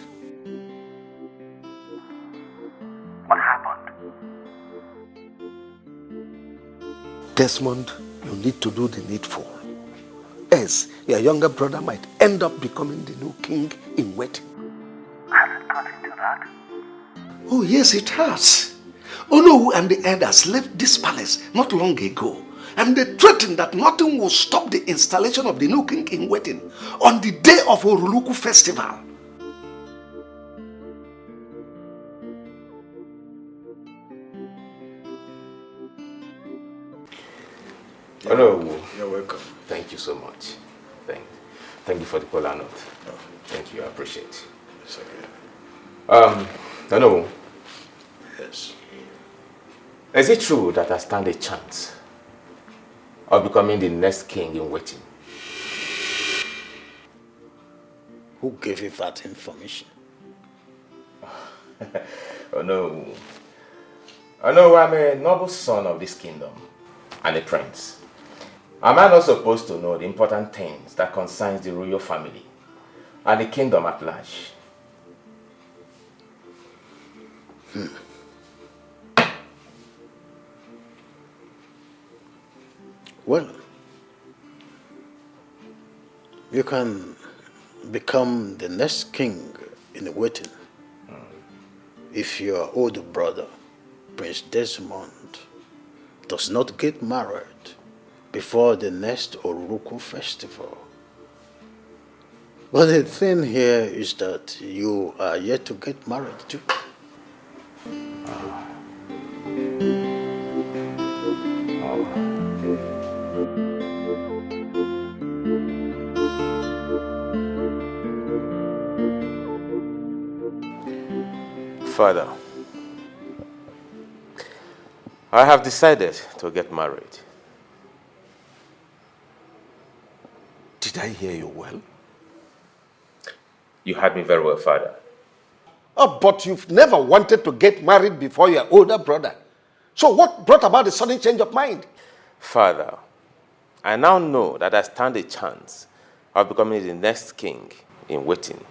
What happened? Desmond, you need to do the needful. Else, your younger brother might end up becoming the new king in waiting. Has it got into that? Oh, yes, it has. Onowu and the elders left this palace not long ago, and they threatened that nothing will stop the installation of the new king in waiting on the day of Oruluku festival. Hello. You're welcome. Thank you so much. Thank you for the cola note. Thank you, I appreciate it. It's okay. No. Yes. Is it true that I stand a chance of becoming the next king in waiting? Who gave you that information? Oh no. I'm a noble son of this kingdom and a prince. Am I not supposed to know the important things that concerns the royal family and the kingdom at large? Well, you can become the next king in the waiting if your older brother, Prince Desmond, does not get married before the next Oruku festival. But the thing here is that you are yet to get married too. Father, I have decided to get married. Did I hear you well? You heard me very well, Father. Oh, but you've never wanted to get married before your older brother. So what brought about the sudden change of mind? Father, I now know that I stand a chance of becoming the next king in waiting.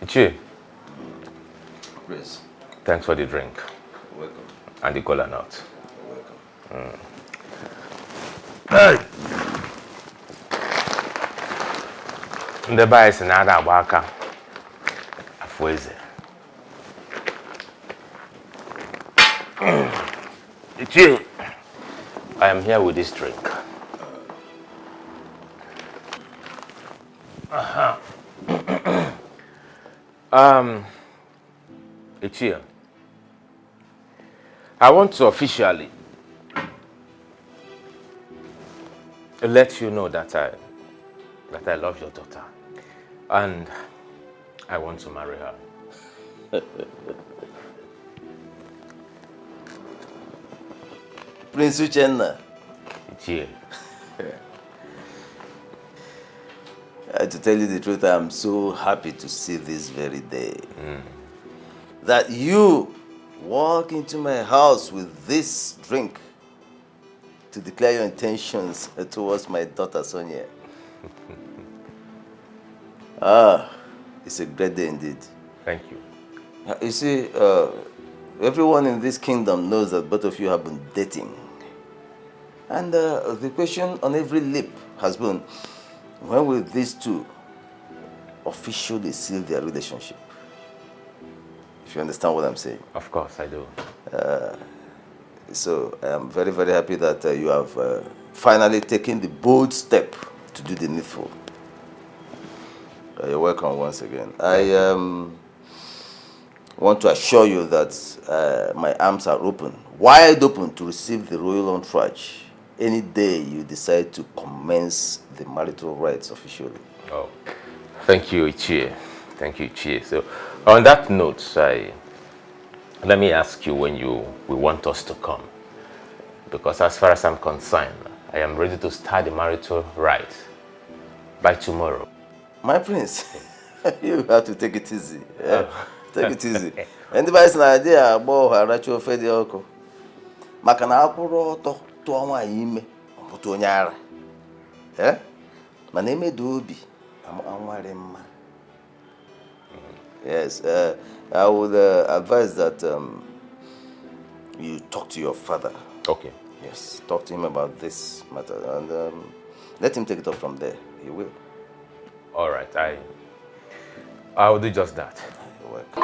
Ichi. Please. Thanks for the drink. You're welcome. And the cola nut. You're welcome. Hey! Ndị be anyị si na ada agba aka afọ eze. Ichi, I am here with this drink. Ichi, I want to officially let you know that I love your daughter and I want to marry her. Prince Uchenna. Yeah. To tell you the truth, I'm so happy to see this very day. That you walk into my house with this drink to declare your intentions towards my daughter Sonia. It's a great day indeed. Thank you. You see, everyone in this kingdom knows that both of you have been dating. And the question on every lip has been, when will these two officially seal their relationship? If you understand what I'm saying. Of course, I do. So I am very, very happy that you have finally taken the bold step to do the needful. You're welcome once again. I want to assure you that my arms are open, wide open to receive the royal entourage any day you decide to commence the marital rites officially. Oh, thank you, Ichie. Thank you, Ichie. So, on that note, let me ask you when you will want us to come. Because as far as I'm concerned, I am ready to start the marital rites by tomorrow. My prince, you have to take it easy. Yeah? Take it easy. Anybody's an idea about her ritual fedioko. Makana apuro to our ime, to nyara. Eh? My name is Dobi. I'm Yes, I would advise that you talk to your father. Okay. Yes, talk to him about this matter and let him take it up from there. He will. All right, I will do just that. You're welcome.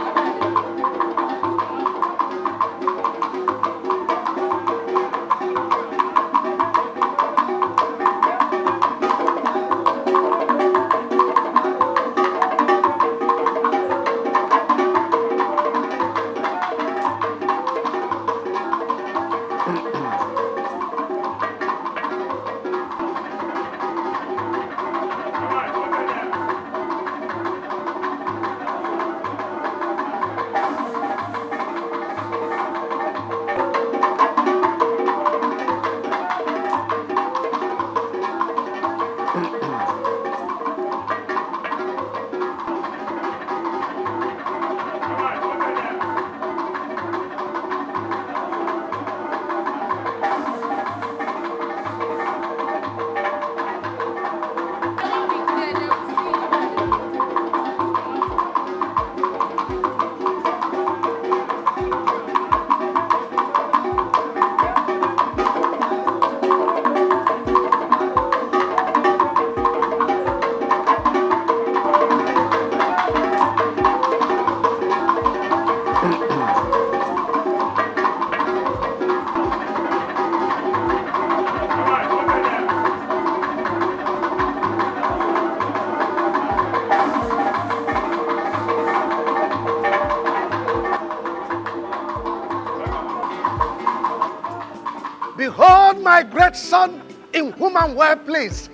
Behold my great son in whom I'm well pleased.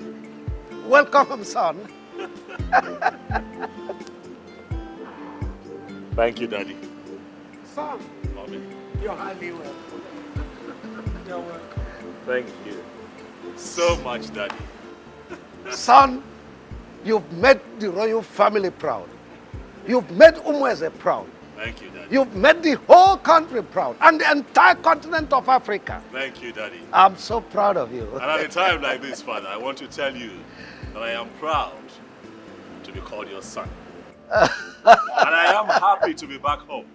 Welcome, son. Thank you, Daddy. Son, Mommy. you're highly welcome. You're welcome. Thank you so much, Daddy. Son, you've made the royal family proud. You've made Umweze proud. Thank you, Daddy. You've made the whole country proud and the entire continent of Africa. Thank you, Daddy. I'm so proud of you. And at a time like this, Father, I want to tell you that I am proud to be called your son. And I am happy to be back home.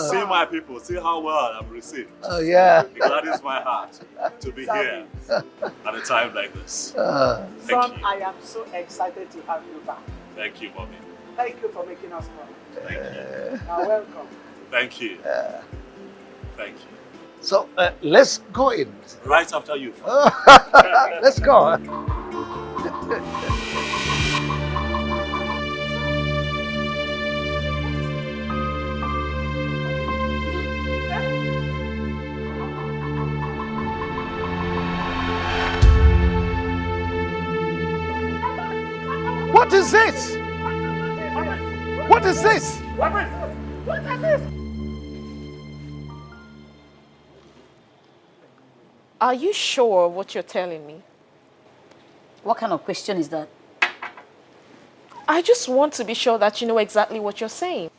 See my people, see how well I'm received. Oh, yeah. It gladdens my heart to be here at a time like this. Son, Thank you. I am so excited to have you back. Thank you, Mommy. Thank you for making us proud. Thank you. You're welcome. Thank you. Thank you. So let's go in. Right after you. Let's go. What is this? What is this? What is this? Are you sure of what you're telling me? What kind of question is that? I just want to be sure that you know exactly what you're saying.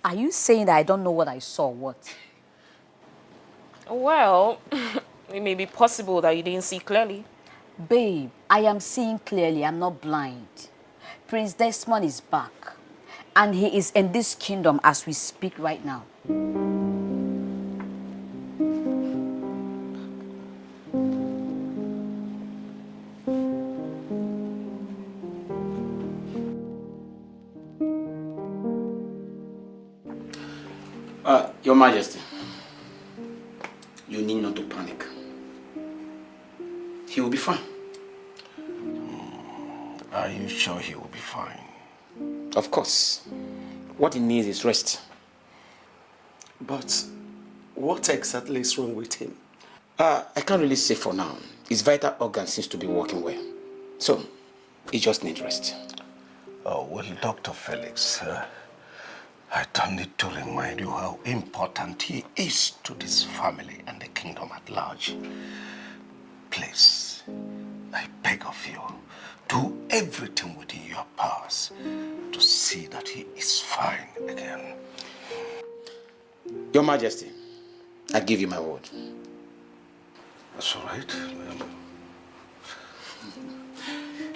Are you saying that I don't know what I saw? What? Well, it may be possible that you didn't see clearly. Babe, I am seeing clearly. I'm not blind. Prince Desmond is back. And he is in this kingdom as we speak right now. Your Majesty, you need not to panic. He will be fine. Are you sure he will be fine? Of course. What he needs is rest. But what exactly is wrong with him? I can't really say for now. His vital organ seems to be working well. So, he just needs rest. Oh, well, Dr. Felix, I don't need to remind you how important he is to this family and the kingdom at large. Please, I beg of you, do everything within your powers to see that he is fine again. Your Majesty, I give you my word. That's all right.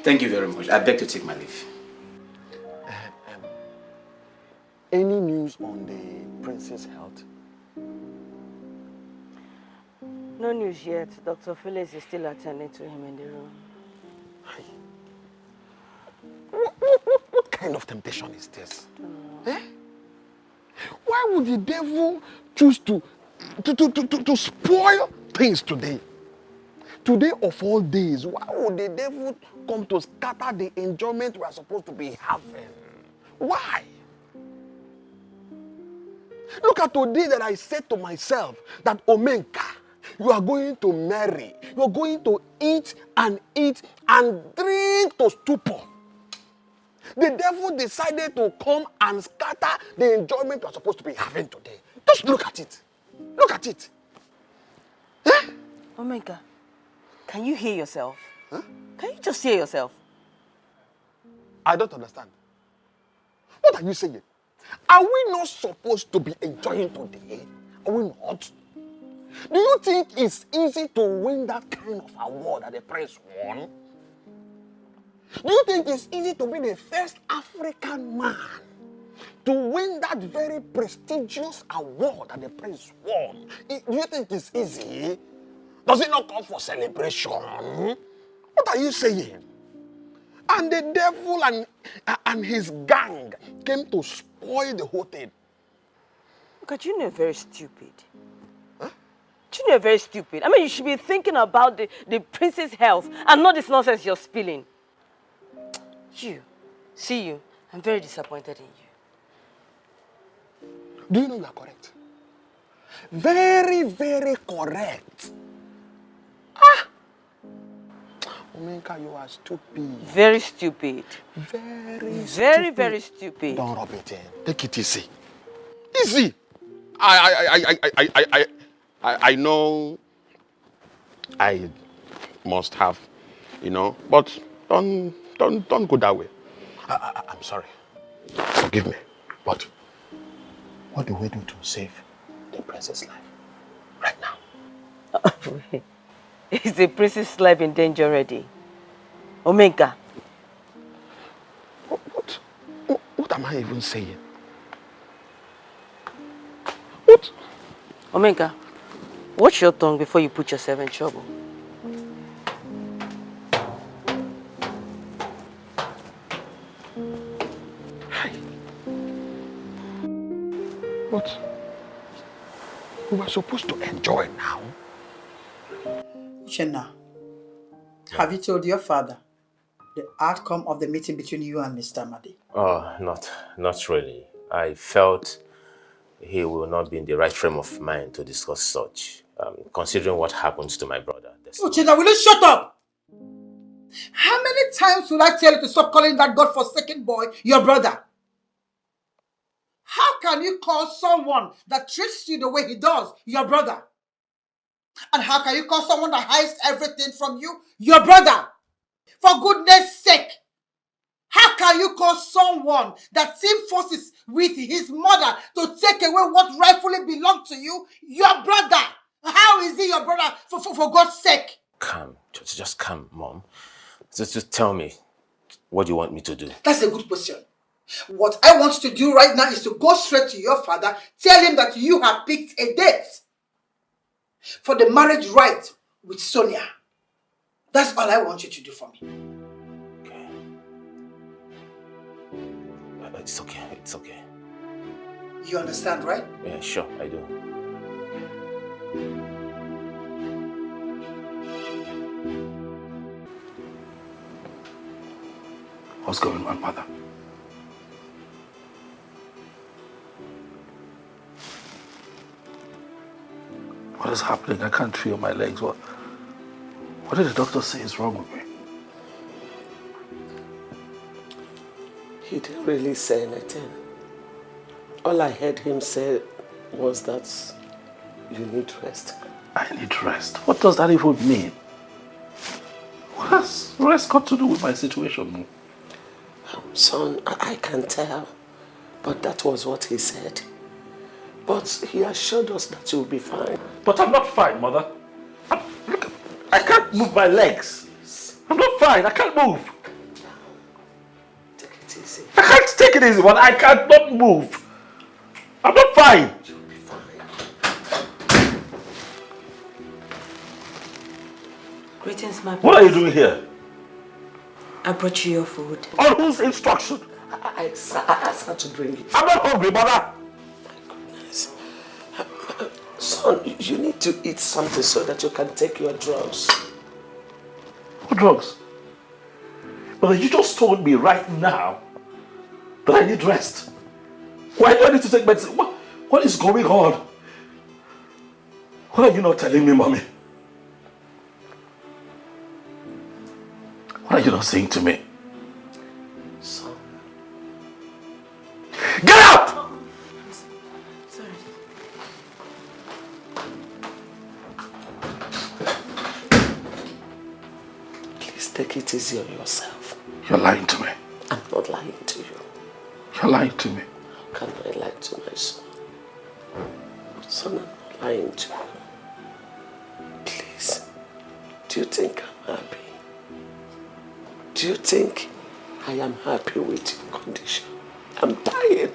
Thank you very much. I beg to take my leave. Any news on the prince's health? No news yet. Dr. Felix is still attending to him in the room. What kind of temptation is this? Eh? Why would the devil choose to spoil things today? Today of all days, why would the devil come to scatter the enjoyment we are supposed to be having? Why? Look at today that I said to myself that Omenka, you are going to marry. You are going to eat and drink to stupor. The devil decided to come and scatter the enjoyment you are supposed to be having today. Just look at it. Look at it. Eh? Omega, can you hear yourself? Huh? Can you just hear yourself? I don't understand. What are you saying? Are we not supposed to be enjoying today? Are we not? Do you think it's easy to win that kind of award that the prince won? Do you think it's easy to be the first African man to win that very prestigious award that the prince won? Do you think it's easy? Does it not call for celebration? What are you saying? And the devil and his gang came to spoil the whole thing. Look, you know, very stupid. Huh? You know, very stupid. I mean, you should be thinking about the prince's health and not this nonsense you're spilling. You, I'm very disappointed in you. Do you know you are correct? Very, very correct. Omenka, you are stupid. Very stupid. Very stupid. Don't rub it in. Take it easy. Easy. I know I must have, but don't go that way. I'm sorry. Forgive me. But what do we do to save the princess' life right now? Is the princess' life in danger already? Omenka. What am I even saying? What? Omenka, watch your tongue before you put yourself in trouble. What? We were supposed to enjoy now. Uchenna, have you told your father the outcome of the meeting between you and Mr. Amadi? Oh, not really. I felt he will not be in the right frame of mind to discuss such, considering what happens to my brother. Uchenna, will you shut up? How many times will I tell you to stop calling that godforsaken boy your brother? How can you call someone that treats you the way he does your brother? And how can you call someone that hides everything from you your brother? For goodness sake, how can you call someone that team forces with his mother to take away what rightfully belongs to you your brother? How is he your brother for God's sake? Calm. Just calm, Mom. Just tell me what you want me to do. That's a good question. What I want you to do right now is to go straight to your father, tell him that you have picked a date for the marriage rite with Sonia. That's all I want you to do for me. Okay. It's okay. You understand, right? Yeah, sure, I do. What's going on, mother? What is happening? I can't feel my legs. What did the doctor say is wrong with me? He didn't really say anything. All I heard him say was that you need rest. I need rest. What does that even mean? What has rest got to do with my situation? Son, I can tell. But that was what he said. But he assured us that you'll be fine. But I'm not fine, Mother. Look, I can't move my legs. I'm not fine. I can't move. Take it easy. I can't take it easy, but I can't not move. I'm not fine. You'll be fine. Greetings, my What are you doing here? I brought you your food. On whose instruction? I asked her to bring it. I'm not hungry, Mother. Son, you need to eat something so that you can take your drugs. What drugs? But you just told me right now that I need rest. Why do I need to take medicine? What is going on? What are you not telling me, Mommy? What are you not saying to me? Son. Get out! Sorry. Please take it easy on yourself. You're lying to me. I'm not lying to you. You're lying to me. How can I lie to my son? Son, I'm not lying to you. Please, do you think I'm happy? Do you think I am happy with your condition? I'm dying.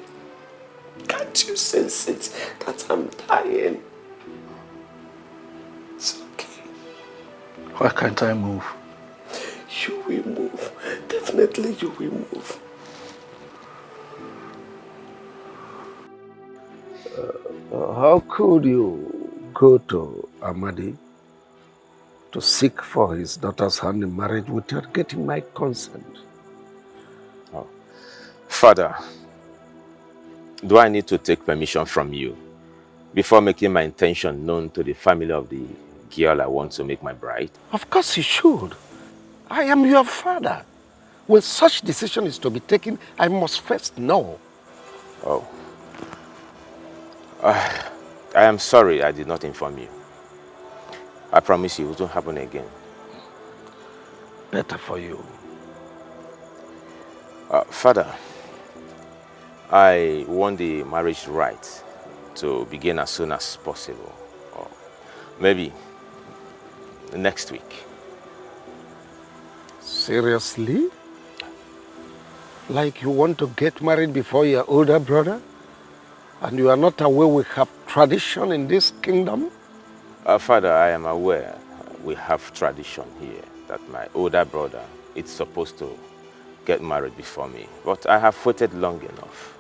Can't you sense it that I'm dying? It's okay. Why can't I move? You will move. Definitely you will move. How could you go to Amadi to seek for his daughter's hand in marriage without getting my consent? Oh. Father, do I need to take permission from you before making my intention known to the family of the girl I want to make my bride? Of course you should. I am your father. When such decision is to be taken, I must first know. Oh. I am sorry I did not inform you. I promise you it won't happen again. Better for you. Father, I want the marriage right to begin as soon as possible. Or maybe next week. Seriously? Like you want to get married before your older brother? And you are not aware we have tradition in this kingdom? Father, I am aware we have tradition here that my older brother is supposed to get married before me. But I have waited long enough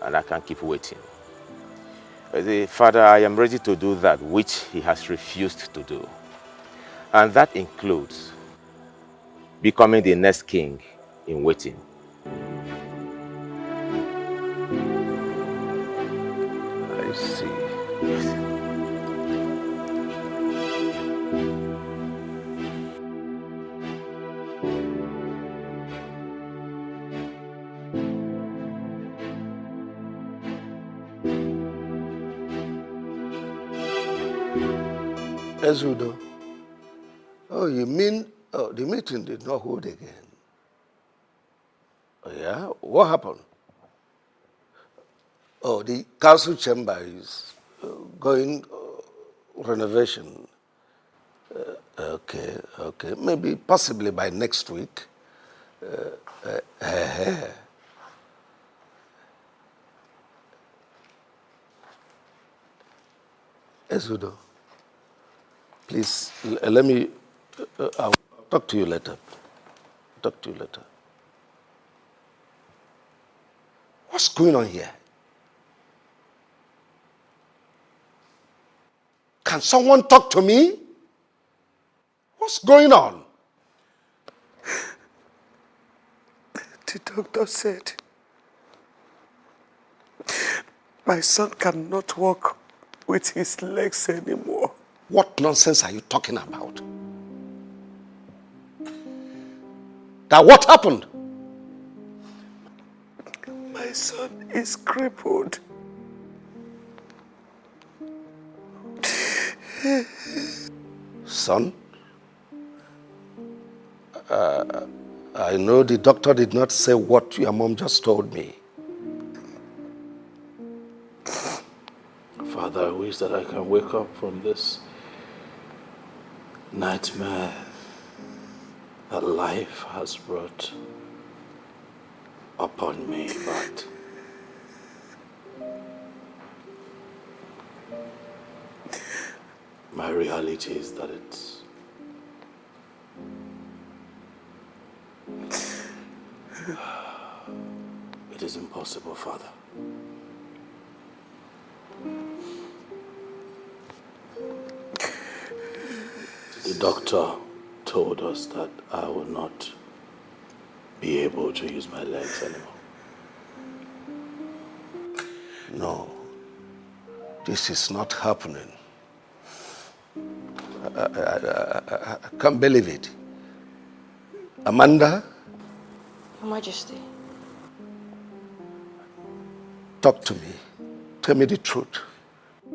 and I can't keep waiting. Father, I am ready to do that which he has refused to do. And that includes becoming the next king in waiting. I see. Ezudo. Oh, you mean the meeting did not hold again? Oh, yeah? What happened? Oh, the council chamber is going renovation. Okay. Maybe possibly by next week. Ezudo, please let me. I'll talk to you later. What's going on here? Can someone talk to me? What's going on? The doctor said my son cannot walk with his legs anymore. What nonsense are you talking about? That what happened? My son is crippled. Son? I know the doctor did not say what your mom just told me. Father, I wish that I can wake up from this nightmare that life has brought upon me, but my reality is that it is impossible, Father. The doctor told us that I will not be able to use my legs anymore. No, this is not happening. I can't believe it. Amanda? Your Majesty. Talk to me. Tell me the truth.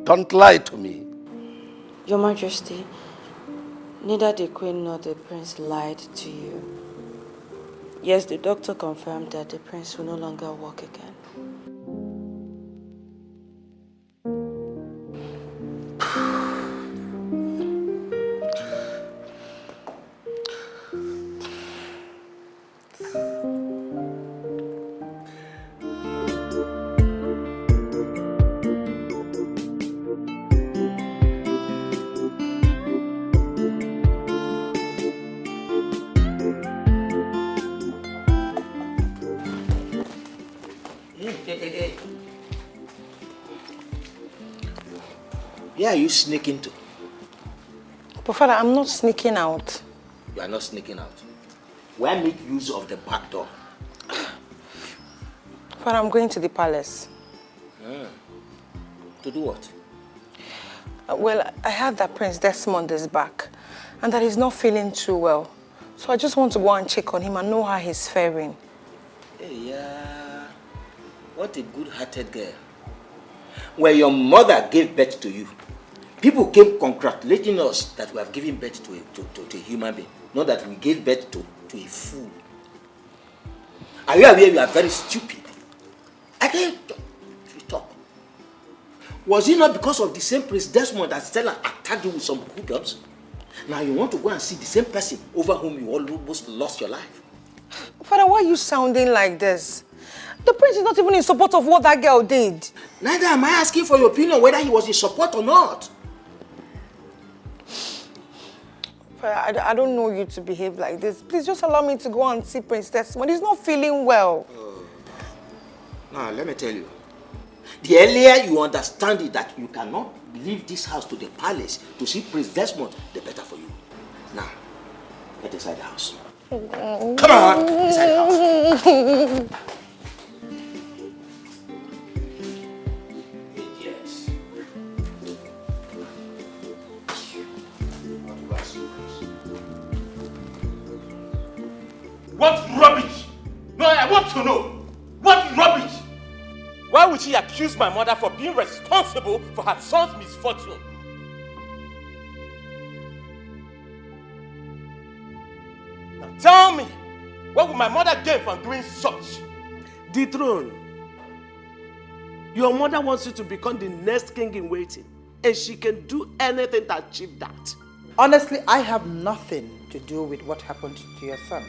Don't lie to me. Your Majesty, neither the Queen nor the Prince lied to you. Yes, the doctor confirmed that the Prince will no longer walk again. Where are you sneaking to? But Father, I'm not sneaking out. You are not sneaking out. Why make use of the back door? Father, I'm going to the palace. To do what? Well, I heard that Prince Desmond is back and that he's not feeling too well. So I just want to go and check on him and know how he's faring. Hey, yeah. What a good-hearted girl. When your mother gave birth to you, people came congratulating us that we have given birth to a human being, not that we gave birth to a fool. Are you aware you are very stupid? I can't talk. Was it not because of the same Prince Desmond that Stella attacked you with some hookups? Now you want to go and see the same person over whom you almost lost your life. Father, why are you sounding like this? The prince is not even in support of what that girl did. Neither am I asking for your opinion whether he was in support or not. Father, I don't know you to behave like this. Please just allow me to go and see Prince Desmond. He's not feeling well. Now, let me tell you. The earlier you understand it that you cannot leave this house to the palace to see Prince Desmond, the better for you. Now, get inside the house. Come on, inside the house. Yes. What rubbish! No, I want to know. What rubbish! Why would she accuse my mother for being responsible for her son's misfortune? Now tell me, what would my mother gain from doing such? The throne. Your mother wants you to become the next king in waiting, and she can do anything to achieve that. Honestly, I have nothing to do with what happened to your son.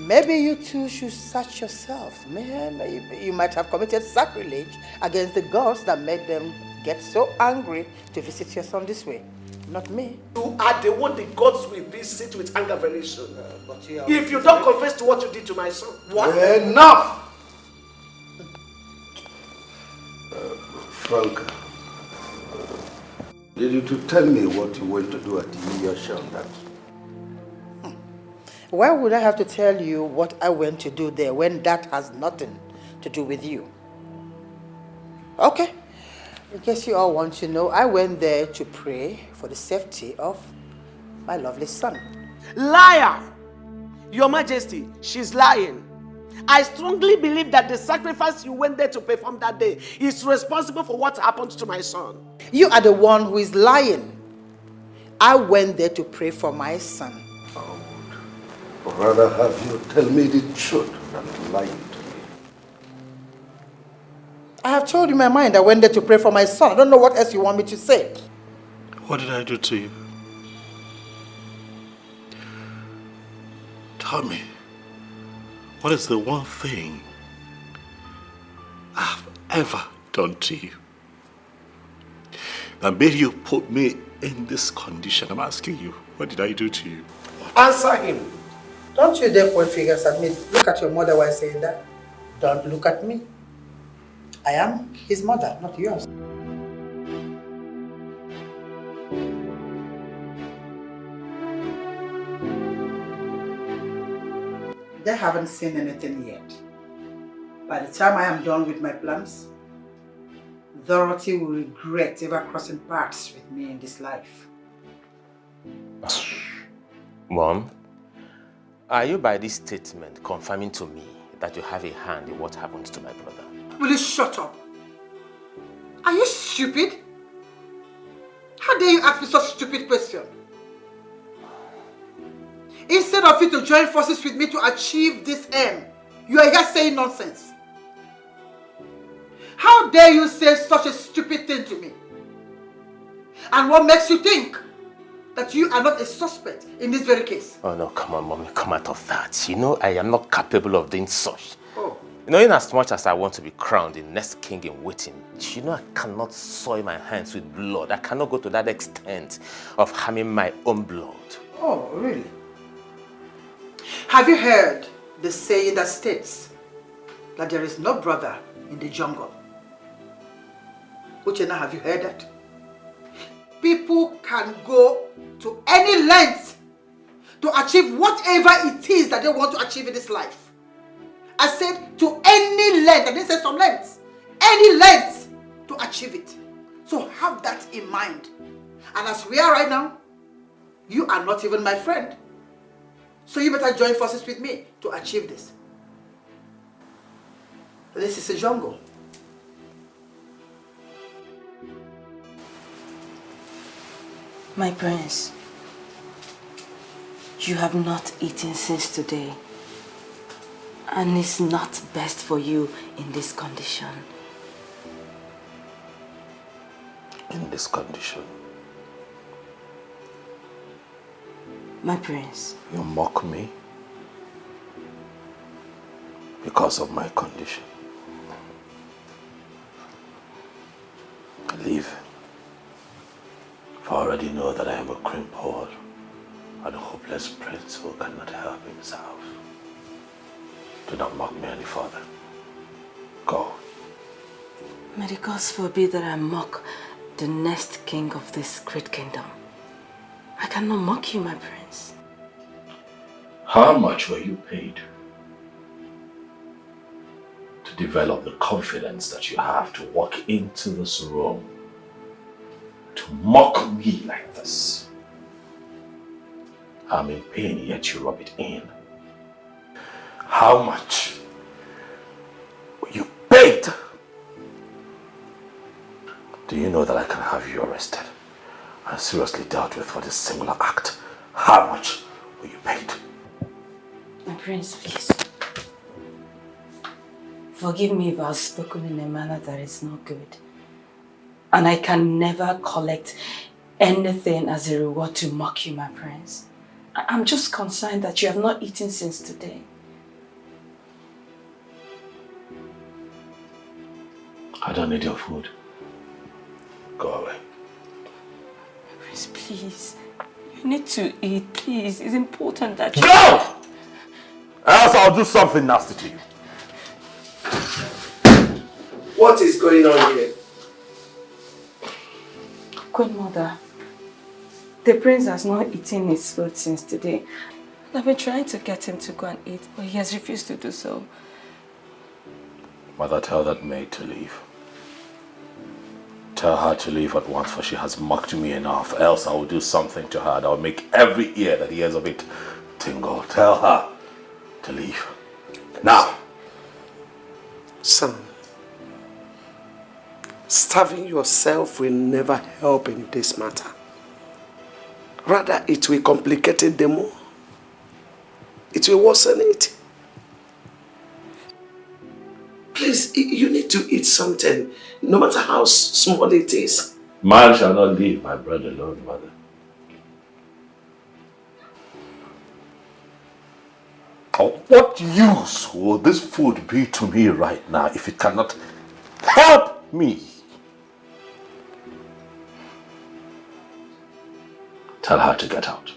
Maybe you two should search yourself. Man, you might have committed sacrilege against the gods that made them get so angry to visit your son this way. Not me. You are the one the gods will visit with anger very soon. If you don't confess to what you did to my son. What? Enough! Franca, did you tell me what you went to do at the New Year show? Why would I have to tell you what I went to do there when that has nothing to do with you? Okay. I guess you all want to know. I went there to pray for the safety of my lovely son. Liar! Your Majesty, she's lying. I strongly believe that the sacrifice you went there to perform that day is responsible for what happened to my son. You are the one who is lying. I went there to pray for my son. Or rather have you tell me the truth than lying to me. I have told you my mind. I went there to pray for my son. I don't know what else you want me to say. What did I do to you? Tell me, what is the one thing I've ever done to you that made you put me in this condition? I'm asking you, what did I do to you? Answer him. Don't you dare point fingers at me. Look at your mother while saying that. Don't look at me. I am his mother, not yours. They haven't seen anything yet. By the time I am done with my plans, Dorothy will regret ever crossing paths with me in this life. Mom, are you by this statement confirming to me that you have a hand in what happened to my brother? Will you shut up? Are you stupid? How dare you ask me such a stupid question? Instead of you to join forces with me to achieve this aim, you are here saying nonsense. How dare you say such a stupid thing to me? And what makes you think that you are not a suspect in this very case? Oh no, come on, Mommy, come out of that. You know I am not capable of doing such. Oh. You know, in as much as I want to be crowned the next king in waiting, you know I cannot soil my hands with blood. I cannot go to that extent of harming my own blood. Oh, really? Have you heard the saying that states that there is no brother in the jungle? Uchenna, have you heard that? People can go to any length to achieve whatever it is that they want to achieve in this life. I said to any length. I didn't say some lengths. Any length to achieve it. So have that in mind. And as we are right now, you are not even my friend. So you better join forces with me to achieve this. This is a jungle. My prince, you have not eaten since today. And it's not best for you in this condition. In this condition? My prince. You mock me because of my condition. Leave. For I already know that I am a crippled and a hopeless prince who cannot help himself. Do not mock me any further. Go. May the gods forbid that I mock the next king of this great kingdom. I cannot mock you, my prince. How much were you paid to develop the confidence that you have to walk into this room to mock me like this? I'm in pain, yet you rub it in. How much were you paid? Do you know that I can have you arrested and seriously dealt with for this singular act? How much were you paid? My prince, please. Forgive me if I've spoken in a manner that is not good. And I can never collect anything as a reward to mock you, my prince. I'm just concerned that you have not eaten since today. I don't need your food. Go away. Prince, please. You need to eat, please. It's important that you... Go! Else I'll do something nasty to you. What is going on here? Queen Mother, the prince has not eaten his food since today. I've been trying to get him to go and eat, but he has refused to do so. Mother, tell that maid to leave. Tell her to leave at once, for she has mocked me enough. Else I will do something to her that will make every ear that hears of it tingle. Tell her to leave. Now! Son, starving yourself will never help in this matter. Rather, it will complicate it the more. It will worsen it. Please, you need to eat something, no matter how small it is. Man shall not leave my bread alone, mother. Of what use will this food be to me right now if it cannot help me? Tell her to get out.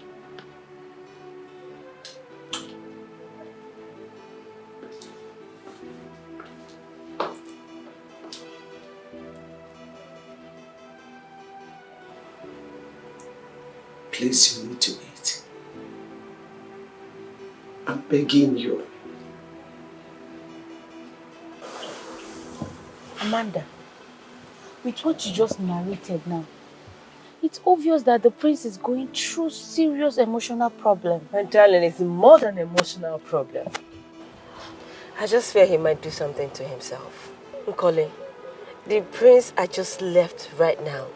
Please, you need to eat. I'm begging you. Amanda, with what you just narrated now, it's obvious that the prince is going through serious emotional problem. My darling, it's more than an emotional problem. I just fear he might do something to himself. Nkole, the prince I just left right now.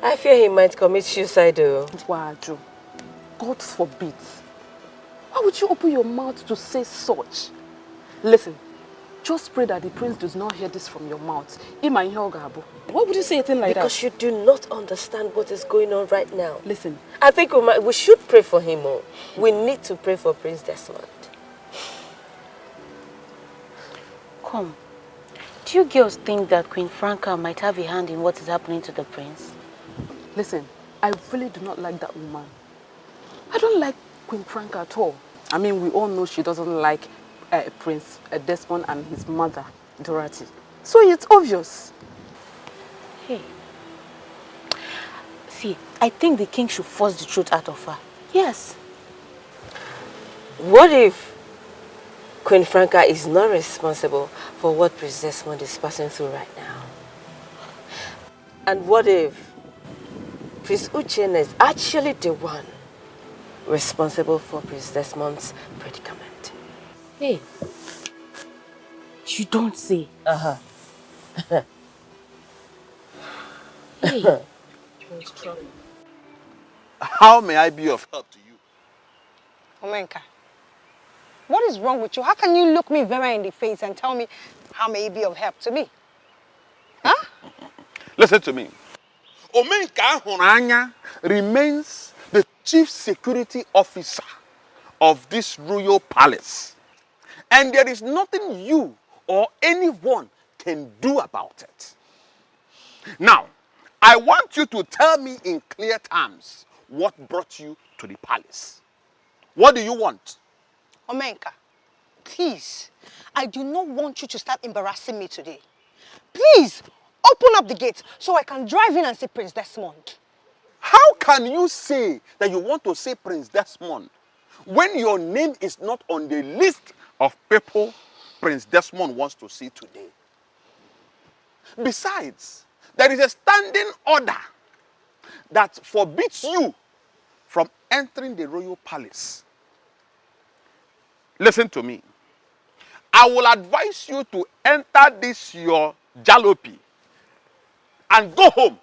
I fear he might commit suicide though. Waju, God forbid. Why would you open your mouth to say such? Listen, just pray that the prince does not hear this from your mouth. Why would you say a thing like that? Because you do not understand what is going on right now. Listen. I think we should pray for him more. We need to pray for Prince Desmond. Come, do you girls think that Queen Franca might have a hand in what is happening to the prince? Listen, I really do not like that woman. I don't like Queen Franca at all. I mean, we all know she doesn't like Prince Desmond and his mother, Dorothy. So it's obvious. Hey. See, I think the king should force the truth out of her. Yes. What if Queen Franca is not responsible for what Prince Desmond is passing through right now? And what if Prince Uchenna is actually the one responsible for Prince Desmond's predicament. Hey, you don't say. Uh-huh. Hey. How may I be of help to you? Omenka, what is wrong with you? How can you look me very in the face and tell me how may it be of help to me? Huh? Listen to me. Omenka Honanya remains the chief security officer of this royal palace. And there is nothing you or anyone can do about it. Now, I want you to tell me in clear terms what brought you to the palace. What do you want? Omenka, please, I do not want you to start embarrassing me today. Please, open up the gate so I can drive in and see Prince Desmond. How can you say that you want to see Prince Desmond when your name is not on the list of people Prince Desmond wants to see today? Besides, there is a standing order that forbids you from entering the royal palace. Listen to me. I will advise you to enter this your jalopy and go home.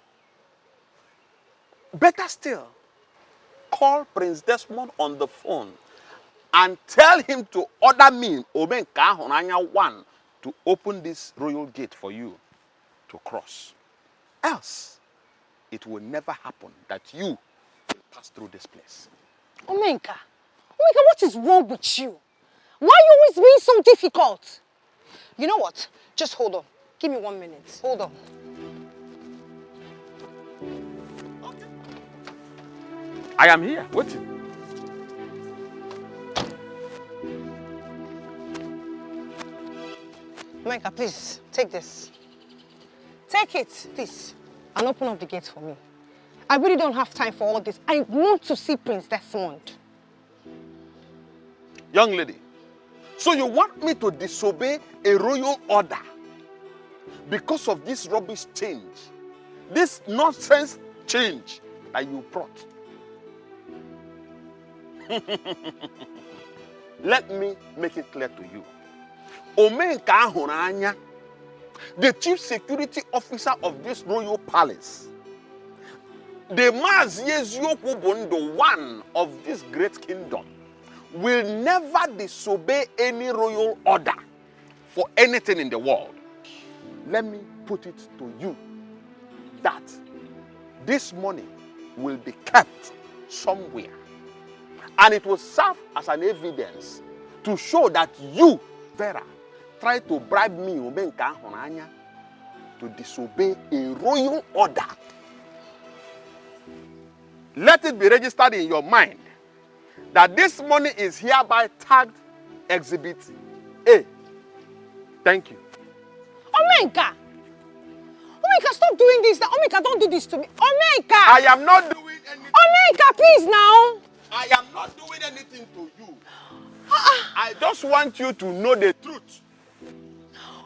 Better still, call Prince Desmond on the phone and tell him to order me, Omenka Honanya 1, to open this royal gate for you to cross. Else, it will never happen that you will pass through this place. Omenka, what is wrong with you? Why are you always being so difficult? You know what? Just hold on. Give me 1 minute. Hold on. I am here, waiting. Omenka, please, take this. Take it, please, and open up the gate for me. I really don't have time for all this. I want to see Prince Desmond. Young lady, so you want me to disobey a royal order because of this rubbish change, this nonsense change that you brought? Let me make it clear to you. Omenka Honanya, the chief security officer of this royal palace, the Mazieziokwu one of this great kingdom, will never disobey any royal order for anything in the world. Let me put it to you that this money will be kept somewhere, and it will serve as an evidence to show that you, Vera, tried to bribe me, Omenka Honanya, to disobey a royal order. Let it be registered in your mind that this money is hereby tagged Exhibit A. Thank you. Omenka! Omenka, stop doing this. Omenka, don't do this to me. Omenka! I am not doing anything. Omenka, please now. I am not doing anything to you. I just want you to know the truth.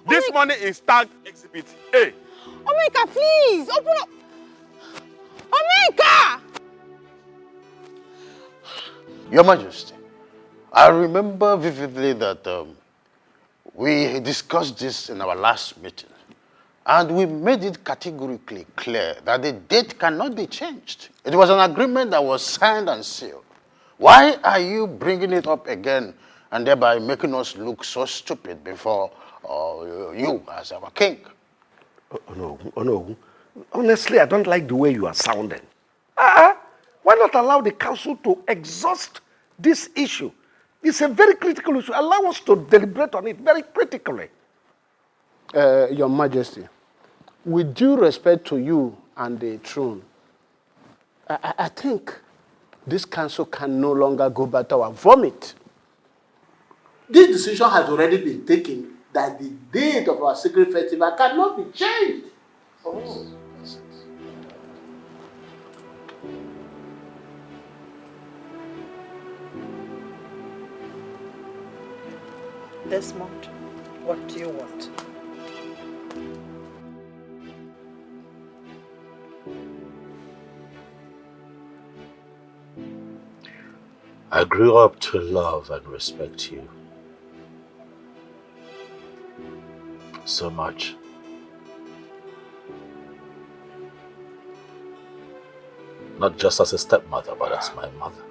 This money is tagged Exhibit A. Omenka, please, open up. Omenka! Your Majesty, I remember vividly that we discussed this in our last meeting, and we made it categorically clear that the date cannot be changed. It was an agreement that was signed and sealed. Why are you bringing it up again and thereby making us look so stupid before you as our king? Oh no. Honestly, I don't like the way you are sounding. Why not allow the council to exhaust this issue? It's a very critical issue. Allow us to deliberate on it very critically. Your Majesty, with due respect to you and the throne, I think this council can no longer go back to our vomit. This decision has already been taken that the date of our sacred festival cannot be changed. Oh. Desmond, what do you want? I grew up to love and respect you so much. Not just as a stepmother, but as my mother.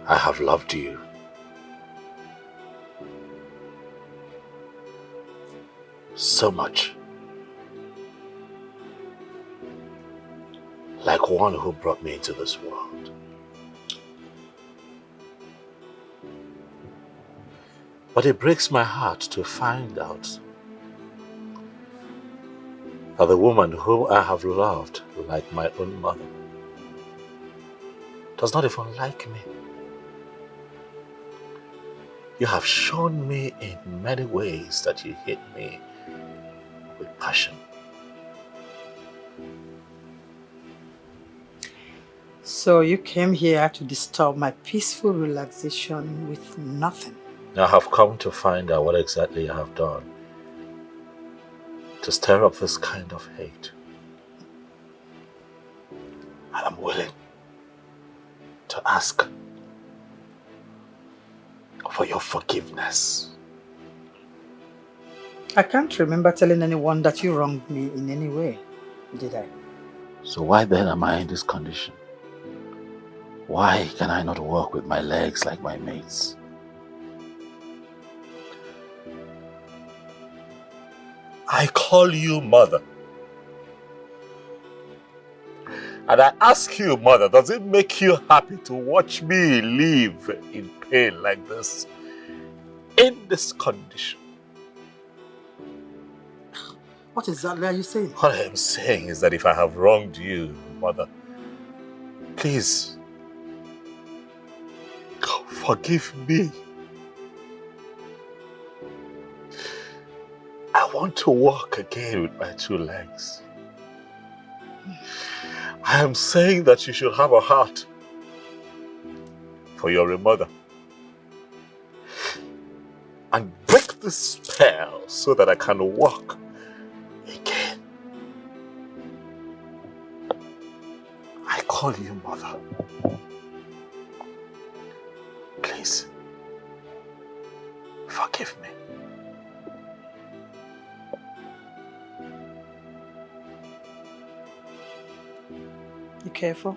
I have loved you. So much. Like one who brought me into this world. But it breaks my heart to find out that the woman whom I have loved like my own mother does not even like me. You have shown me in many ways that you hate me with passion. So you came here to disturb my peaceful relaxation with nothing. I have come to find out what exactly you have done to stir up this kind of hate. And I'm willing to ask for your forgiveness. I can't remember telling anyone that you wronged me in any way, did I? So why then am I in this condition? Why can I not walk with my legs like my mates? I call you mother. And I ask you, mother, does it make you happy to watch me live in pain like this? In this condition? What exactly are you saying? What I am saying is that if I have wronged you, mother, please, forgive me. I want to walk again with my two legs. I am saying that you should have a heart for your mother. And break the spell so that I can walk again. I call you mother. Please, forgive me. You careful?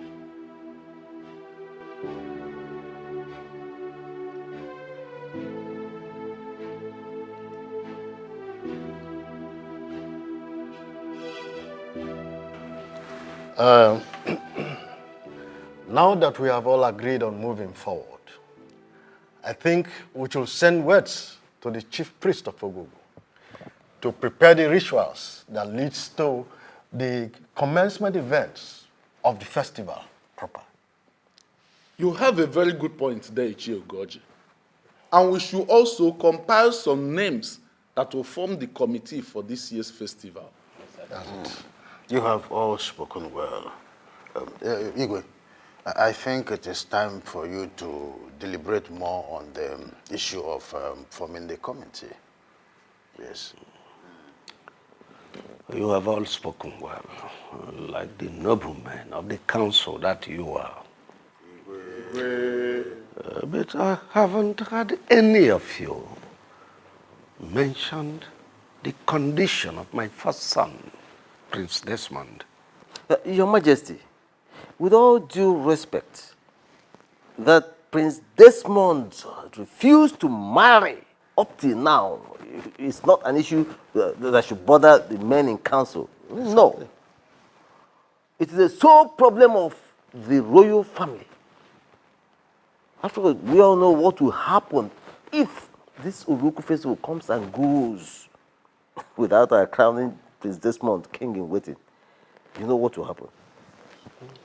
Now that we have all agreed on moving forward, I think we should send words to the chief priest of Ogogo to prepare the rituals that leads to the commencement events of the festival proper. You have a very good point there, Ichie Ogoji. And we should also compile some names that will form the committee for this year's festival. You have all spoken well. Igwe, I think it is time for you to deliberate more on the issue of forming the committee. Yes. You have all spoken well, like the noblemen of the council that you are. But I haven't had any of you mentioned the condition of my first son, Prince Desmond. Your Majesty, with all due respect, that Prince Desmond refused to marry up till now is not an issue that should bother the men in council. No. It is the sole problem of the royal family. After all, we all know what will happen if this Uruku festival comes and goes without our crowning Prince Desmond king in waiting. You know what will happen.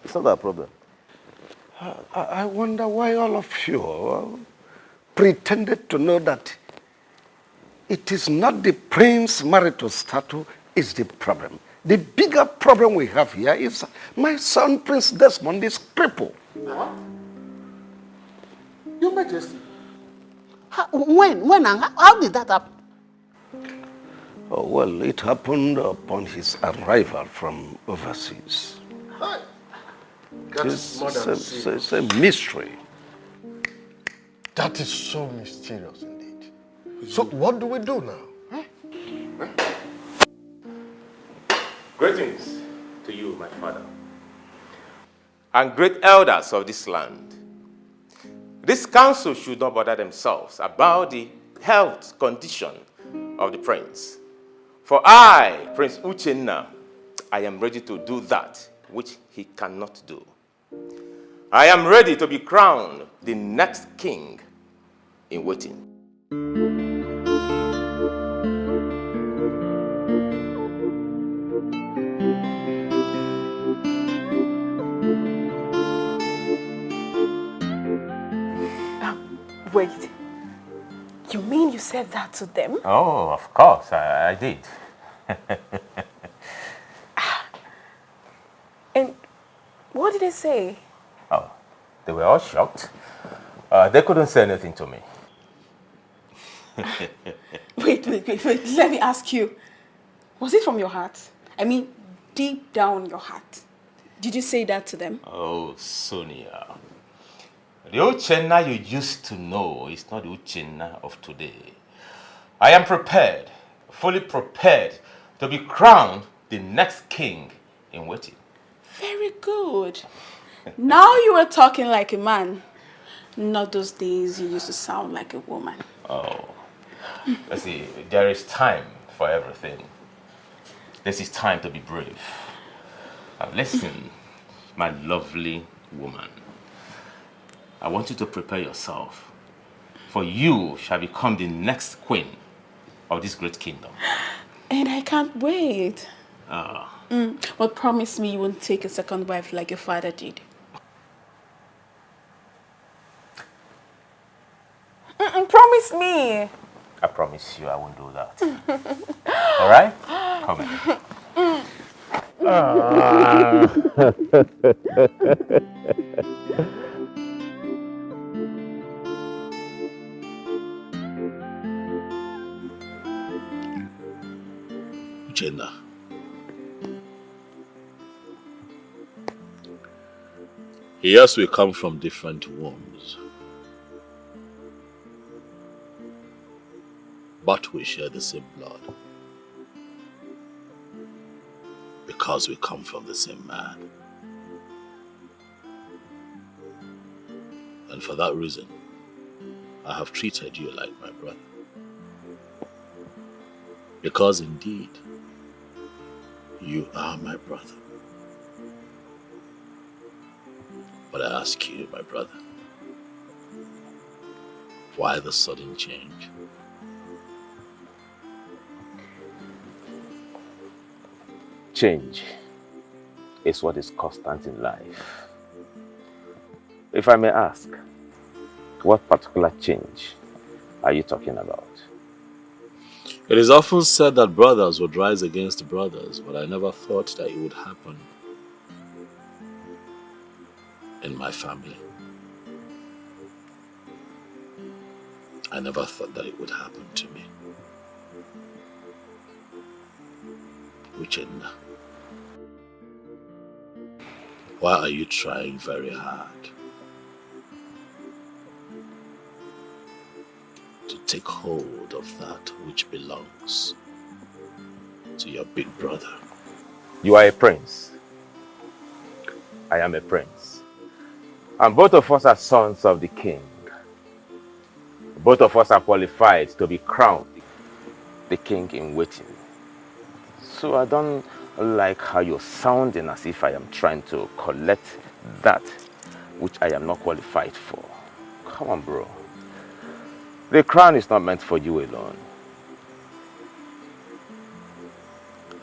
It's not our problem. I wonder why all of you pretended to know that it is not the prince marital status is the problem. The bigger problem we have here is my son Prince Desmond is crippled. What? Your Majesty. When and how did that happen? Oh, well, it happened upon his arrival from overseas. That is more than It's a mystery. That is so mysterious indeed. So what do we do now? Greetings to you, my father, and great elders of this land. This council should not bother themselves about the health condition of the prince. For I, Prince Uchenna, I am ready to do that which he cannot do. I am ready to be crowned the next king in waiting. Wait. You mean you said that to them? Oh, of course, I did. And what did they say? Oh, they were all shocked. They couldn't say anything to me. Wait. Let me ask you. Was it from your heart? I mean, deep down your heart. Did you say that to them? Oh, Sonia. The Uchenna you used to know is not the Uchenna of today. I am prepared, fully prepared, to be crowned the next king in waiting. Very good. Now you are talking like a man. Not those days you used to sound like a woman. Oh, let's see, there is time for everything. This is time to be brave. Listen, my lovely woman. I want you to prepare yourself, for you shall become the next queen of this great kingdom. And I can't wait. Ah. But promise me you won't take a second wife like your father did. Promise me. I promise you I won't do that. All right? Come here. Uchenna. Yes, we come from different wombs, but we share the same blood because we come from the same man. And for that reason, I have treated you like my brother. Because indeed, you are my brother. But I ask you, my brother, why the sudden change? Change is what is constant in life. If I may ask, what particular change are you talking about? It is often said that brothers would rise against brothers, but I never thought that it would happen in my family. I never thought that it would happen to me. Uchenna, why are you trying very hard to take hold of that which belongs to your big brother? You are a prince. I am a prince. And both of us are sons of the king. Both of us are qualified to be crowned the king in waiting. So I don't like how you're sounding as if I am trying to collect that which I am not qualified for. Come on, bro. The crown is not meant for you alone.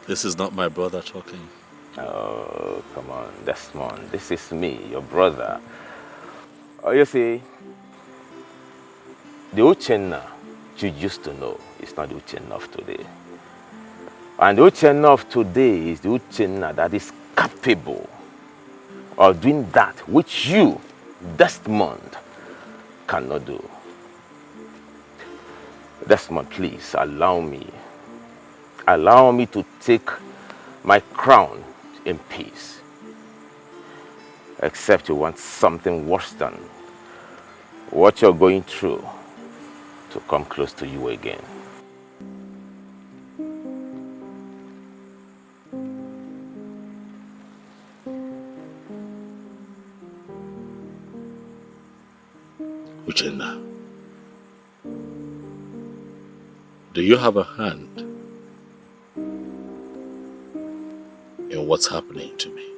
This is not my brother talking. Oh, come on, Desmond. This is me, your brother. Oh, you see, the Uchenna you used to know is not the Uchenna of today. And the Uchenna of today is the Uchenna that is capable of doing that which you, Desmond, cannot do. Desmond, please allow me. Allow me to take my crown in peace. Except you want something worse than what you're going through to come close to you again. Uchenna, do you have a hand in what's happening to me?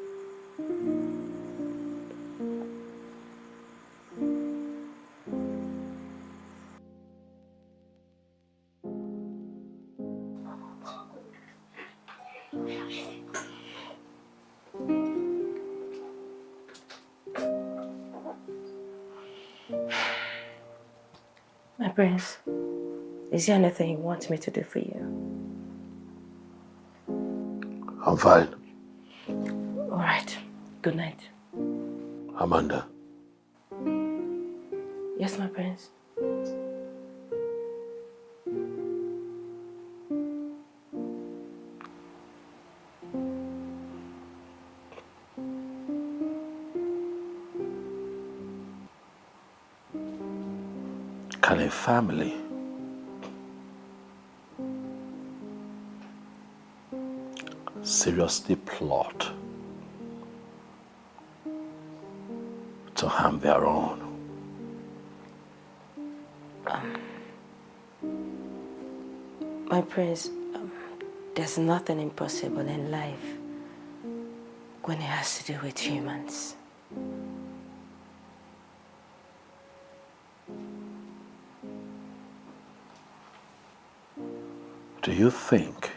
My prince, is there anything you want me to do for you? I'm fine. All right. Good night. Amanda. Yes, my prince. Can a family seriously plot to harm their own? My prince, there's nothing impossible in life when it has to do with humans. Do you think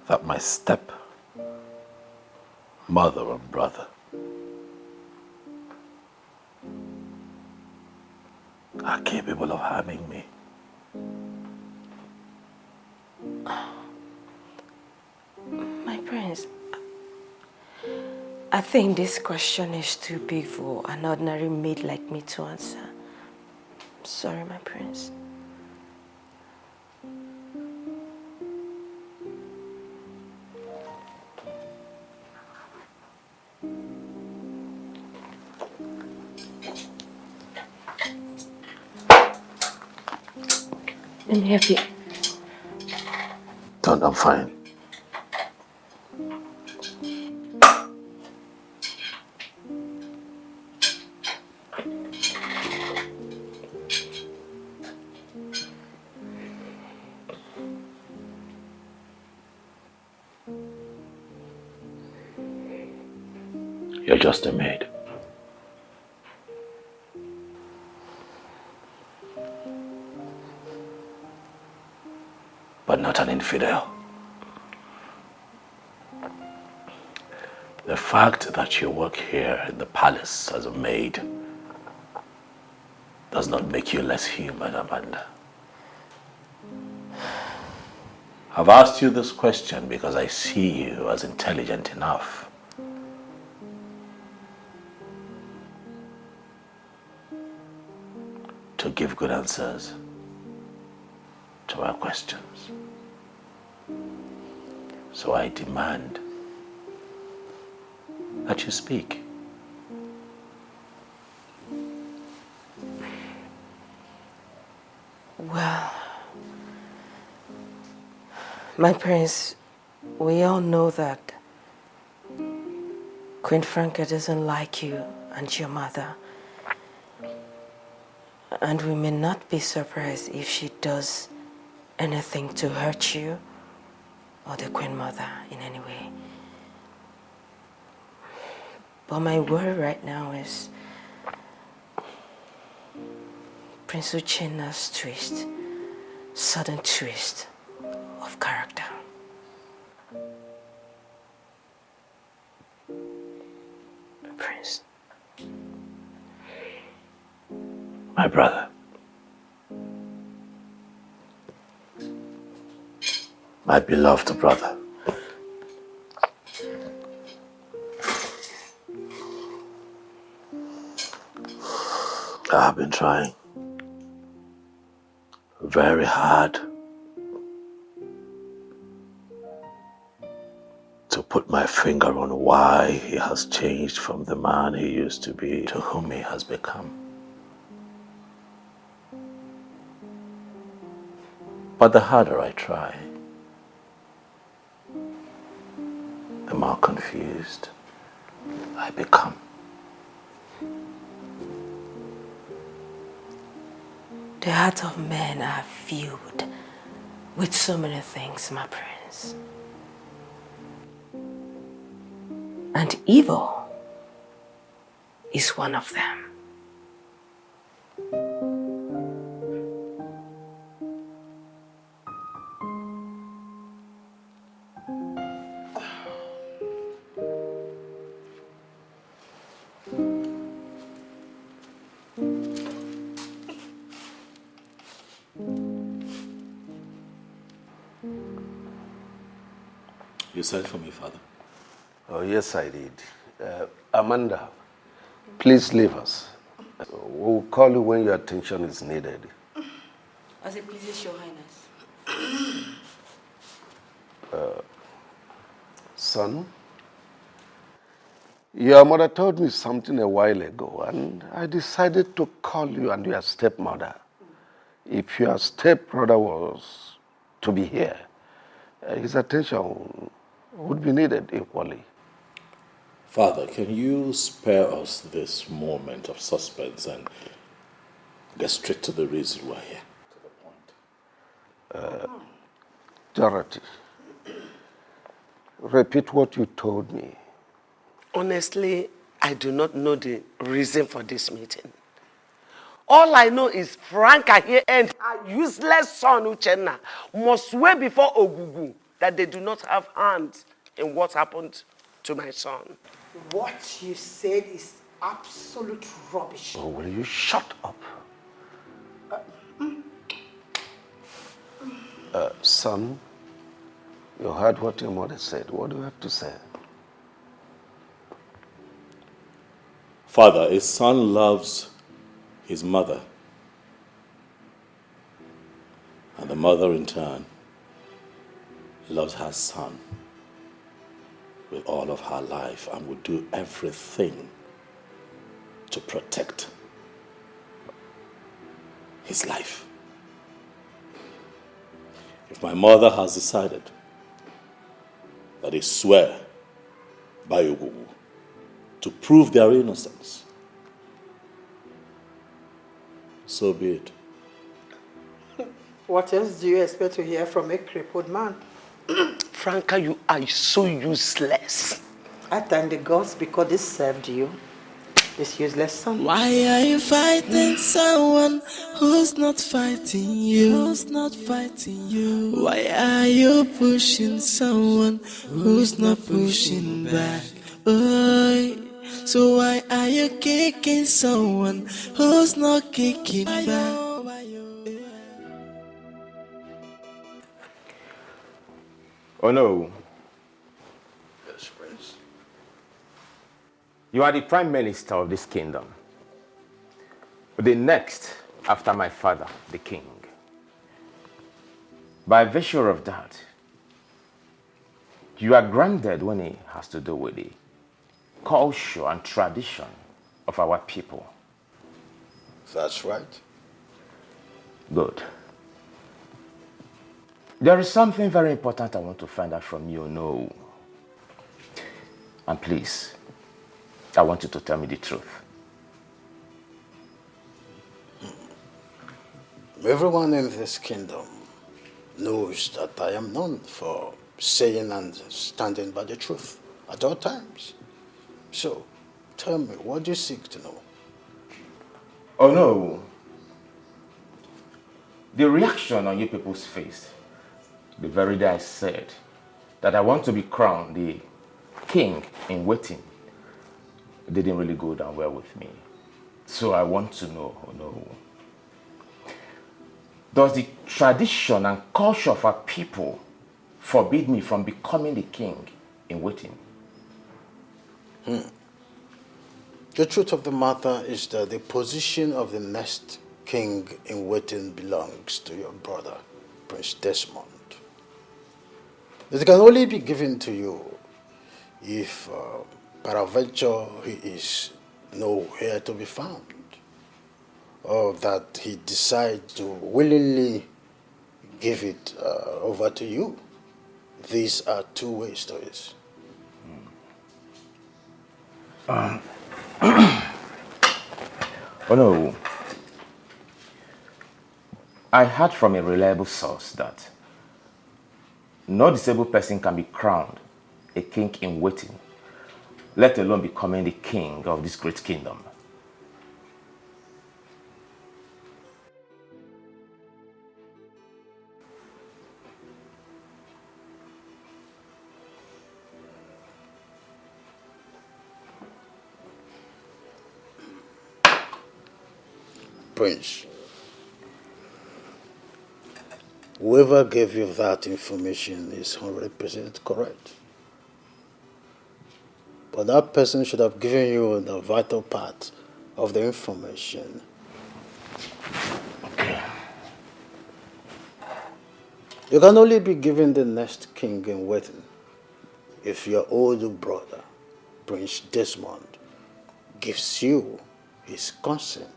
that my step mother and brother are capable of harming me? My prince, I think this question is too big for an ordinary maid like me to answer. Sorry, my prince. Let me help you. Don't, I'm fine. You're just a maid. But not an infidel. The fact that you work here in the palace as a maid does not make you less human, Amanda. I've asked you this question because I see you as intelligent enough to give good answers to our questions. So I demand that you speak. Well, my prince, we all know that Queen Franca doesn't like you and your mother. And we may not be surprised if she does anything to hurt you or the Queen Mother in any way. But my worry right now is Prince Uchenna's twist, sudden twist of character. Prince. My brother. My beloved brother. I have been trying very hard to put my finger on why he has changed from the man he used to be to whom he has become. But the harder I try, the more confused I become. The hearts of men are filled with so many things, my prince. And evil is one of them. You sent for me, Father? Oh, yes, I did. Amanda, please leave us. We'll call you when your attention is needed. As it pleases your highness. Son, your mother told me something a while ago, and I decided to call you and your stepmother. If your stepbrother was to be here, his attention would be needed equally. Father, can you spare us this moment of suspense and get straight to the reason we're here? Dorothy, repeat what you told me. Honestly, I do not know the reason for this meeting. All I know is Franca here and her useless son Uchenna must swear before Ogugu that they do not have hands in what happened to my son. What you said is absolute rubbish. Oh, will you shut up? Son, you heard what your mother said. What do you have to say? Father, a son loves his mother, and the mother in turn loves her son with all of her life and would do everything to protect his life. If my mother has decided that they swear by Ogugu to prove their innocence, so be it. What else do you expect to hear from a crippled man? Franca, you are so useless. I thank the gods because they served you, this useless son. Why are you fighting someone who's not fighting you? Who's not fighting you? Why are you pushing someone who's not pushing back? Boy, so why are you kicking someone who's not kicking back? Oh no. Yes, Prince. You are the prime minister of this kingdom. The next after my father, the king. By virtue of that, you are granted when it has to do with the culture and tradition of our people. That's right. Good. There is something very important I want to find out from you, no. And please, I want you to tell me the truth. Everyone in this kingdom knows that I am known for saying and standing by the truth at all times. So, tell me, what do you seek to know? Oh no. The reaction on you people's face, the very day I said that I want to be crowned the king in waiting, didn't really go down well with me. So I want to know, oh no. Does the tradition and culture of our people forbid me from becoming the king in waiting? The truth of the matter is that the position of the next king in waiting belongs to your brother, Prince Desmond. It can only be given to you if peradventure he is nowhere to be found, or that he decides to willingly give it over to you. These are two-way stories. Oh no. I heard from a reliable source that no disabled person can be crowned a king in waiting, let alone becoming the king of this great kingdom. Prince, whoever gave you that information is 100% correct. But that person should have given you the vital part of the information. Okay. You can only be given the next king in waiting if your older brother, Prince Desmond, gives you his consent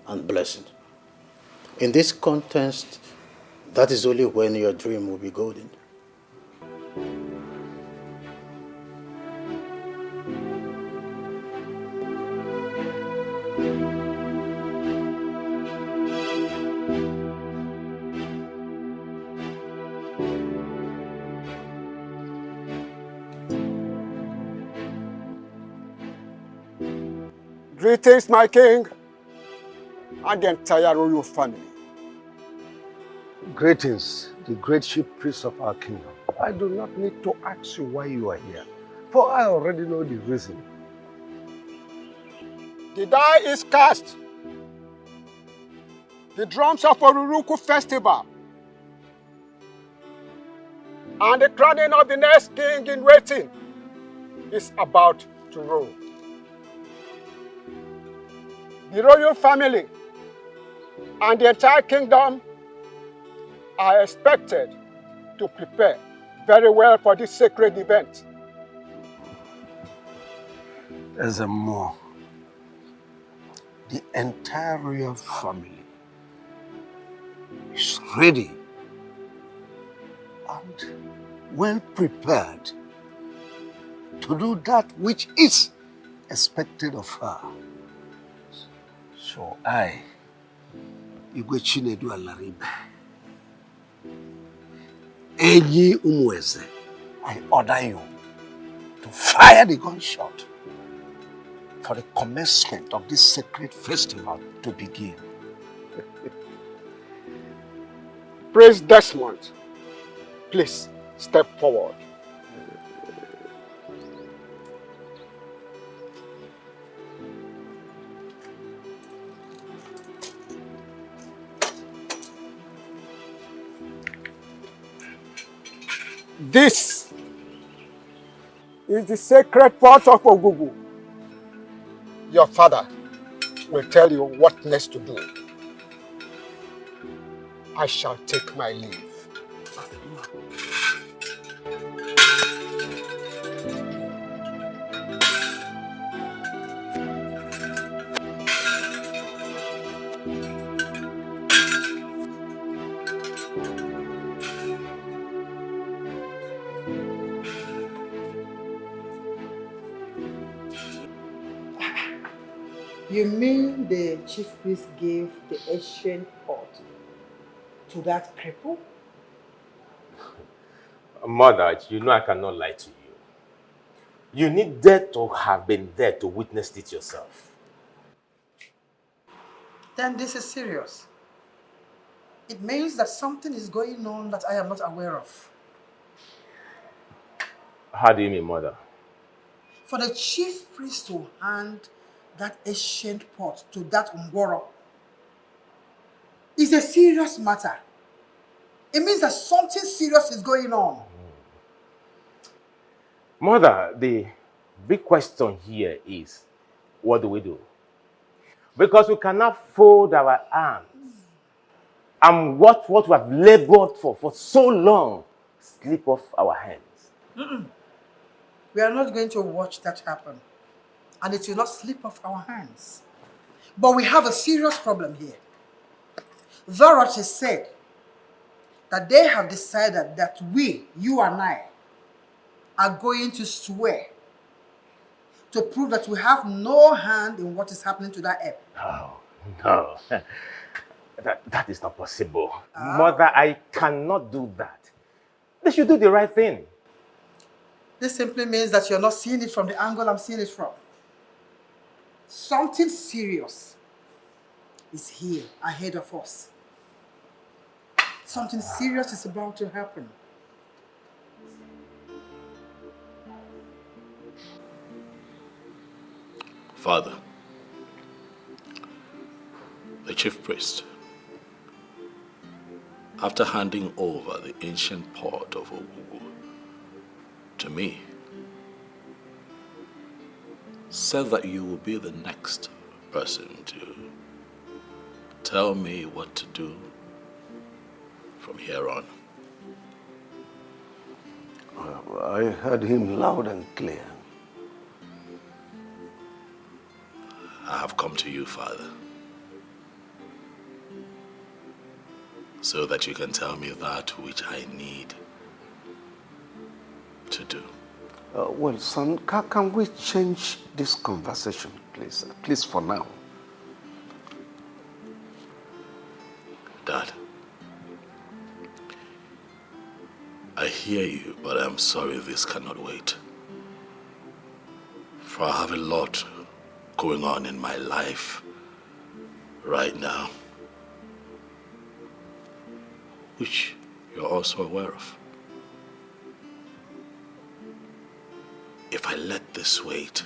and blessing. In this context, that is only when your dream will be golden. Greetings, my king, and the entire royal family. Greetings, the great chief priest of our kingdom. I do not need to ask you why you are here, for I already know the reason. The die is cast. The drums of Oruruku festival and the crowning of the next king in waiting is about to roll. The royal family and the entire kingdom are expected to prepare very well for this sacred event. As a more, the entire royal family is ready and well prepared to do that which is expected of her. So I, Igwe Chinedu Alaribe, Enyi Umweze, I order you to fire the gunshot for the commencement of this sacred festival to begin. Prince Desmond, please step forward. This is the sacred pot of Ogugu. Your father will tell you what next to do. I shall take my leave. You mean the chief priest gave the ancient pot to that cripple? Mother, you know I cannot lie to you. You needed to have been there to witness it yourself. Then this is serious. It means that something is going on that I am not aware of. How do you mean, Mother? For the chief priest to hand that ancient pot to that Ngworo is a serious matter. It means that something serious is going on. Mother, the big question here is, what do we do? Because we cannot fold our arms and what we have labored for so long slip off our hands. We are not going to watch that happen. And it will not slip off our hands. But we have a serious problem here. Dorothy said that they have decided that we, you and I, are going to swear to prove that we have no hand in what is happening to that app. No. That is not possible. Mother, I cannot do that. They should do the right thing. This simply means that you're not seeing it from the angle I'm seeing it from. Something serious is here ahead of us. Something serious is about to happen. Father, the chief priest, after handing over the ancient port of Ogugu to me, said that you will be the next person to tell me what to do from here on. I heard him loud and clear. I have come to you, Father, so that you can tell me that which I need to do. Well, son, can we change this conversation, please? At least for now. Dad, I hear you, but I'm sorry this cannot wait. For I have a lot going on in my life right now, which you're also aware of. If I let this wait,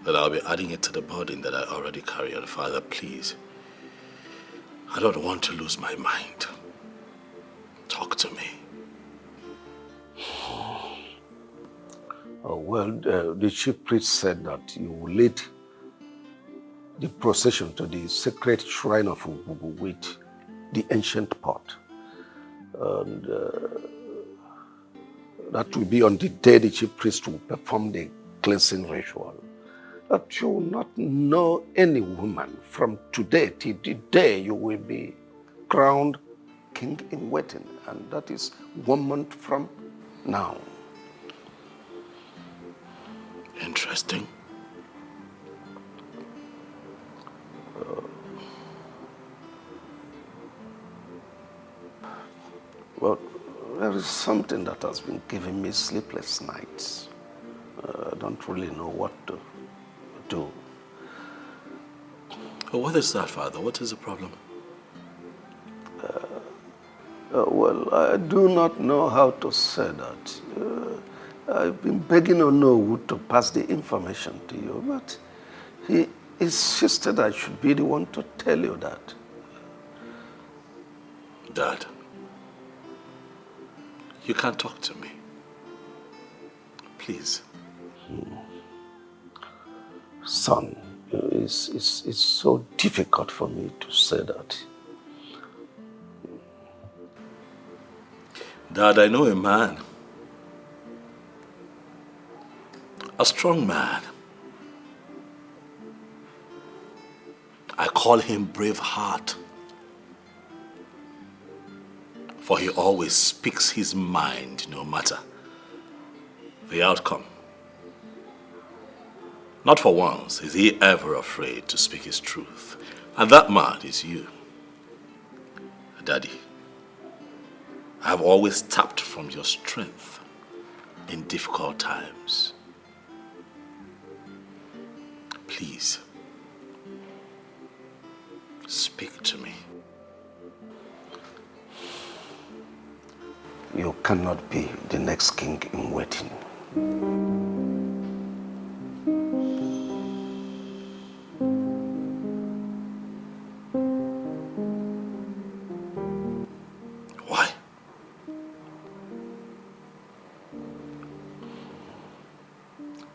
then I'll be adding it to the burden that I already carry. And Father, please, I don't want to lose my mind. Talk to me. Oh, well, the chief priest said that you will lead the procession to the sacred shrine of Ububu with the ancient pot. And that will be on the day the chief priest will perform the cleansing ritual. That you will not know any woman from today till the day you will be crowned king in waiting. And that is 1 month from now. Interesting. Well, there is something that has been giving me sleepless nights. I don't really know what to do. Oh, what is that, Father? What is the problem? Well, I do not know how to say that. I've been begging Onowu to pass the information to you, but he insisted I should be the one to tell you that. Dad, you can't talk to me. Please. Son, it's so difficult for me to say that. Dad, I know a man. A strong man. I call him Braveheart. For he always speaks his mind no matter the outcome. Not for once is he ever afraid to speak his truth. And that man is you. Daddy, I have always tapped from your strength in difficult times. Please, speak to me. You cannot be the next king in waiting. Why?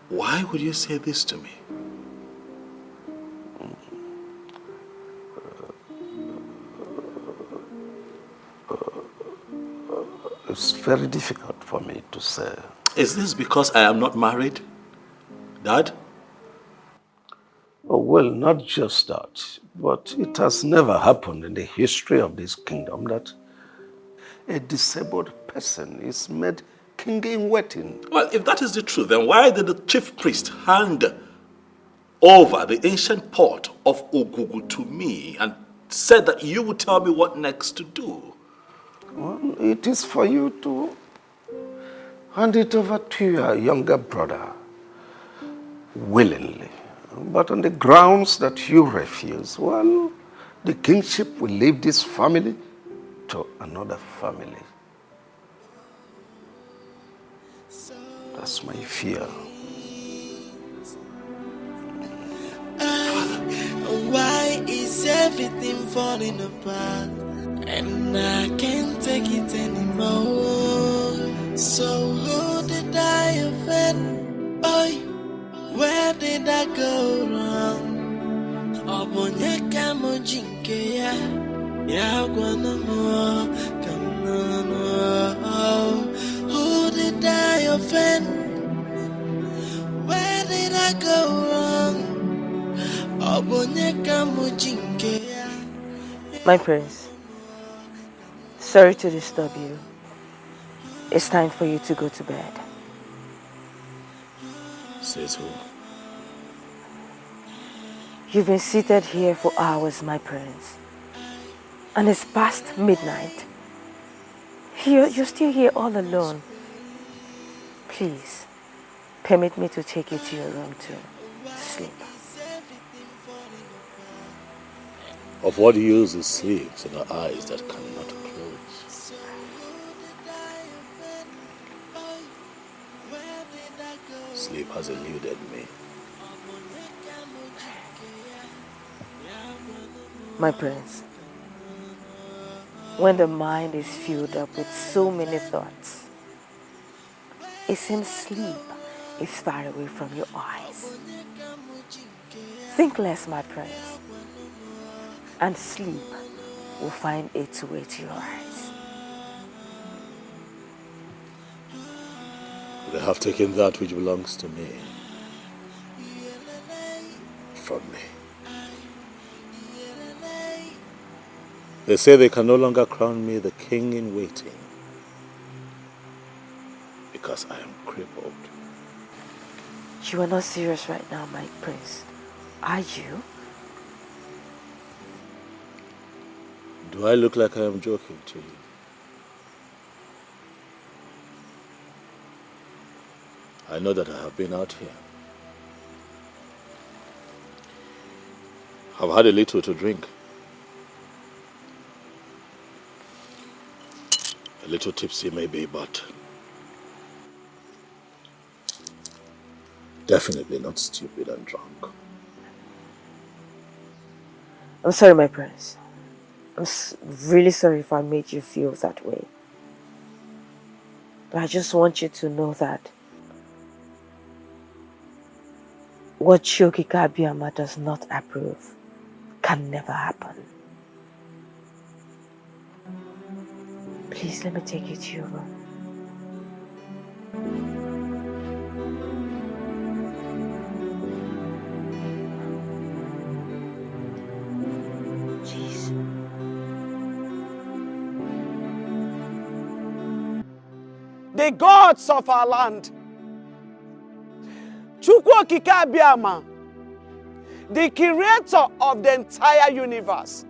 Why would you say this to me? It's very difficult for me to say. Is this because I am not married, Dad? Oh, well, not just that, but it has never happened in the history of this kingdom that a disabled person is made king in waiting. Well, if that is the truth, then why did the chief priest hand over the ancient pot of Ogugu to me and said that you would tell me what next to do? Well, it is for you to hand it over to your younger brother willingly. But on the grounds that you refuse, well, the kingship will leave this family to another family. That's my fear. Why is everything falling apart? And I can't take it anymore. So who did I offend? Boy, where did I go wrong? Obonyeka mojinke ya gwana mo kamano. Who did I offend? Where did I go wrong? Obonyeka mojinke ya. My prince, sorry to disturb you. It's time for you to go to bed. Says who? You've been seated here for hours, my prince. And it's past midnight. You're still here all alone. Please, permit me to take you to your room to sleep. Of what use is sleep to the eyes that cannot close? Sleep has eluded me. My prince, when the mind is filled up with so many thoughts, it seems sleep is far away from your eyes. Think less, my prince, and sleep will find its way to your eyes. They have taken that which belongs to me from me. They say they can no longer crown me the king in waiting because I am crippled. You are not serious right now, my prince, are you? Do I look like I am joking to you? I know that I have been out here. I've had a little to drink. A little tipsy maybe, but definitely not stupid and drunk. I'm sorry, my prince. I'm really sorry if I made you feel that way. But I just want you to know that what Shoki Kabiyama does not approve can never happen. Please let me take you to your room. The gods of our land, Chukwu Okike Abịama, the creator of the entire universe,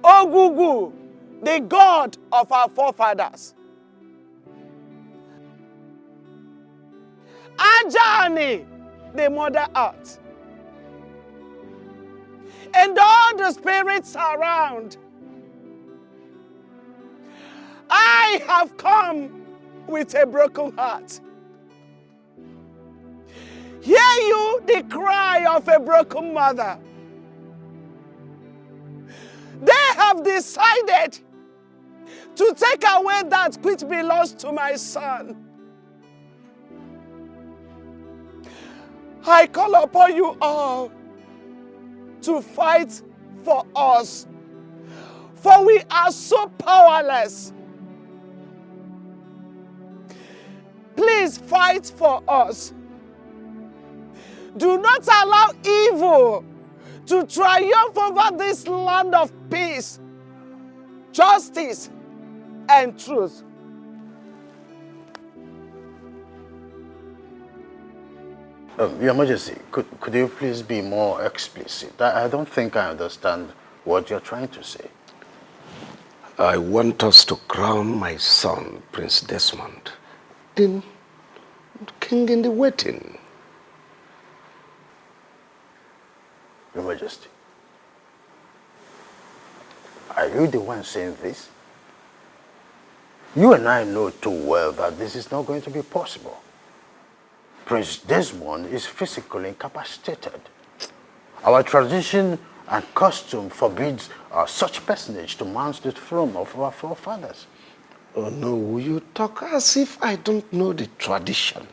Ogugu, the god of our forefathers, Ajani, the mother earth, and all the spirits around, I have come with a broken heart. Hear you the cry of a broken mother. They have decided to take away that which belongs to my son. I call upon you all to fight for us, for we are so powerless. Please fight for us. Do not allow evil to triumph over this land of peace, justice, and truth. Your Majesty, could you please be more explicit? I don't think I understand what you're trying to say. I want us to crown my son, Prince Desmond, the king in the waiting. Your Majesty, are you the one saying this? You and I know too well that this is not going to be possible. Prince Desmond is physically incapacitated. Our tradition and custom forbids such personage to mount the throne of our forefathers. Oh no, you talk as if I don't know the tradition.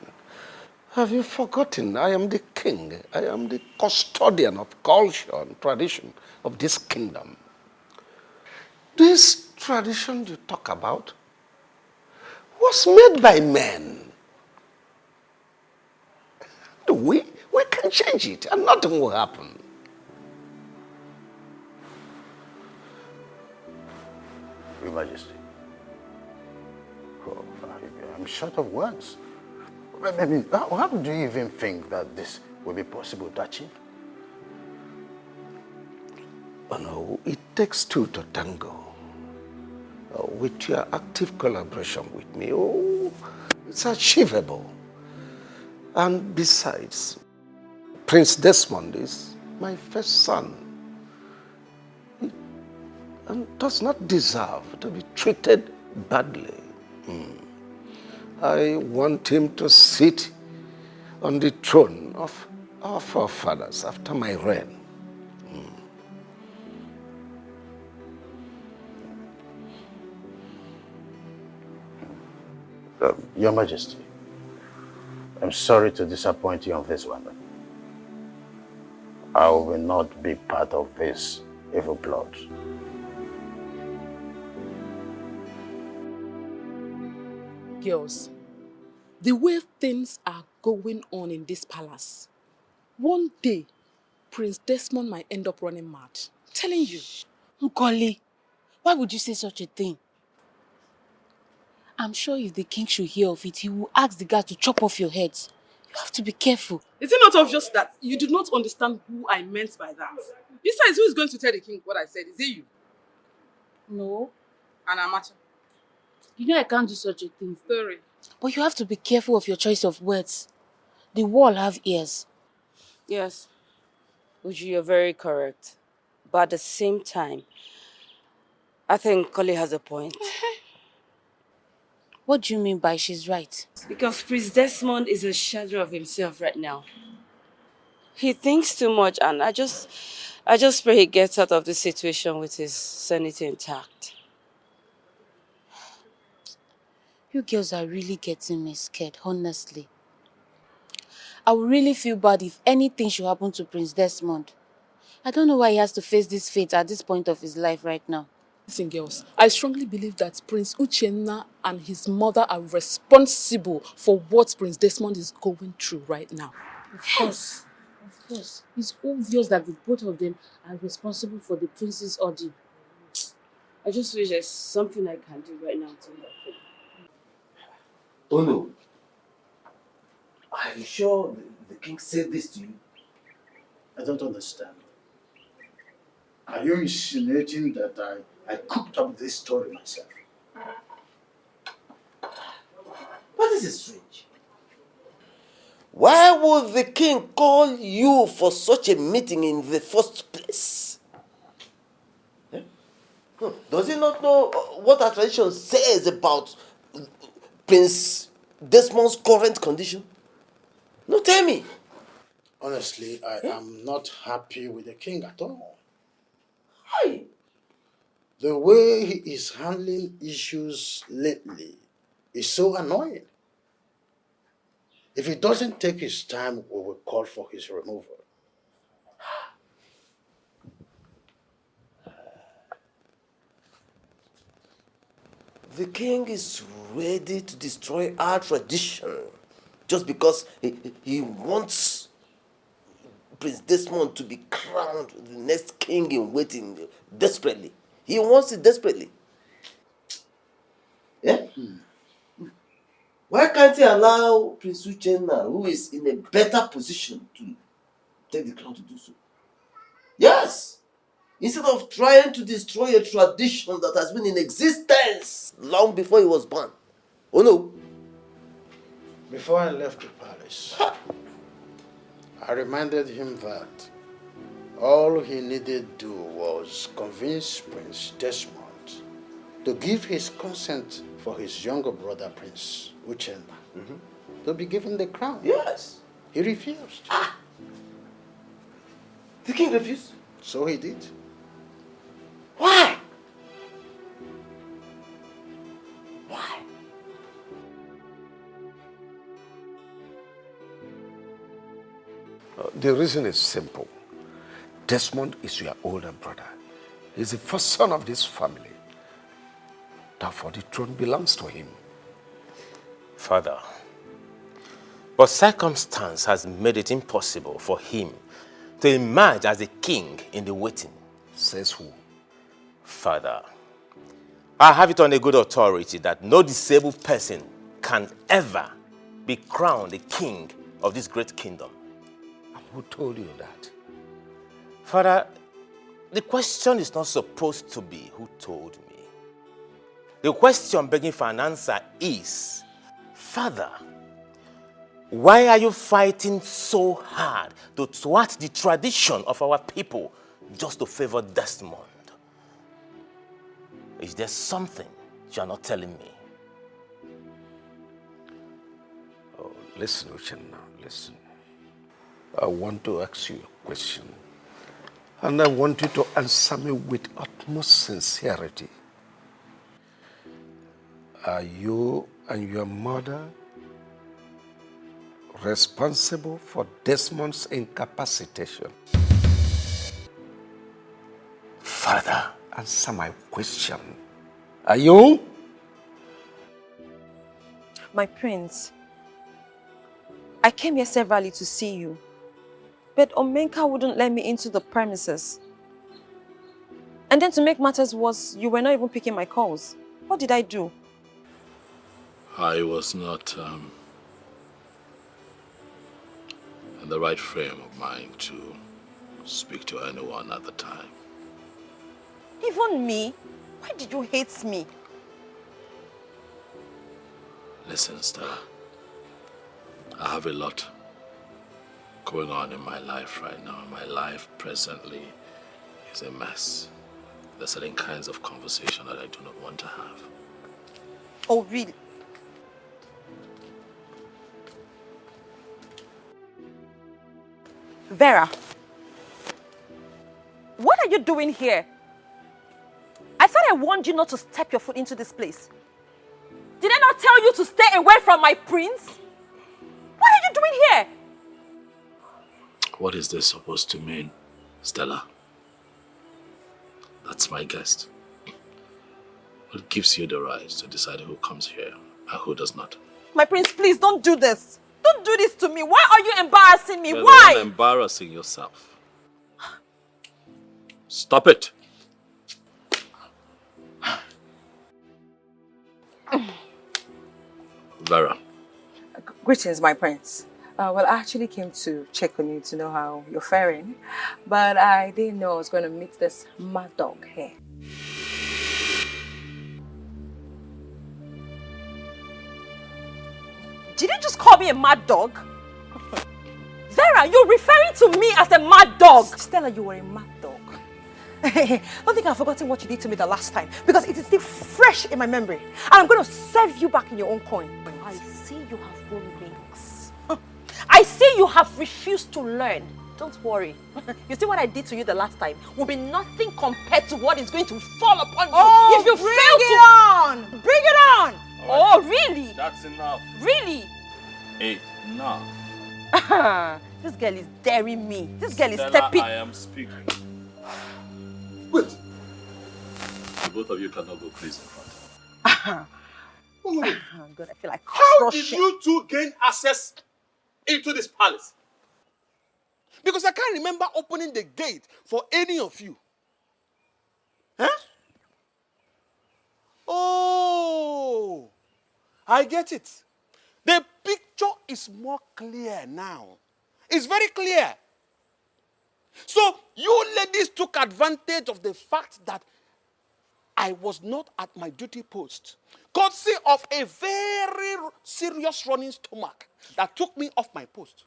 Have you forgotten? I am the king. I am the custodian of culture and tradition of this kingdom. This tradition you talk about was made by men. We can change it and nothing will happen. Your Majesty, I'm short of words. I mean, how do you even think that this will be possible to achieve? Oh no, it takes two to tango. With your active collaboration with me, it's achievable. And besides, Prince Desmond is my first son and does not deserve to be treated badly. I want him to sit on the throne of our forefathers after my reign. Your Majesty, I'm sorry to disappoint you on this one. I will not be part of this evil plot. Girls, the way things are going on in this palace, one day, Prince Desmond might end up running mad. I'm telling you. Nkoli, why would you say such a thing? I'm sure if the king should hear of it, he will ask the guard to chop off your heads. You have to be careful. Is it not obvious that you do not understand who I meant by that? Besides, who is going to tell the king what I said? Is it you? No. And Amacha? You know I can't do such a thing. Sorry. But you have to be careful of your choice of words. The wall have ears. Yes, Uju, you're very correct. But at the same time, I think Koli has a point. What do you mean by she's right? Because Prince Desmond is a shadow of himself right now. He thinks too much, and I just pray he gets out of this situation with his sanity intact. You girls are really getting me scared, honestly. I would really feel bad if anything should happen to Prince Desmond. I don't know why he has to face this fate at this point of his life right now. Listen, girls, I strongly believe that Prince Uchenna and his mother are responsible for what Prince Desmond is going through right now. Of course. Of course. It's obvious that the both of them are responsible for the prince's ordeal. I just wish there's something I can do right now to help him. Oh no. Are you sure the king said this to you? I don't understand. Are you insinuating that I cooked up this story myself? But this is strange. Why would the king call you for such a meeting in the first place? Does he not know what our tradition says about Prince Desmond's current condition? No, tell me. Honestly, I am not happy with the king at all. Why? The way he is handling issues lately is so annoying. If he doesn't take his time, we will call for his removal. The king is ready to destroy our tradition just because he wants Prince Desmond to be crowned the next king in waiting desperately. He wants it desperately. Yeah? Why can't he allow Prince Uchenna, who is in a better position to take the crown, to do so? Yes! Instead of trying to destroy a tradition that has been in existence long before he was born. Oh no. Before I left the palace, I reminded him that all he needed to do was convince Prince Desmond to give his consent for his younger brother, Prince Uchenna, to be given the crown. Yes. He refused. The king refused? So he did. Why? Why? The reason is simple. Desmond is your older brother. He's the first son of this family. Therefore, the throne belongs to him. Father, but circumstance has made it impossible for him to emerge as a king in the waiting. Says who? Father, I have it on a good authority that no disabled person can ever be crowned the king of this great kingdom. Who told you that? Father, the question is not supposed to be who told me. The question begging for an answer is, Father, why are you fighting so hard to thwart the tradition of our people just to favor Desmond? Is there something you are not telling me? Oh, listen, Uchenna, listen. I want to ask you a question. And I want you to answer me with utmost sincerity. Are you and your mother responsible for Desmond's incapacitation? Father, answer my question. Are you? My prince, I came here severally to see you, but Omenka wouldn't let me into the premises. And then to make matters worse, you were not even picking my calls. What did I do? I was not in the right frame of mind to speak to anyone at the time. Even me? Why did you hate me? Listen, Stella, I have a lot going on in my life right now. My life presently is a mess. There are certain kinds of conversation that I do not want to have. Oh, really? Vera, what are you doing here? I thought I warned you not to step your foot into this place. Did I not tell you to stay away from my prince? What are you doing here? What is this supposed to mean, Stella? That's my guest. What gives you the right to decide who comes here and who does not? My prince, please don't do this. Don't do this to me. Why are you embarrassing me? You're Why? the one embarrassing yourself. Stop it. Vera. Greetings, my prince. Well, I actually came to check on you to know how you're faring, but I didn't know I was going to meet this mad dog here. Did you just call me a mad dog? Vera, you're referring to me as a mad dog. Stella, you were a mad dog. Don't think I've forgotten what you did to me the last time, because it is still fresh in my memory. And I'm going to serve you back in your own coin. I see you have grown wings. I see you have refused to learn. Don't worry. You see what I did to you the last time will be nothing compared to what is going to fall upon you if you fail to... Bring it on! Oh, really? That's enough. Really? Enough. This girl is daring me. This girl is Stella, stepping... I am speaking. Wait. The both of you cannot go please in front. Oh, God, I feel like How did crushing. you two gain access into this palace? Because I can't remember opening the gate for any of you. Huh? Oh, I get it. The picture is more clear now. It's very clear. So you ladies took advantage of the fact that I was not at my duty post, courtesy of a very serious running stomach that took me off my post.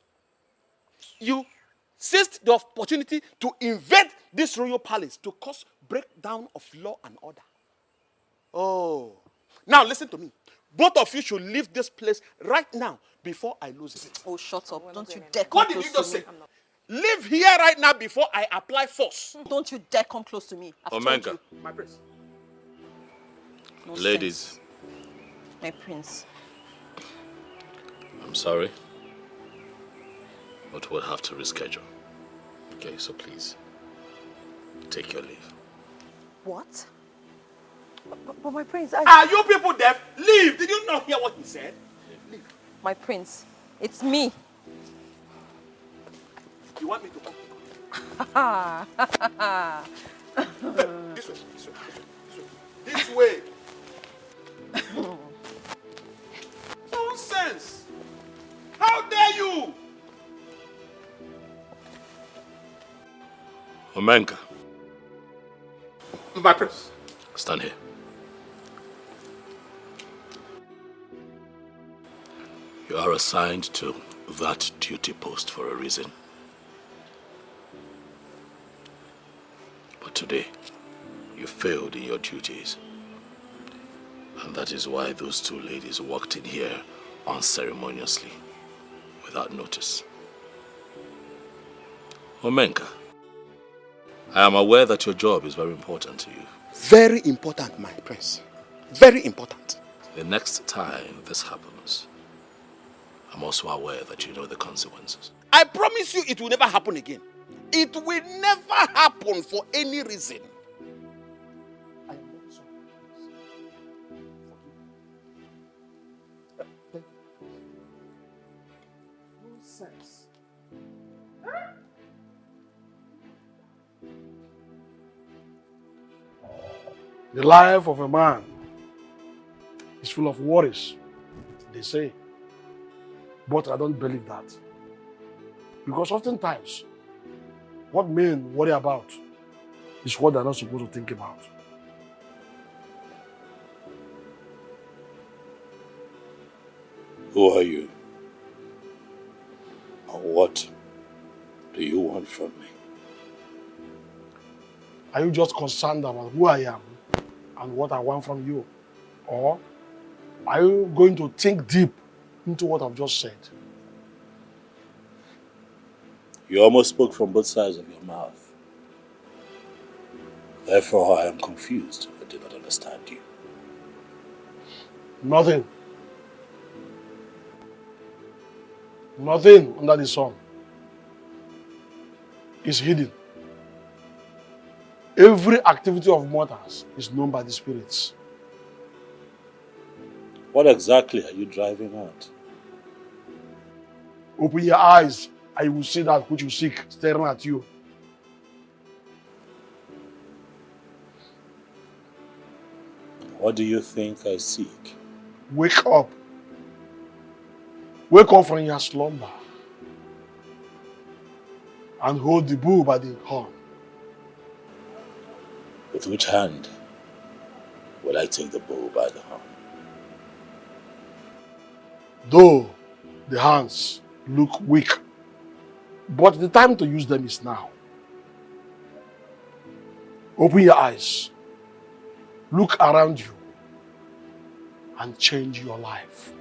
You seized the opportunity to invade this royal palace to cause breakdown of law and order. Oh, now listen to me. Both of you should leave this place right now before I lose it. Oh, shut up. Don't you dare come What did close you just to say? me. Leave here right now before I apply force. Don't you dare come close to me. I've told you. My prince. Nonsense. Ladies, My prince. I'm sorry, but we'll have to reschedule. Okay, so please, take your leave. What? But my prince, Are you people deaf? Leave. Did you not hear what he said? Leave. My prince, it's me. You want me to come? This way, this way, this way. This way. Nonsense. How dare you? Omenka, My prince. stand here. You are assigned to that duty post for a reason. But today, you failed in your duties. And that is why those two ladies walked in here unceremoniously, without notice. Omenka, I am aware that your job is very important to you. Very important, my prince. Very important. The next time this happens, I'm also aware that you know the consequences. I promise you it will never happen again. It will never happen for any reason. I am not sorry. Nonsense. The life of a man is full of worries, they say. But I don't believe that. Because oftentimes, what men worry about is what they're not supposed to think about. Who are you? And what do you want from me? Are you just concerned about who I am and what I want from you? Or are you going to think deep into what I've just said? You almost spoke from both sides of your mouth. Therefore, I am confused. I do not understand you. Nothing. Nothing under the sun is hidden. Every activity of mortals is known by the spirits. What exactly are you driving at? Open your eyes and you will see that which you seek staring at you. What do you think I seek? Wake up. Wake up from your slumber and hold the bull by the horn. With which hand will I take the bull by the horn? Though the hands look weak, but the time to use them is now. Open your eyes, look around you, and change your life.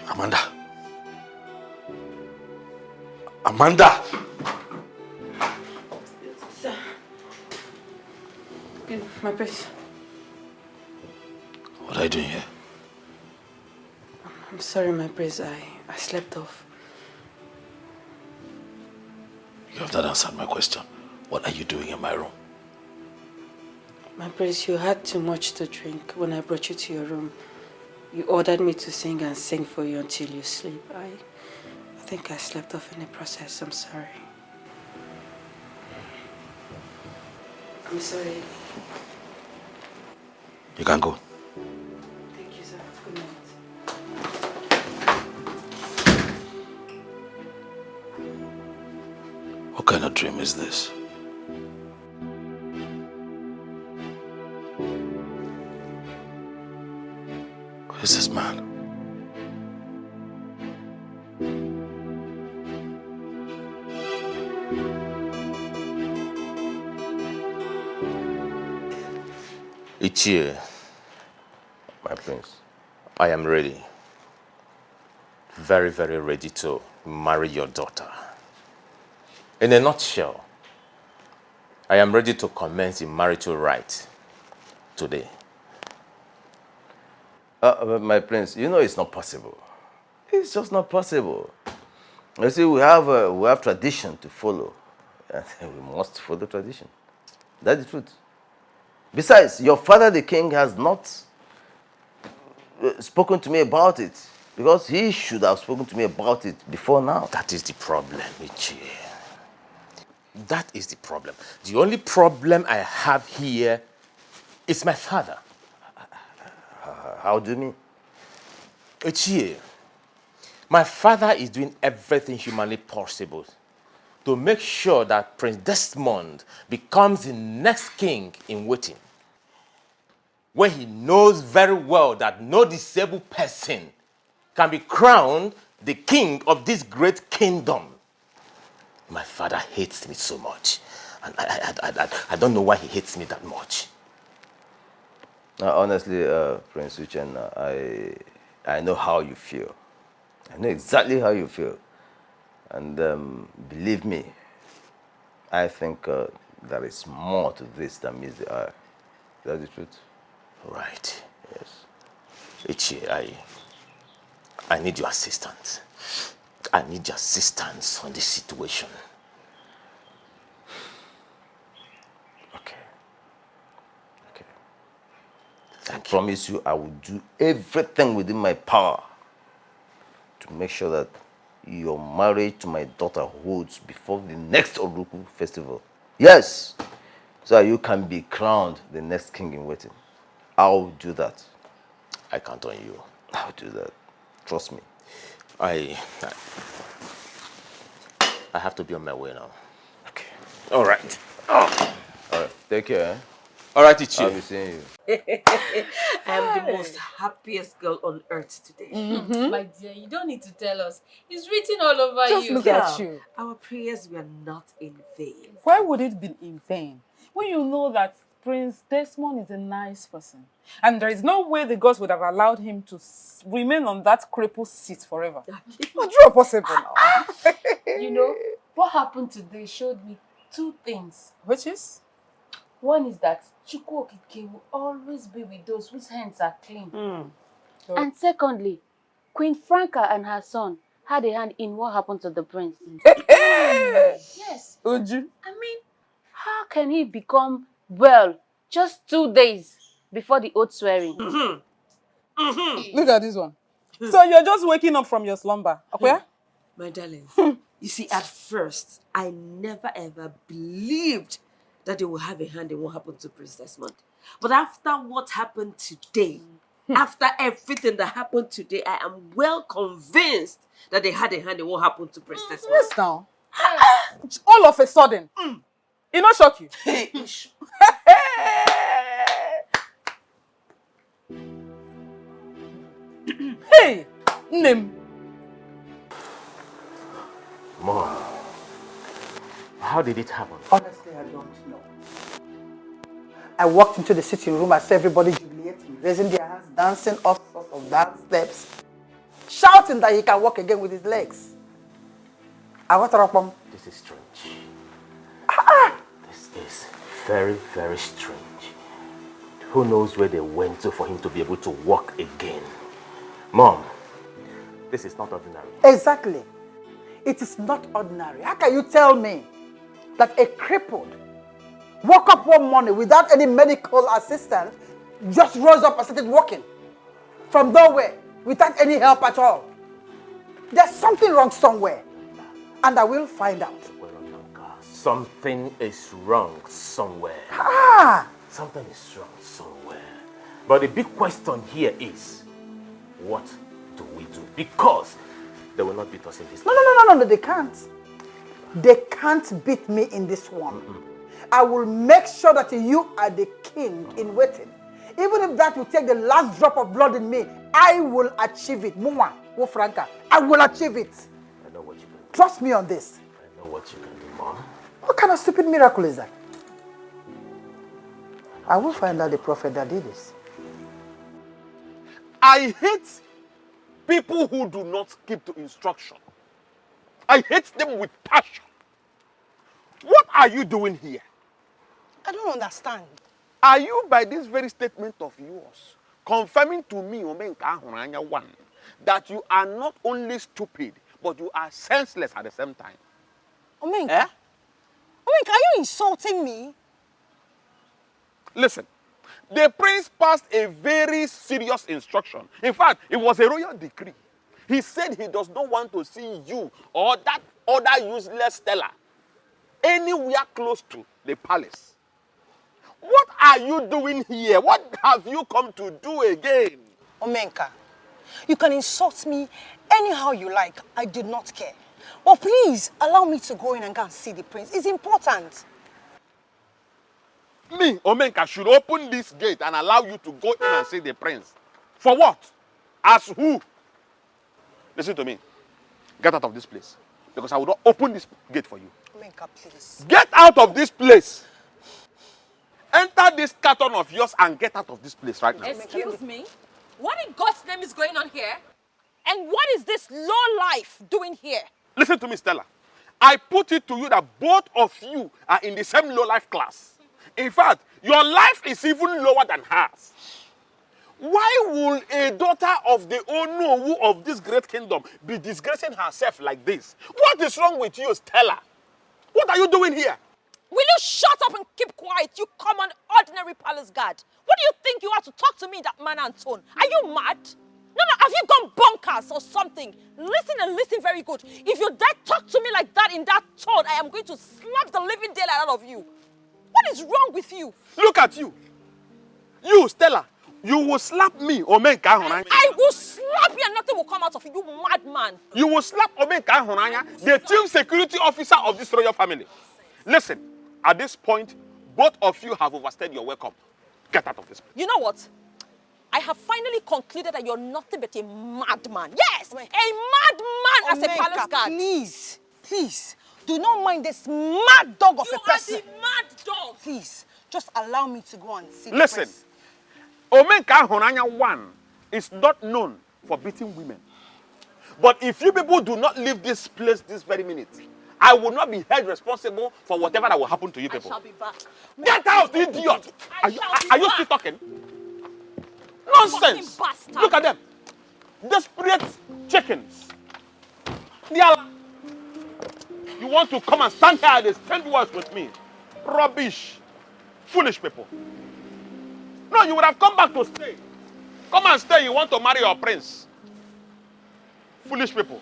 Amanda. Amanda! Sir. My prince. What are you doing here? I'm sorry, my prince. I slept off. You have not answered my question. What are you doing in my room? My prince, you had too much to drink when I brought you to your room. You ordered me to sing and sing for you until you sleep. I think I slept off in the process. I'm sorry. I'm sorry. You can go. Thank you, sir. Good night. What kind of dream is this? Who is this man? Ichie, my prince, I am ready. Very, very ready to marry your daughter. In a nutshell, I am ready to commence the marital rite today. My prince, you know it's not possible. It's just not possible. You see, we have tradition to follow. And we must follow tradition. That's the truth. Besides, your father, the king, has not spoken to me about it. Because he should have spoken to me about it before now. That is the problem, Ichie. That is the problem. The only problem I have here is my father. How do you mean? Ichie, my father is doing everything humanly possible to make sure that Prince Desmond becomes the next king in waiting. When he knows very well that no disabled person can be crowned the king of this great kingdom. My father hates me so much. And I don't know why he hates me that much. Honestly, Prince Uchenna, I know how you feel. I know exactly how you feel. And believe me, I think there is more to this than meets the eye. That's the truth. Right. Yes. Ichie, I need your assistance. I need your assistance on this situation. I promise you I will do everything within my power to make sure that your marriage to my daughter holds before the next Oruku festival. Yes, so that you can be crowned the next king in waiting. I'll do that. I count on you. I'll do that. Trust me. I have to be on my way now. Okay. All right. Oh. All right. Take care. Eh? All right, Ichie. I'll be seeing you. I am the most happiest girl on earth today. My dear, you don't need to tell us. It's written all over you. Just look at you. Our prayers were not in vain. Why would it be in vain? When you know that Prince Desmond is a nice person. And there is no way the gods would have allowed him to remain on that crippled seat forever. Not true possible now. You know, what happened today showed me two things. Which is? One is that Chukwu Okike will always be with those whose hands are clean. And secondly, Queen Franca and her son had a hand in what happened to the prince. Yes. Uju. I mean, how can he become well just 2 days before the oath swearing? Look at this one. So you're just waking up from your slumber, okay? My darling, you see, at first, I never ever believed that they will have a hand in what happened to Prince Desmond. But after what happened today, after everything that happened today, I am well convinced that they had a hand in what happened to Prince Desmond. Yes, now. All of a sudden. It not shock you? Hey, Nim. Mom, how did it happen? Honestly, I don't know. I walked into the sitting room, I saw everybody jubilating, raising their hands, dancing, all sorts of that steps, shouting that he can walk again with his legs. This is strange. This is very, very strange. Who knows where they went to for him to be able to walk again? Mom, this is not ordinary. Exactly. It is not ordinary. How can you tell me that a crippled woke up one morning without any medical assistance, just rose up and started walking from nowhere without any help at all? There's something wrong somewhere, and I will find out. Something is wrong somewhere. Ah! Something is wrong somewhere. But the big question here is, what do we do? Because they will not beat us in this. No, they can't. They can't beat me in this one. I will make sure that you are the king in waiting. Even if that will take the last drop of blood in me, I will achieve it. Muma, Franca, I will achieve it. I know what you can do. Trust me on this. I know what you can do, Mom. What kind of stupid miracle is that? I will find out the prophet that did this. I hate people who do not keep to instruction. I hate them with passion. What are you doing here? I don't understand. Are you, by this very statement of yours, confirming to me, Omenka Ahuranya 1, that you are not only stupid, but you are senseless at the same time? Omenka? Omenka, are you insulting me? Listen, the prince passed a very serious instruction. In fact, it was a royal decree. He said he does not want to see you or that other useless Stella anywhere close to the palace. What are you doing here? What have you come to do again? Omenka, you can insult me anyhow you like. I do not care. But please, allow me to go in and go and see the prince. It's important. Me, Omenka, should open this gate and allow you to go in and see the prince. For what? As who? Listen to me. Get out of this place. Because I will not open this gate for you. Omenka, please. Get out of this place. Enter this carton of yours and get out of this place right now. Excuse me? What in God's name is going on here? And what is this low life doing here? Listen to me, Stella. I put it to you that both of you are in the same low-life class. In fact, your life is even lower than hers. Why will a daughter of the Onowu of this great kingdom be disgracing herself like this? What is wrong with you, Stella? What are you doing here? Will you shut up and keep quiet, you common ordinary palace guard? What do you think you are to talk to me in that manner and tone? Are you mad? No, have you gone bonkers or something? Listen and listen very good. If you dare talk to me like that in that tone, I am going to slap the living daylight out of you. What is wrong with you? Look at you. You, Stella, you will slap me, Omenka Ahuranya. I will slap you and nothing will come out of you, you madman. You will slap Omenka Ahuranya, the chief security officer of this royal family. Listen, at this point, both of you have overstayed your welcome. Get out of this place. You know what? I have finally concluded that you're nothing but a madman. Yes, a madman as a palace guard. Please, do not mind this mad dog of a person. You are the mad dog. Please, just allow me to go and see the Listen, prince. Omenka Ahuranya 1 is not known for beating women. But if you people do not leave this place this very minute, I will not be held responsible for whatever that will happen to you people. I shall be back. Get out, idiot! Are you still talking? Nonsense! Look at them. Desperate chickens. You want to come and stand here and spend words with me? Rubbish. Foolish people. No, you would have come back to stay. Come and stay. You want to marry your prince. Foolish people.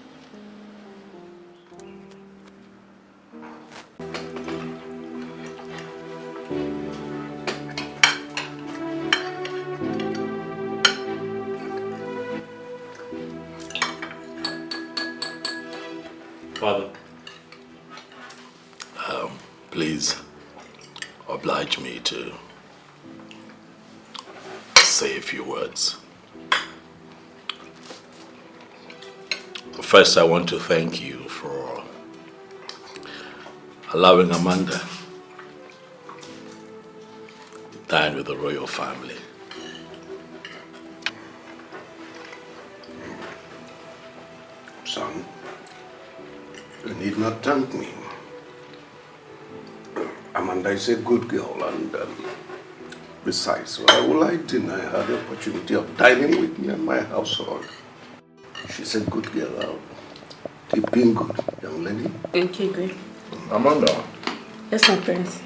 Father, please oblige me to say a few words. First, I want to thank you for allowing Amanda to dine with the royal family. You need not thank me. Amanda is a good girl, and besides, why will I deny her the opportunity of dining with me and my household? She's a good girl. Keep being good, young lady. Okay, great. Amanda. Yes, my prince.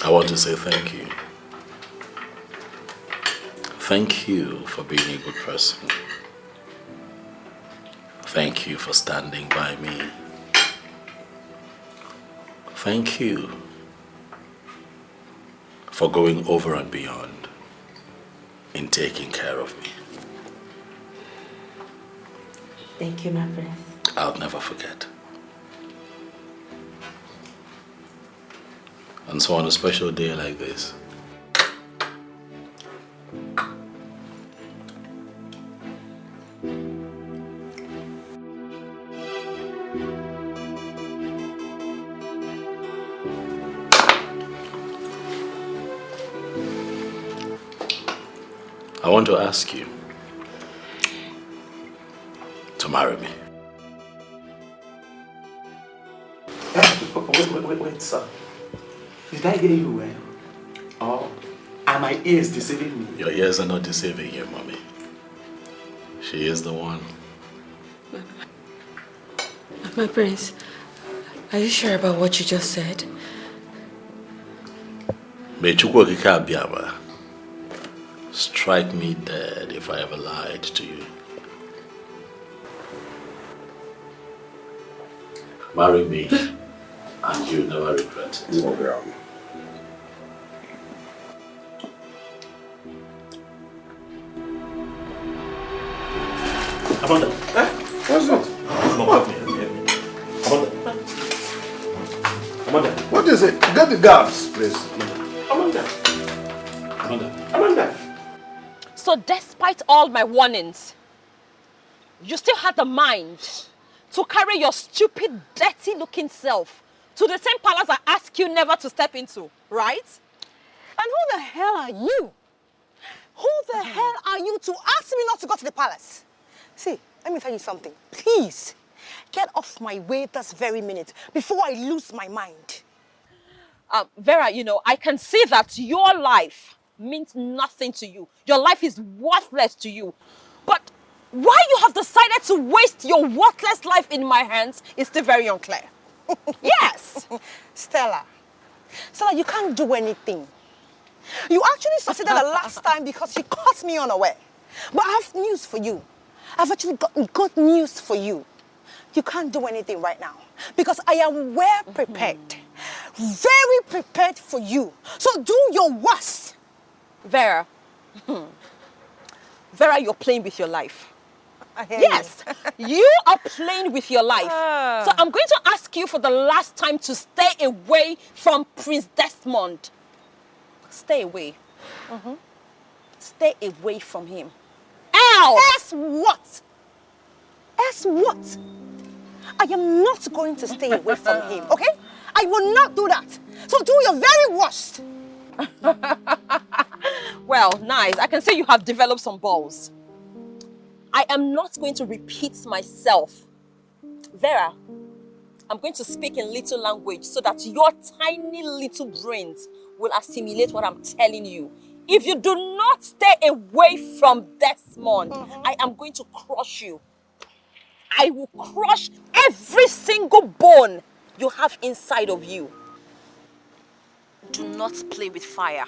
I want to say thank you. Thank you for being a good person. Thank you for standing by me. Thank you for going over and beyond in taking care of me. Thank you, my prince. I'll never forget. And so on a special day like this, I want to ask you to marry me. Wait, sir. Did I hear you well? Or are my ears deceiving me? Your ears are not deceiving you, mommy. She is the one. My prince, are you sure about what you just said? May Chukwu Okike Abiyama strike me dead if I ever lied to you. Marry me, and you never regret it. Amanda. What's that? Amanda. What is it? Get the guards, please. Amanda. So despite all my warnings, you still had the mind to carry your stupid, dirty-looking self to the same palace I asked you never to step into, right? And who the hell are you? Who the hell are you to ask me not to go to the palace? See, let me tell you something. Please, get off my way this very minute before I lose my mind. Vera, you know, I can see that your life means nothing to you. Your life is worthless to you. But why you have decided to waste your worthless life in my hands is still very unclear. Yes. Stella, you can't do anything. You actually succeeded the last time because you caught me unaware. But I have news for you. I've actually got good news for you. You can't do anything right now because I am well prepared. Very prepared for you. So do your worst. Vera. Vera, you're playing with your life. Yes, you are playing with your life. So I'm going to ask you for the last time to stay away from Prince Desmond. Stay away. Stay away from him. Else! Else what? Else what? I am not going to stay away from him, okay? I will not do that. So do your very worst. Well, nice. I can see you have developed some balls. I am not going to repeat myself. Vera, I'm going to speak in little language so that your tiny little brains will assimilate what I'm telling you. If you do not stay away from Desmond, I am going to crush you. I will crush every single bone you have inside of you. Do not play with fire.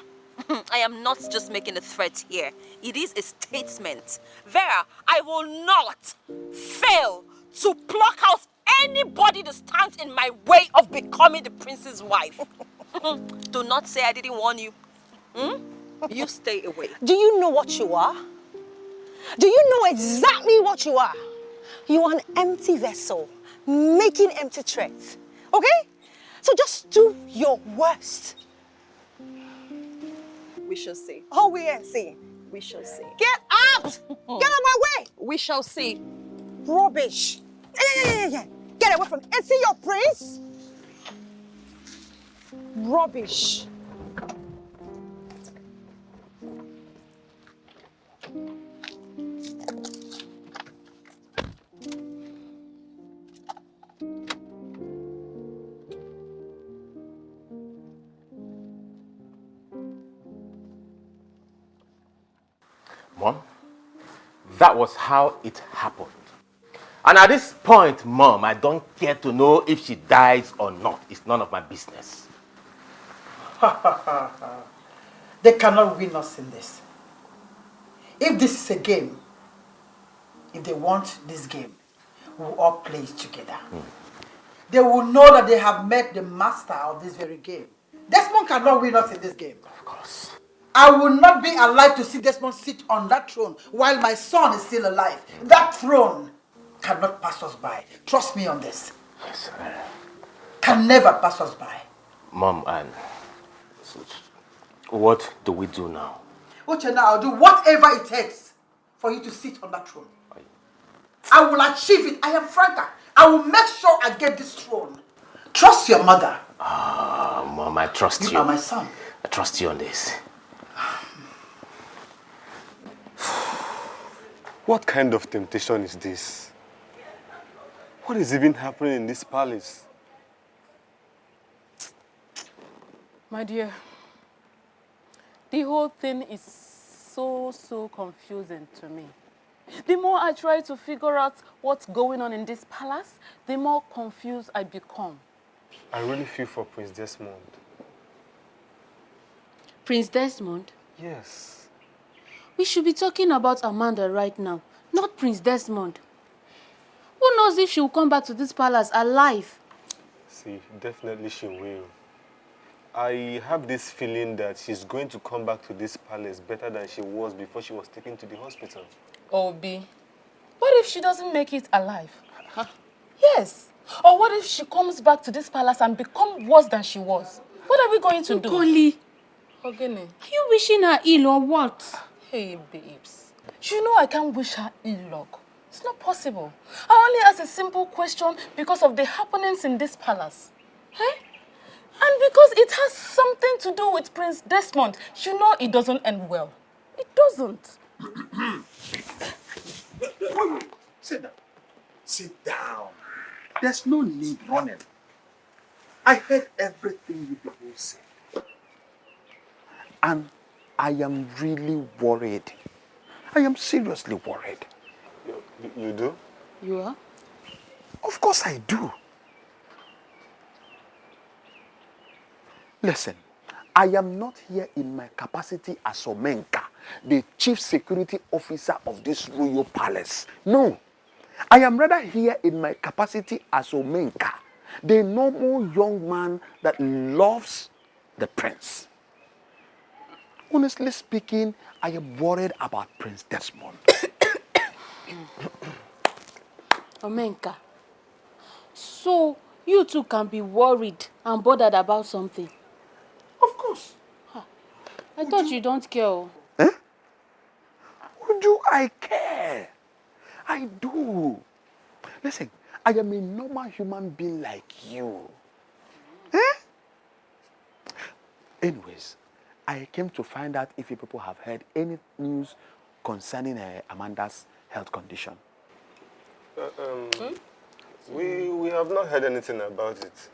I am not just making a threat here. It is a statement. Vera, I will not fail to pluck out anybody that stands in my way of becoming the prince's wife. Do not say I didn't warn you. You stay away. Do you know what you are? Do you know exactly what you are? You are an empty vessel, making empty threats. Okay? So just do your worst. We shall see. Oh, we ain't see. We shall see. Get up! Get out of my way! We shall see. Rubbish. Yeah. Get away from me. And see your prince? Rubbish. That was how it happened. And at this point, Mom, I don't care to know if she dies or not. It's none of my business. They cannot win us in this. If this is a game, if they want this game, we'll all play it together. They will know that they have met the master of this very game. Desmond cannot win us in this game. Of course. I will not be alive to see Desmond sit on that throne while my son is still alive. That throne cannot pass us by. Trust me on this. Yes, sir. Can never pass us by. Mom, and what do we do now? Uchenna, I'll do whatever it takes for you to sit on that throne. I will achieve it. I am Franca. I will make sure I get this throne. Trust your mother. Mom, I trust you. You are my son. I trust you on this. What kind of temptation is this? What is even happening in this palace? My dear, the whole thing is so confusing to me. The more I try to figure out what's going on in this palace, the more confused I become. I really feel for Prince Desmond. Prince Desmond? Yes. We should be talking about Amanda right now, not Prince Desmond. Who knows if she will come back to this palace alive? See, definitely she will. I have this feeling that she's going to come back to this palace better than she was before she was taken to the hospital. Obi, what if she doesn't make it alive? Huh? Yes. Or what if she comes back to this palace and becomes worse than she was? What are we going to do? Nkoli, Ogene, are you wishing her ill or what? Hey, babes. You know I can't wish her ill luck. It's not possible. I only asked a simple question because of the happenings in this palace. Eh? And because it has something to do with Prince Desmond. You know it doesn't end well. It doesn't. Wait. Sit down. Sit down. There's no need running. I heard everything you people said. And I am really worried. I am seriously worried. You do? You are? Of course I do. Listen, I am not here in my capacity as Omenka, the chief security officer of this royal palace. No, I am rather here in my capacity as Omenka, the normal young man that loves the prince. Honestly speaking, I am worried about Prince Desmond. Omenka, so you two can be worried and bothered about something? Of course. I thought you don't care. Eh? Do I care? I do. Listen, I am a normal human being like you. Eh? Anyways, I came to find out if you people have heard any news concerning Amanda's health condition. We have not heard anything about it.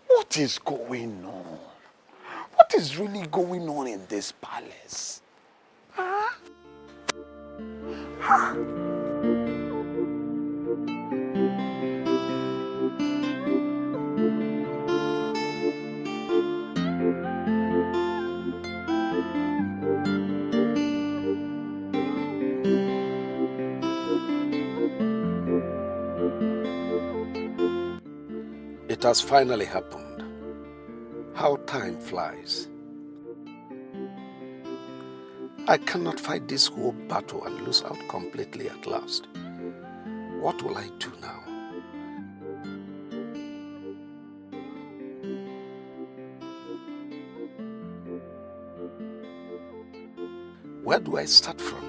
What is going on? What is really going on in this palace? Huh? Huh? It has finally happened. How time flies. I cannot fight this whole battle and lose out completely at last. What will I do now? Where do I start from?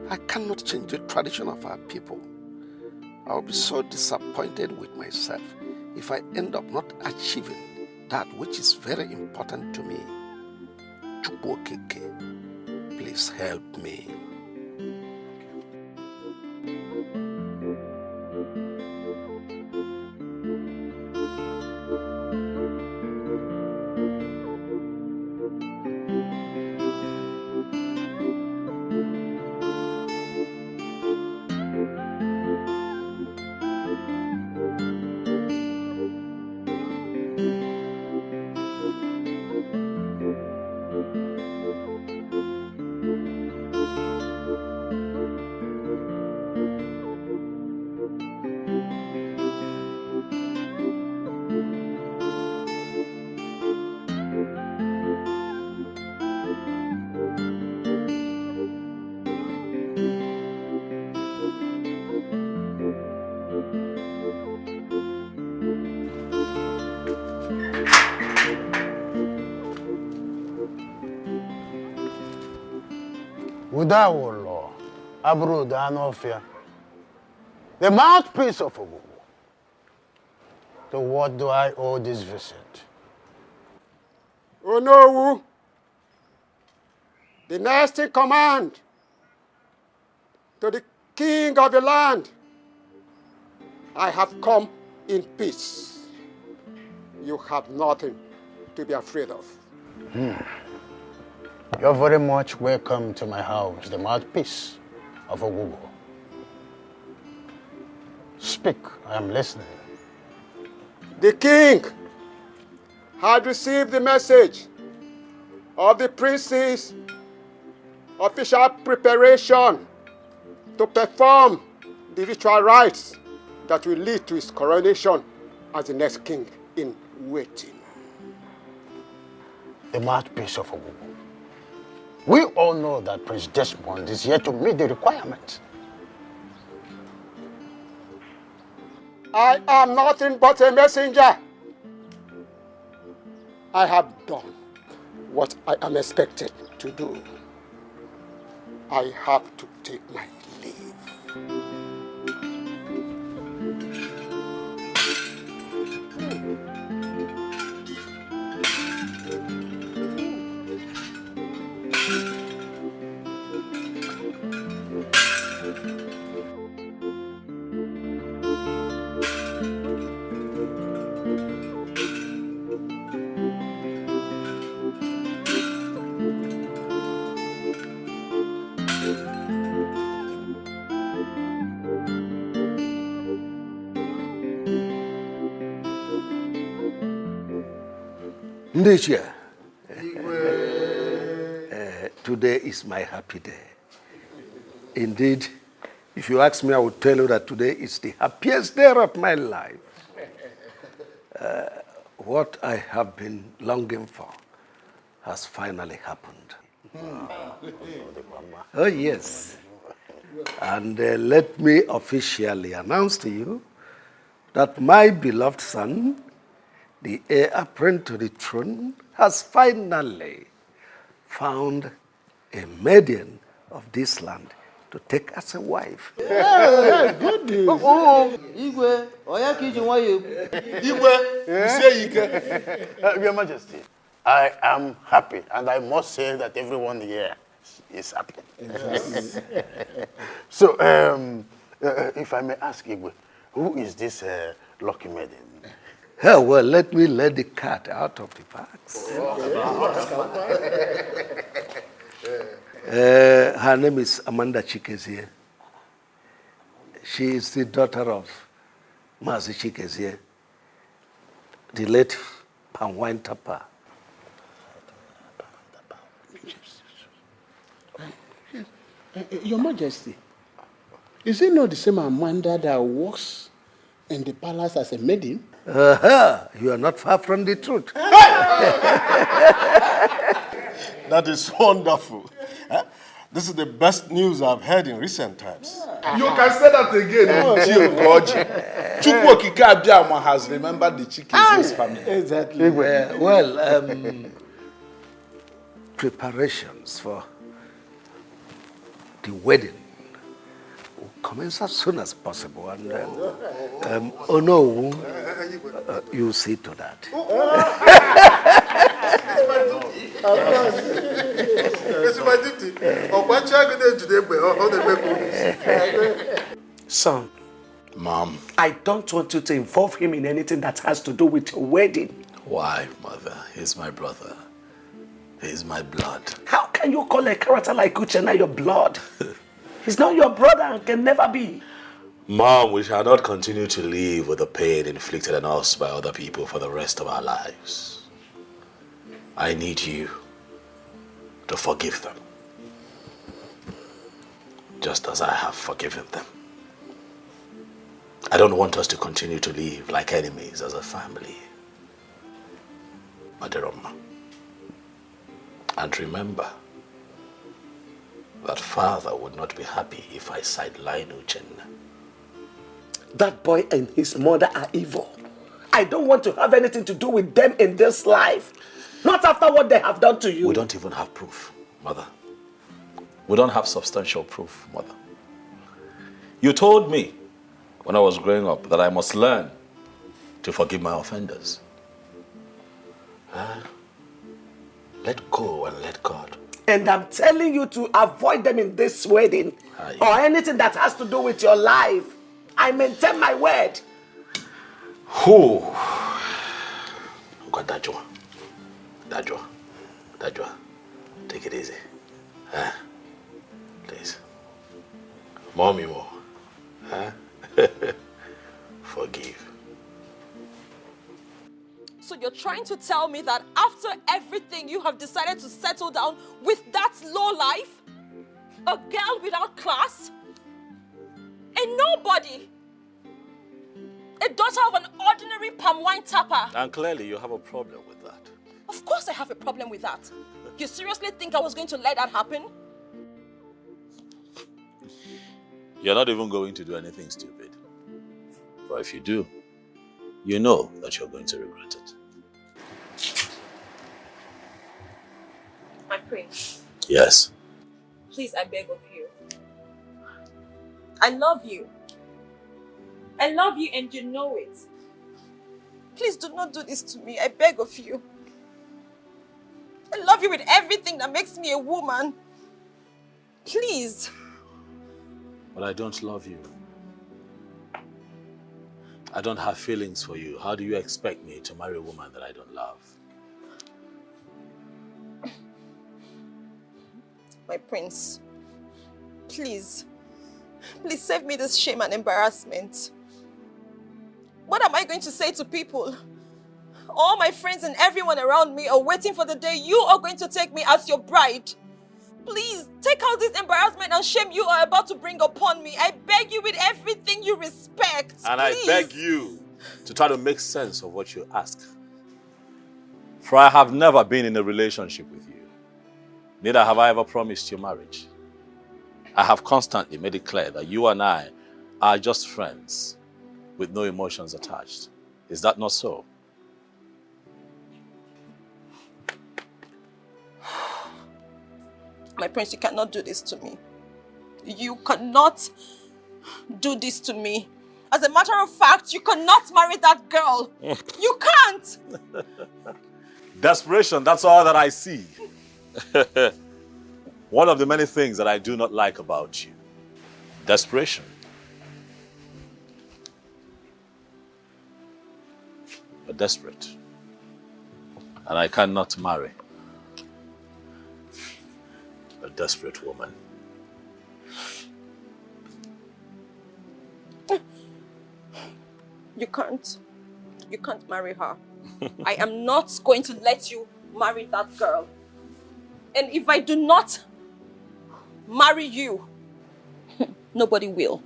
I cannot change the tradition of our people. I'll be so disappointed with myself if I end up not achieving that which is very important to me. Chukwokeke, please help me. Udawolo, Abru Danofia, the mouthpiece of Ogugu. To what do I owe this visit? Oh no! The next in command to the king of the land. I have come in peace. You have nothing to be afraid of. You're very much welcome to my house, the mouthpiece of Ogugu. Speak, I am listening. The king had received the message of the prince's official preparation to perform the ritual rites that will lead to his coronation as the next king in waiting. The mouthpiece of Ogugu. We all know that Prince Desmond is here to meet the requirements. I am nothing but a messenger. I have done what I am expected to do. I have to take my leave. Ndechia, today is my happy day. Indeed, if you ask me, I will tell you that today is the happiest day of my life. What I have been longing for has finally happened. Oh, yes. And let me officially announce to you that my beloved son, the heir apparent to the throne, has finally found a maiden of this land to take as a wife. Good news. Igwe, oya kiji wayo. Igwe, you say Ike. Your Majesty, I am happy, and I must say that everyone here is happy. Yes. So, if I may ask Igwe, who is this lucky maiden? Oh, well, let me let the cat out of the box. Her name is Amanda Chikezie. She is the daughter of Mazi Chikezie, the late Panwine Tapa. Your Majesty, is it not the same Amanda that works in the palace as a maiden? You are not far from the truth. That is wonderful. This is the best news I've heard in recent times. You can say that again, Chiogoji. Chukwokika Abiyama has remembered the Chikeze's family. Exactly. Preparations for the wedding will commence as soon as possible. And oh no, you see to that. Son. Mom. I don't want you to involve him in anything that has to do with your wedding. Why, Mother? He's my brother. He's my blood. How can you call a character like Uchenna your blood? He's not your brother and can never be. Mom, we shall not continue to live with the pain inflicted on us by other people for the rest of our lives. I need you to forgive them, just as I have forgiven them. I don't want us to continue to live like enemies as a family. Maderoma. And remember that father would not be happy if I sideline Uchenna. That boy and his mother are evil. I don't want to have anything to do with them in this life. Not after what they have done to you. We don't even have proof, Mother. We don't have substantial proof, Mother. You told me when I was growing up that I must learn to forgive my offenders. Let go and let God. And I'm telling you to avoid them in this wedding or anything that has to do with your life. I maintain my word. Who? God, Dajwa. Take it easy. Please. Mommy more. Forgive. So you're trying to tell me that after everything you have decided to settle down with that low life? A girl without class? A nobody? A daughter of an ordinary palm wine tapper? And clearly you have a problem with that. Of course I have a problem with that. You seriously think I was going to let that happen? You're not even going to do anything stupid. For if you do, you know that you're going to regret it. My prince. Yes. Please, I beg of you. I love you. I love you and you know it. Please do not do this to me. I beg of you. I love you with everything that makes me a woman. Please. But I don't love you. I don't have feelings for you. How do you expect me to marry a woman that I don't love? My prince, please save me this shame and embarrassment. What am I going to say to people? All my friends and everyone around me are waiting for the day you are going to take me as your bride. Please, take out this embarrassment and shame you are about to bring upon me. I beg you with everything you respect. And please. I beg you to try to make sense of what you ask. For I have never been in a relationship with you. Neither have I ever promised you marriage. I have constantly made it clear that you and I are just friends with no emotions attached. Is that not so? My prince, you cannot do this to me. You cannot do this to me. As a matter of fact, you cannot marry that girl. You can't! Desperation, that's all that I see. One of the many things that I do not like about you. Desperation. You're desperate. And I cannot marry a desperate woman. You can't. You can't marry her. I am not going to let you marry that girl. And if I do not marry you, nobody will.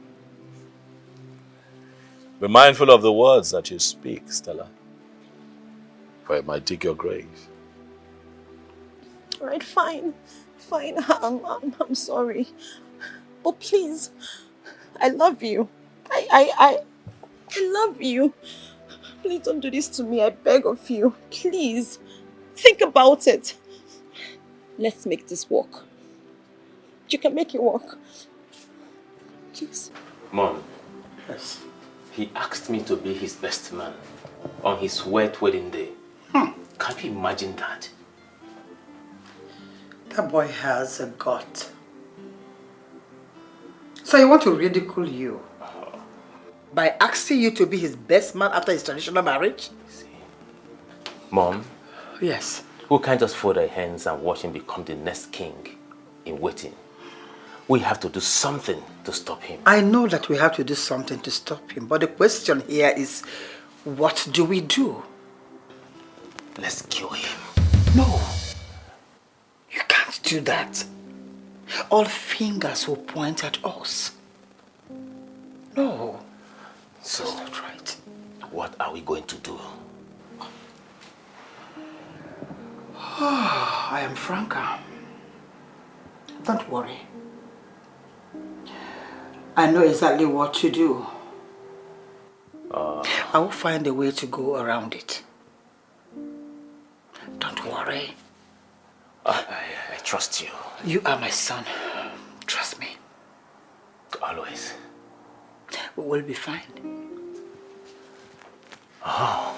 Be mindful of the words that you speak, Stella, for it might dig your grave. All right, fine. Fine, I'm sorry. But please, I love you. I love you. Please don't do this to me. I beg of you. Please, think about it. Let's make this work. You can make it work. Please. Mom. Yes. He asked me to be his best man on his wet wedding day. Can you imagine that? That boy has a gut. So he want to ridicule you by asking you to be his best man after his traditional marriage? Mom? Yes. We can't just fold our hands and watch him become the next king in waiting. We have to do something to stop him. I know that we have to do something to stop him, but the question here is, what do we do? Let's kill him. No. You can't do that. All fingers will point at us. No. So, that's not right. What are we going to do? I am Franca. Don't worry. I know exactly what to do. I will find a way to go around it. Don't worry. I trust you. You are my son. Please. We will be fine. Oh.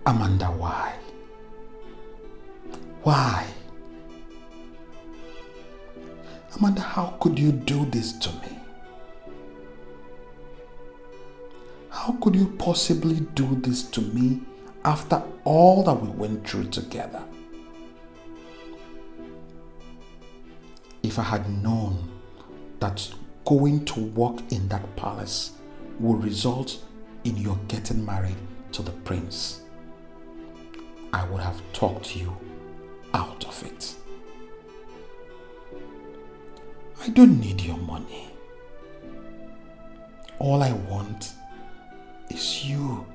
Amanda, why? Why? Amanda, how could you do this to me? How could you possibly do this to me after all that we went through together? If I had known that going to work in that palace would result in your getting married to the prince, I would have talked you out of it. I don't need your money. All I want is you.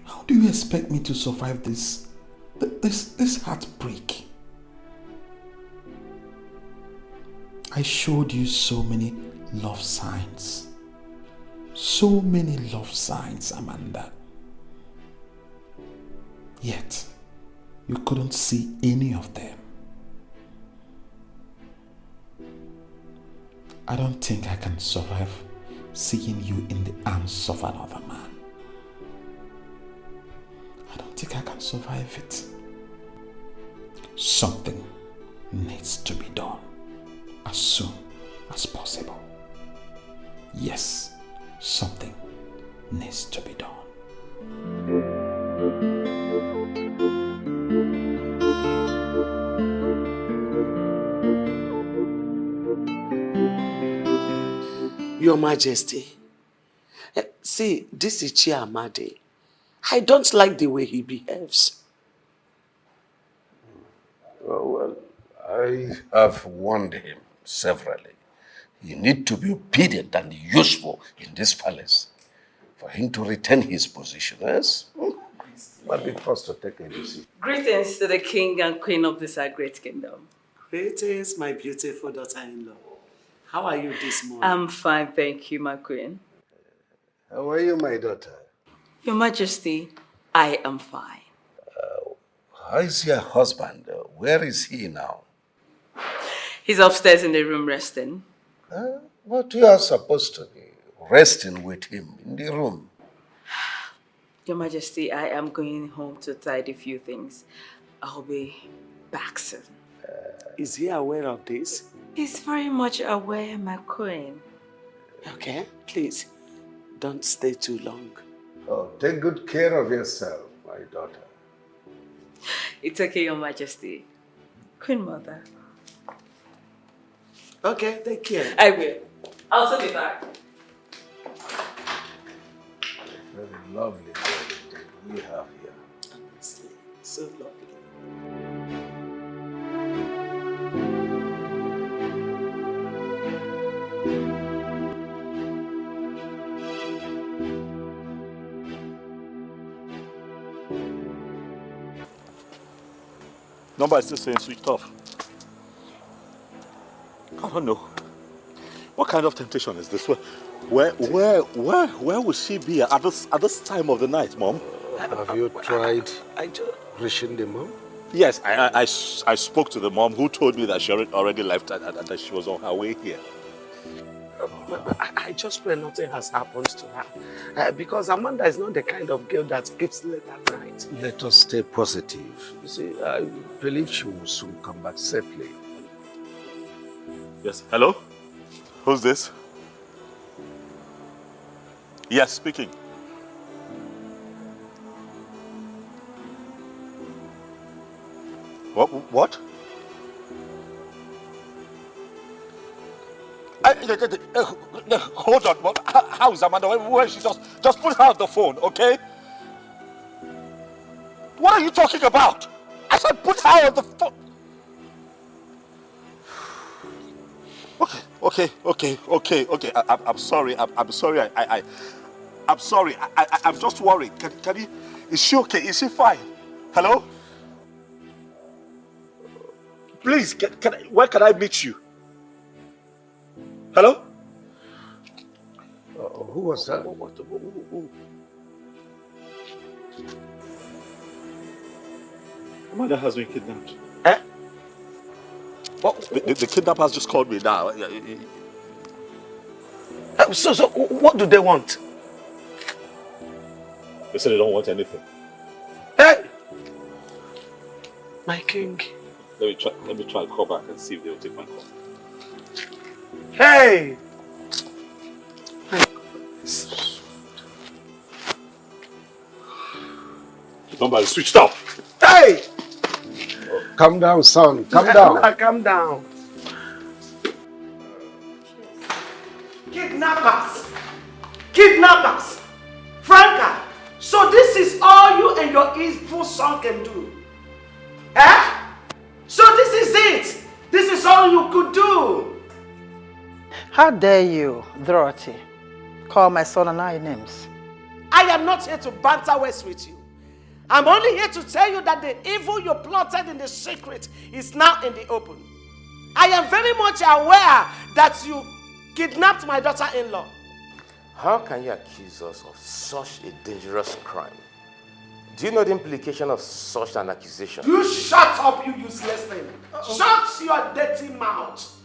How do you expect me to survive this heartbreak? I showed you so many love signs. So many love signs, Amanda. Yet, you couldn't see any of them. I don't think I can survive seeing you in the arms of another man. I don't think I can survive it. Something needs to be done as soon as possible. Yes, something needs to be done. Your Majesty, see, this is Chiamade. I don't like the way he behaves. Well, I have warned him severally. You need to be obedient and useful in this palace for him to retain his position, yes? But be forced to take a decision. Greetings to the king and queen of this our great kingdom. Greetings, my beautiful daughter-in-law. How are you this morning? I'm fine, thank you, my queen. How are you, my daughter? Your Majesty, I am fine. How is your husband? Where is he now? He's upstairs in the room resting. But you are supposed to be resting with him in the room. Your Majesty, I am going home to tidy a few things. I'll be back soon. Is he aware of this? He's very much aware, my queen. Okay, please, don't stay too long. Oh, take good care of yourself, my daughter. It's okay, Your Majesty. Queen Mother. Okay, take care. I will. I'll also be back. Very lovely day we have here. Honestly, so lovely. Number is still saying switched off. I don't know. What kind of temptation is this? Where will she be at this time of the night, Mom? Have you tried reaching the mom? Yes, I spoke to the mom who told me that she already left and that she was on her way here. I just pray nothing has happened to her. Because Amanda is not the kind of girl that sleeps late at night. Let us stay positive. You see, I believe she will soon come back safely. Yes, hello? Who's this? Yes, speaking. What? Hold on. How is Amanda? Where is she? Just put her on the phone, okay? What are you talking about? I said put her on the phone. Okay. I'm sorry. I'm sorry. I'm sorry. I'm just worried. Can you? Is she okay? Is she fine? Hello? Please, where can I meet you? Hello? Who was that? Amanda has been kidnapped. Eh? The kidnappers just called me now. So what do they want? They said they don't want anything. Hey! My king. Let me try and call back and see if they'll take my call. Hey! The number is switched off. Hey! Calm down, son. Calm down. Calm down. Kidnappers! Kidnappers! Franca! So this is all you and your evil son can do? Eh? So this is it? This is all you could do? How dare you, Dorothy, call my son and I names? I am not here to banter words with you. I'm only here to tell you that the evil you plotted in the secret is now in the open. I am very much aware that you kidnapped my daughter-in-law. How can you accuse us of such a dangerous crime? Do you know the implication of such an accusation? You shut up, you useless thing. Shut your dirty mouth.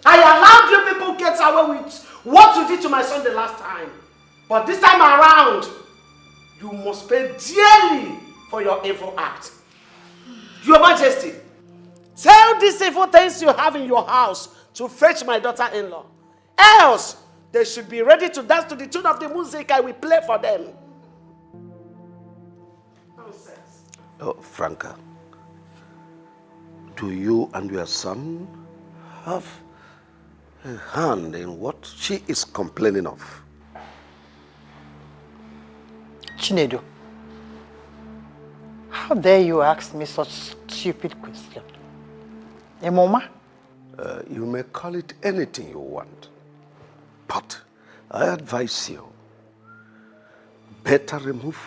I allowed you people get away with what you did to my son the last time. But this time around, you must pay dearly for your evil act. Your Majesty, tell these evil things you have in your house to fetch my daughter-in-law. Else, they should be ready to dance to the tune of the music I will play for them. Oh, Franca, do you and your son have a hand in what she is complaining of? Chinedu, how dare you ask me such stupid question? Mama? You may call it anything you want, but I advise you, better remove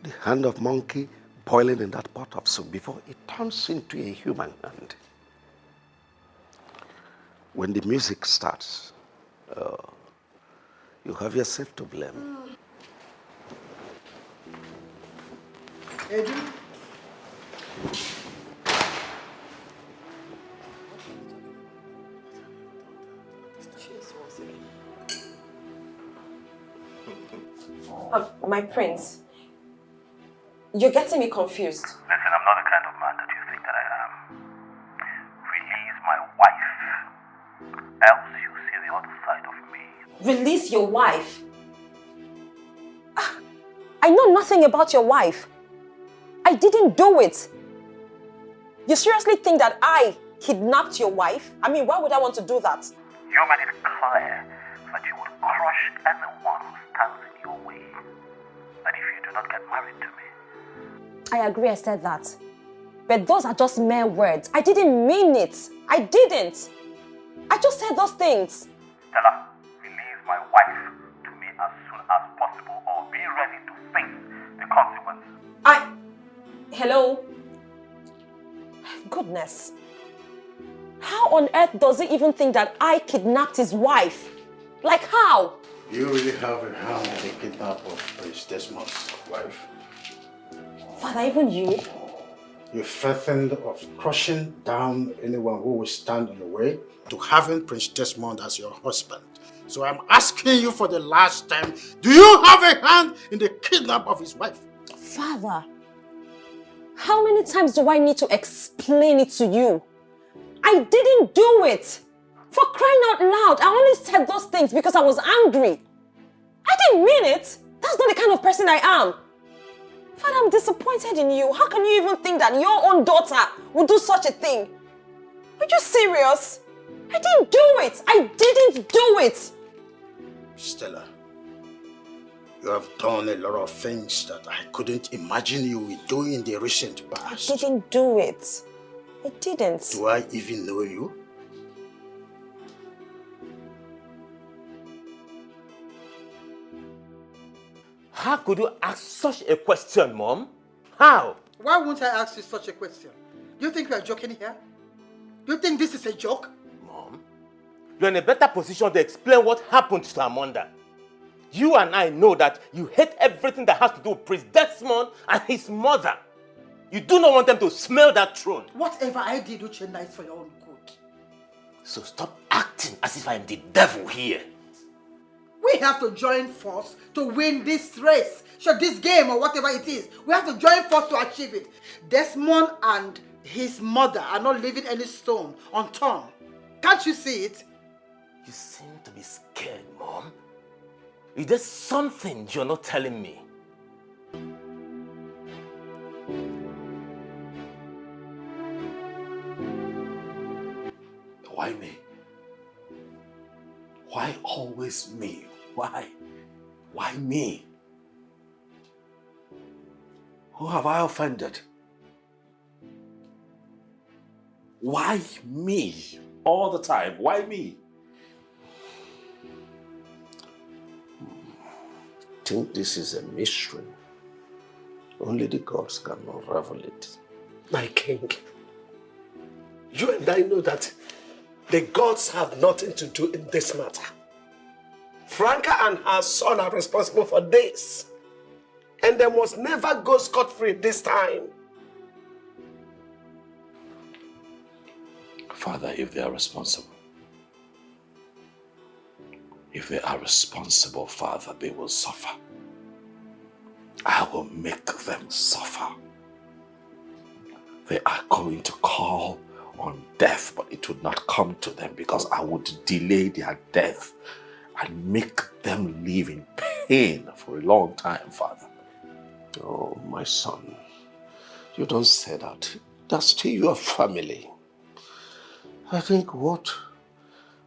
the hand of monkey boiling in that pot of soup before it turns into a human hand. When the music starts, you have yourself to blame. Edu? My prince, you're getting me confused. Listen, I'm not the kind of man that you think that I am. Release my wife, else you see the other side of me. Release your wife? I know nothing about your wife. I didn't do it. You seriously think that I kidnapped your wife? I mean, why would I want to do that? You made it clear that you would crush anyone who stands in your way. That if you do not get married to me. I agree I said that. But those are just mere words. I didn't mean it. I didn't. I just said those things. Stella, release my wife to me as soon as possible or be ready to face the consequences. Hello? Goodness. How on earth does he even think that I kidnapped his wife? Like how? You really have a hand in the kidnap of Prince Desmond's wife. Father, even you? You threatened of crushing down anyone who will stand in the way to having Prince Desmond as your husband. So I'm asking you for the last time, do you have a hand in the kidnap of his wife? Father, how many times do I need to explain it to you? I didn't do it. For crying out loud, I only said those things because I was angry. I didn't mean it. That's not the kind of person I am. Father, I'm disappointed in you. How can you even think that your own daughter would do such a thing? Are you serious? I didn't do it. I didn't do it. Stella, you have done a lot of things that I couldn't imagine you would do in the recent past. I didn't do it. I didn't. Do I even know you? How could you ask such a question, Mom? How? Why won't I ask you such a question? Do you think we are joking here? Do you think this is a joke? Mom, you're in a better position to explain what happened to Amanda. You and I know that you hate everything that has to do with Prince Desmond and his mother. You do not want them to smell that throne. Whatever I did, Uchenna, is for your own good. So stop acting as if I'm the devil here. We have to join force to win this race. Sure, this game or whatever it is. We have to join force to achieve it. Desmond and his mother are not leaving any stone unturned. Can't you see it? You seem to be scared, Mom. Is there something you're not telling me? Why me? Why always me? Why? Why me? Who have I offended? Why me? All the time, why me? I think this is a mystery. Only the gods can unravel it. My king, you and I know that the gods have nothing to do in this matter. Franca and her son are responsible for this. And they must never go scot-free this time. Father, if they are responsible, Father, they will suffer. I will make them suffer. They are going to call on death, but it would not come to them because I would delay their death and make them live in pain for a long time, Father. Oh, my son, you don't say that. That's still your family. I think what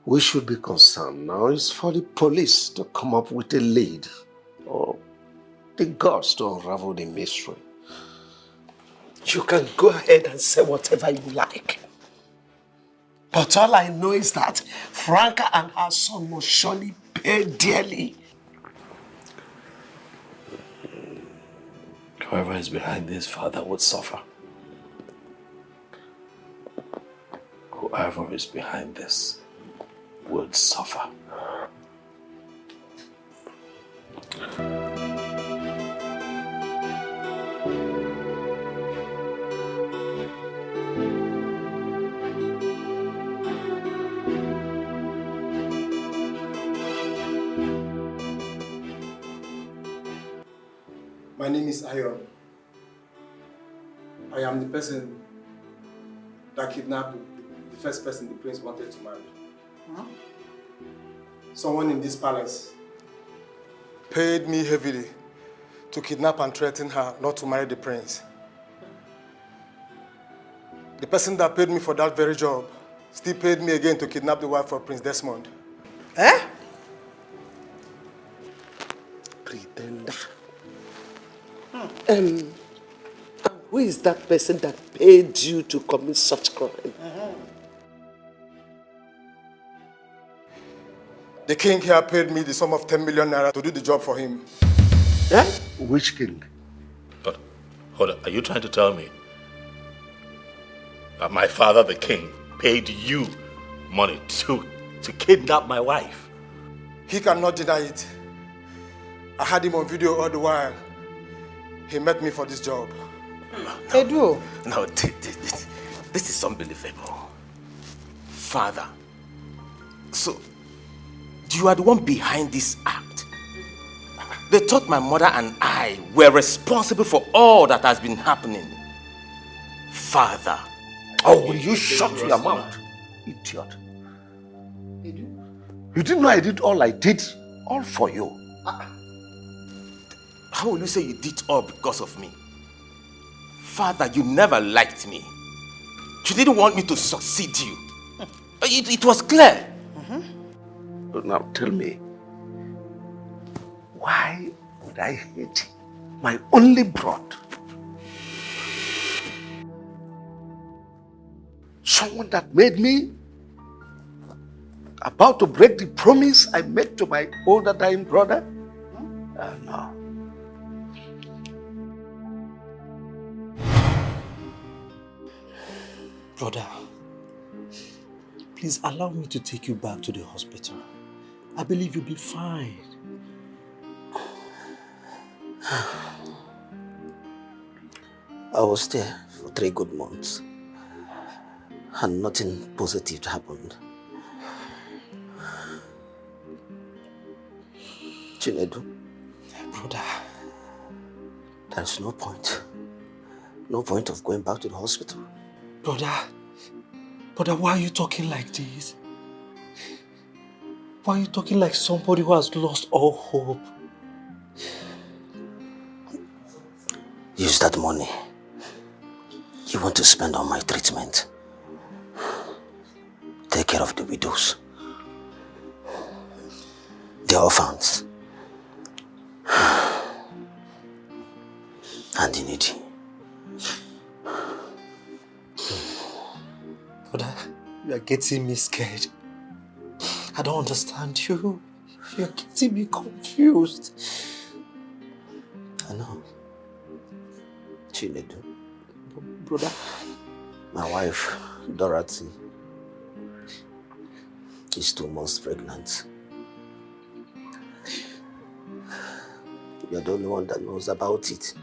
we should be concerned now is for the police to come up with a lead, or the gods to unravel the mystery. You can go ahead and say whatever you like. But all I know is that Franca and her son must surely pay dearly. Whoever is behind this, Father, would suffer. Whoever is behind this would suffer. My name is Ayon. I am the person that kidnapped the first person the prince wanted to marry. Huh? Someone in this palace paid me heavily to kidnap and threaten her not to marry the prince. The person that paid me for that very job still paid me again to kidnap the wife of Prince Desmond. Eh? Pretender. And who is that person that paid you to commit such crime? The king here paid me the sum of 10 million naira to do the job for him. Eh? Which king? But, hold on, are you trying to tell me that my father, the king, paid you money to kidnap my wife? He cannot deny it. I had him on video all the while. He met me for this job. No, this is unbelievable. Father, so you are the one behind this act. They thought my mother and I were responsible for all that has been happening. Father. Oh, will you shut your mouth, idiot? You didn't know I did all I did, all for you. How will you say you did all because of me? Father, you never liked me. You didn't want me to succeed you. It was clear. But now tell me, why would I hate my only brother? Someone that made me about to break the promise I made to my older dying brother? No. Brother, please allow me to take you back to the hospital. I believe you'll be fine. I was there for 3 good months and nothing positive happened. Chinedu, brother, there's no point of going back to the hospital. Brother, why are you talking like this? Why are you talking like somebody who has lost all hope? Use that money you want to spend on my treatment. Take care of the widows, the orphans, and the needy. Brother, you are getting me scared. I don't understand you. You're getting me confused. I know. Chinedu. Brother. My wife, Dorothy, is 2 months pregnant. You're the only one that knows about it.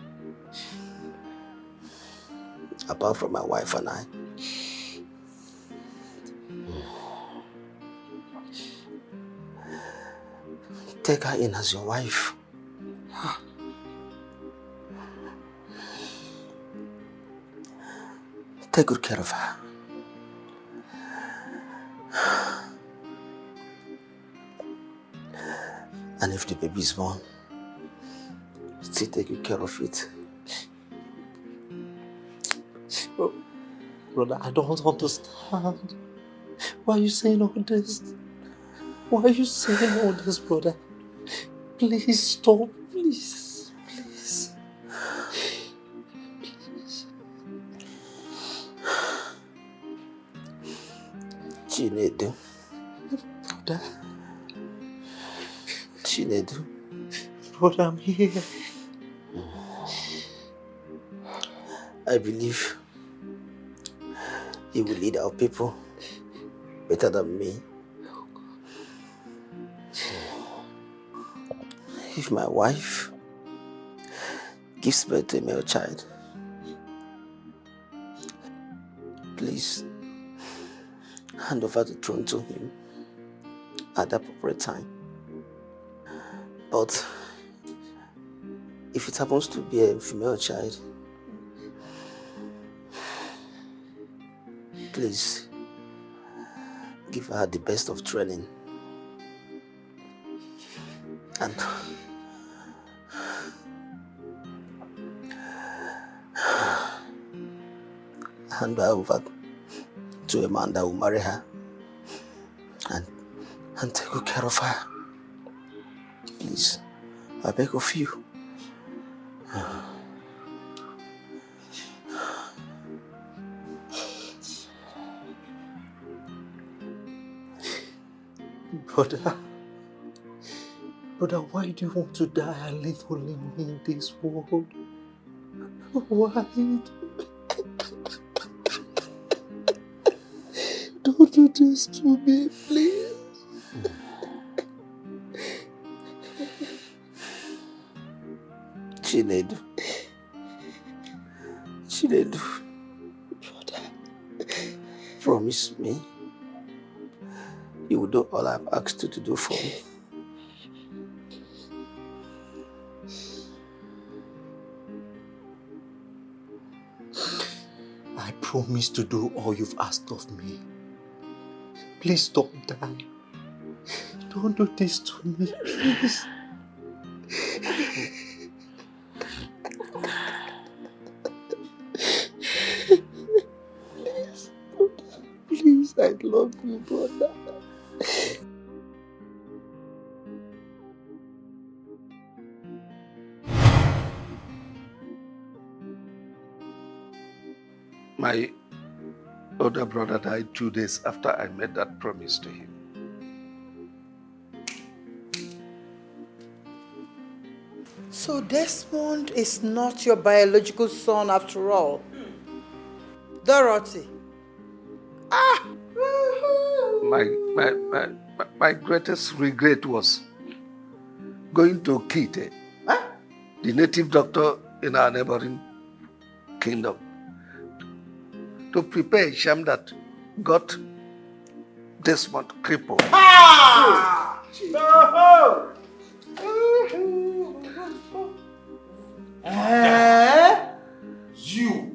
Apart from my wife and I. Take her in as your wife. Take good care of her. And if the baby is born, still take good care of it. Oh, brother, I don't understand. Why are you saying all this? Why are you saying all this, brother? Please stop, please, please. Chinedu. Brother. Chinedu. Brother, I'm here. I believe you will lead our people better than me. If my wife gives birth to a male child, please hand over the throne to him at the appropriate time. But if it happens to be a female child, please give her the best of training and hand her over to a man that will marry her and take good care of her. Please, I beg of you. Brother, why do you want to die and leave only me in this world? Why? Don't do this to me, please. Chinedu. Chinedu. Brother, promise me you will do all I've asked you to do for me. I promise to do all you've asked of me. Please don't die. Don't do this to me, please. Please, I love you, brother. My older brother died 2 days after I made that promise to him. So Desmond is not your biological son after all. Dorothy. My greatest regret was going to Kite, the native doctor in our neighboring kingdom, to prepare a sham that got Desmond crippled. You.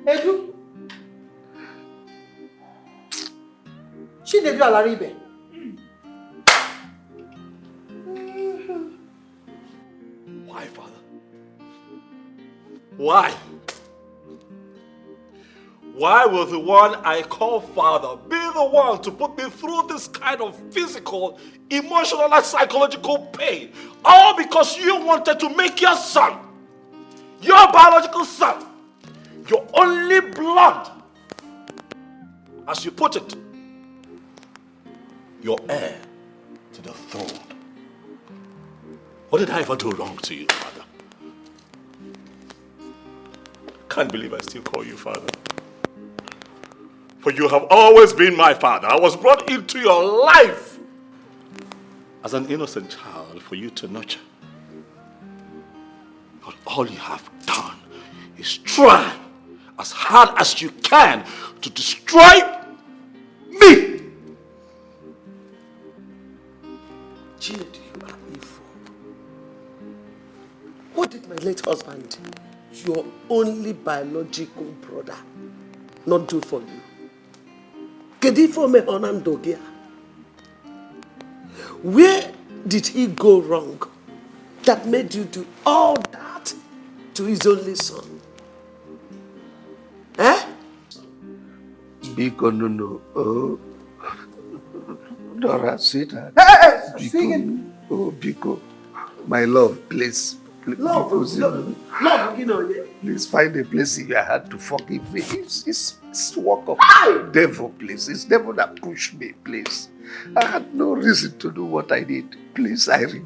Edu. Chinedu Alaribe. Why, Father? Why? Why will the one I call Father be the one to put me through this kind of physical, emotional, and psychological pain? All because you wanted to make your son, your biological son, your only blood, as you put it, your heir to the throne. What did I ever do wrong to you, Father? Can't believe I still call you Father. For you have always been my father. I was brought into your life as an innocent child for you to nurture. But all you have done is try as hard as you can to destroy me. Child, you are evil. What did my late husband, your only biological brother, not do for you? Where did he go wrong that made you do all that to his only son? Eh? Biko, no. Oh. Dora, sweetheart. Hey, Biko. Oh, Biko. My love, please. Love, Please find a place in your heart to forgive me. It's work of devil, please. It's devil that pushed me, please. I had no reason to do what I did. Please, I regret.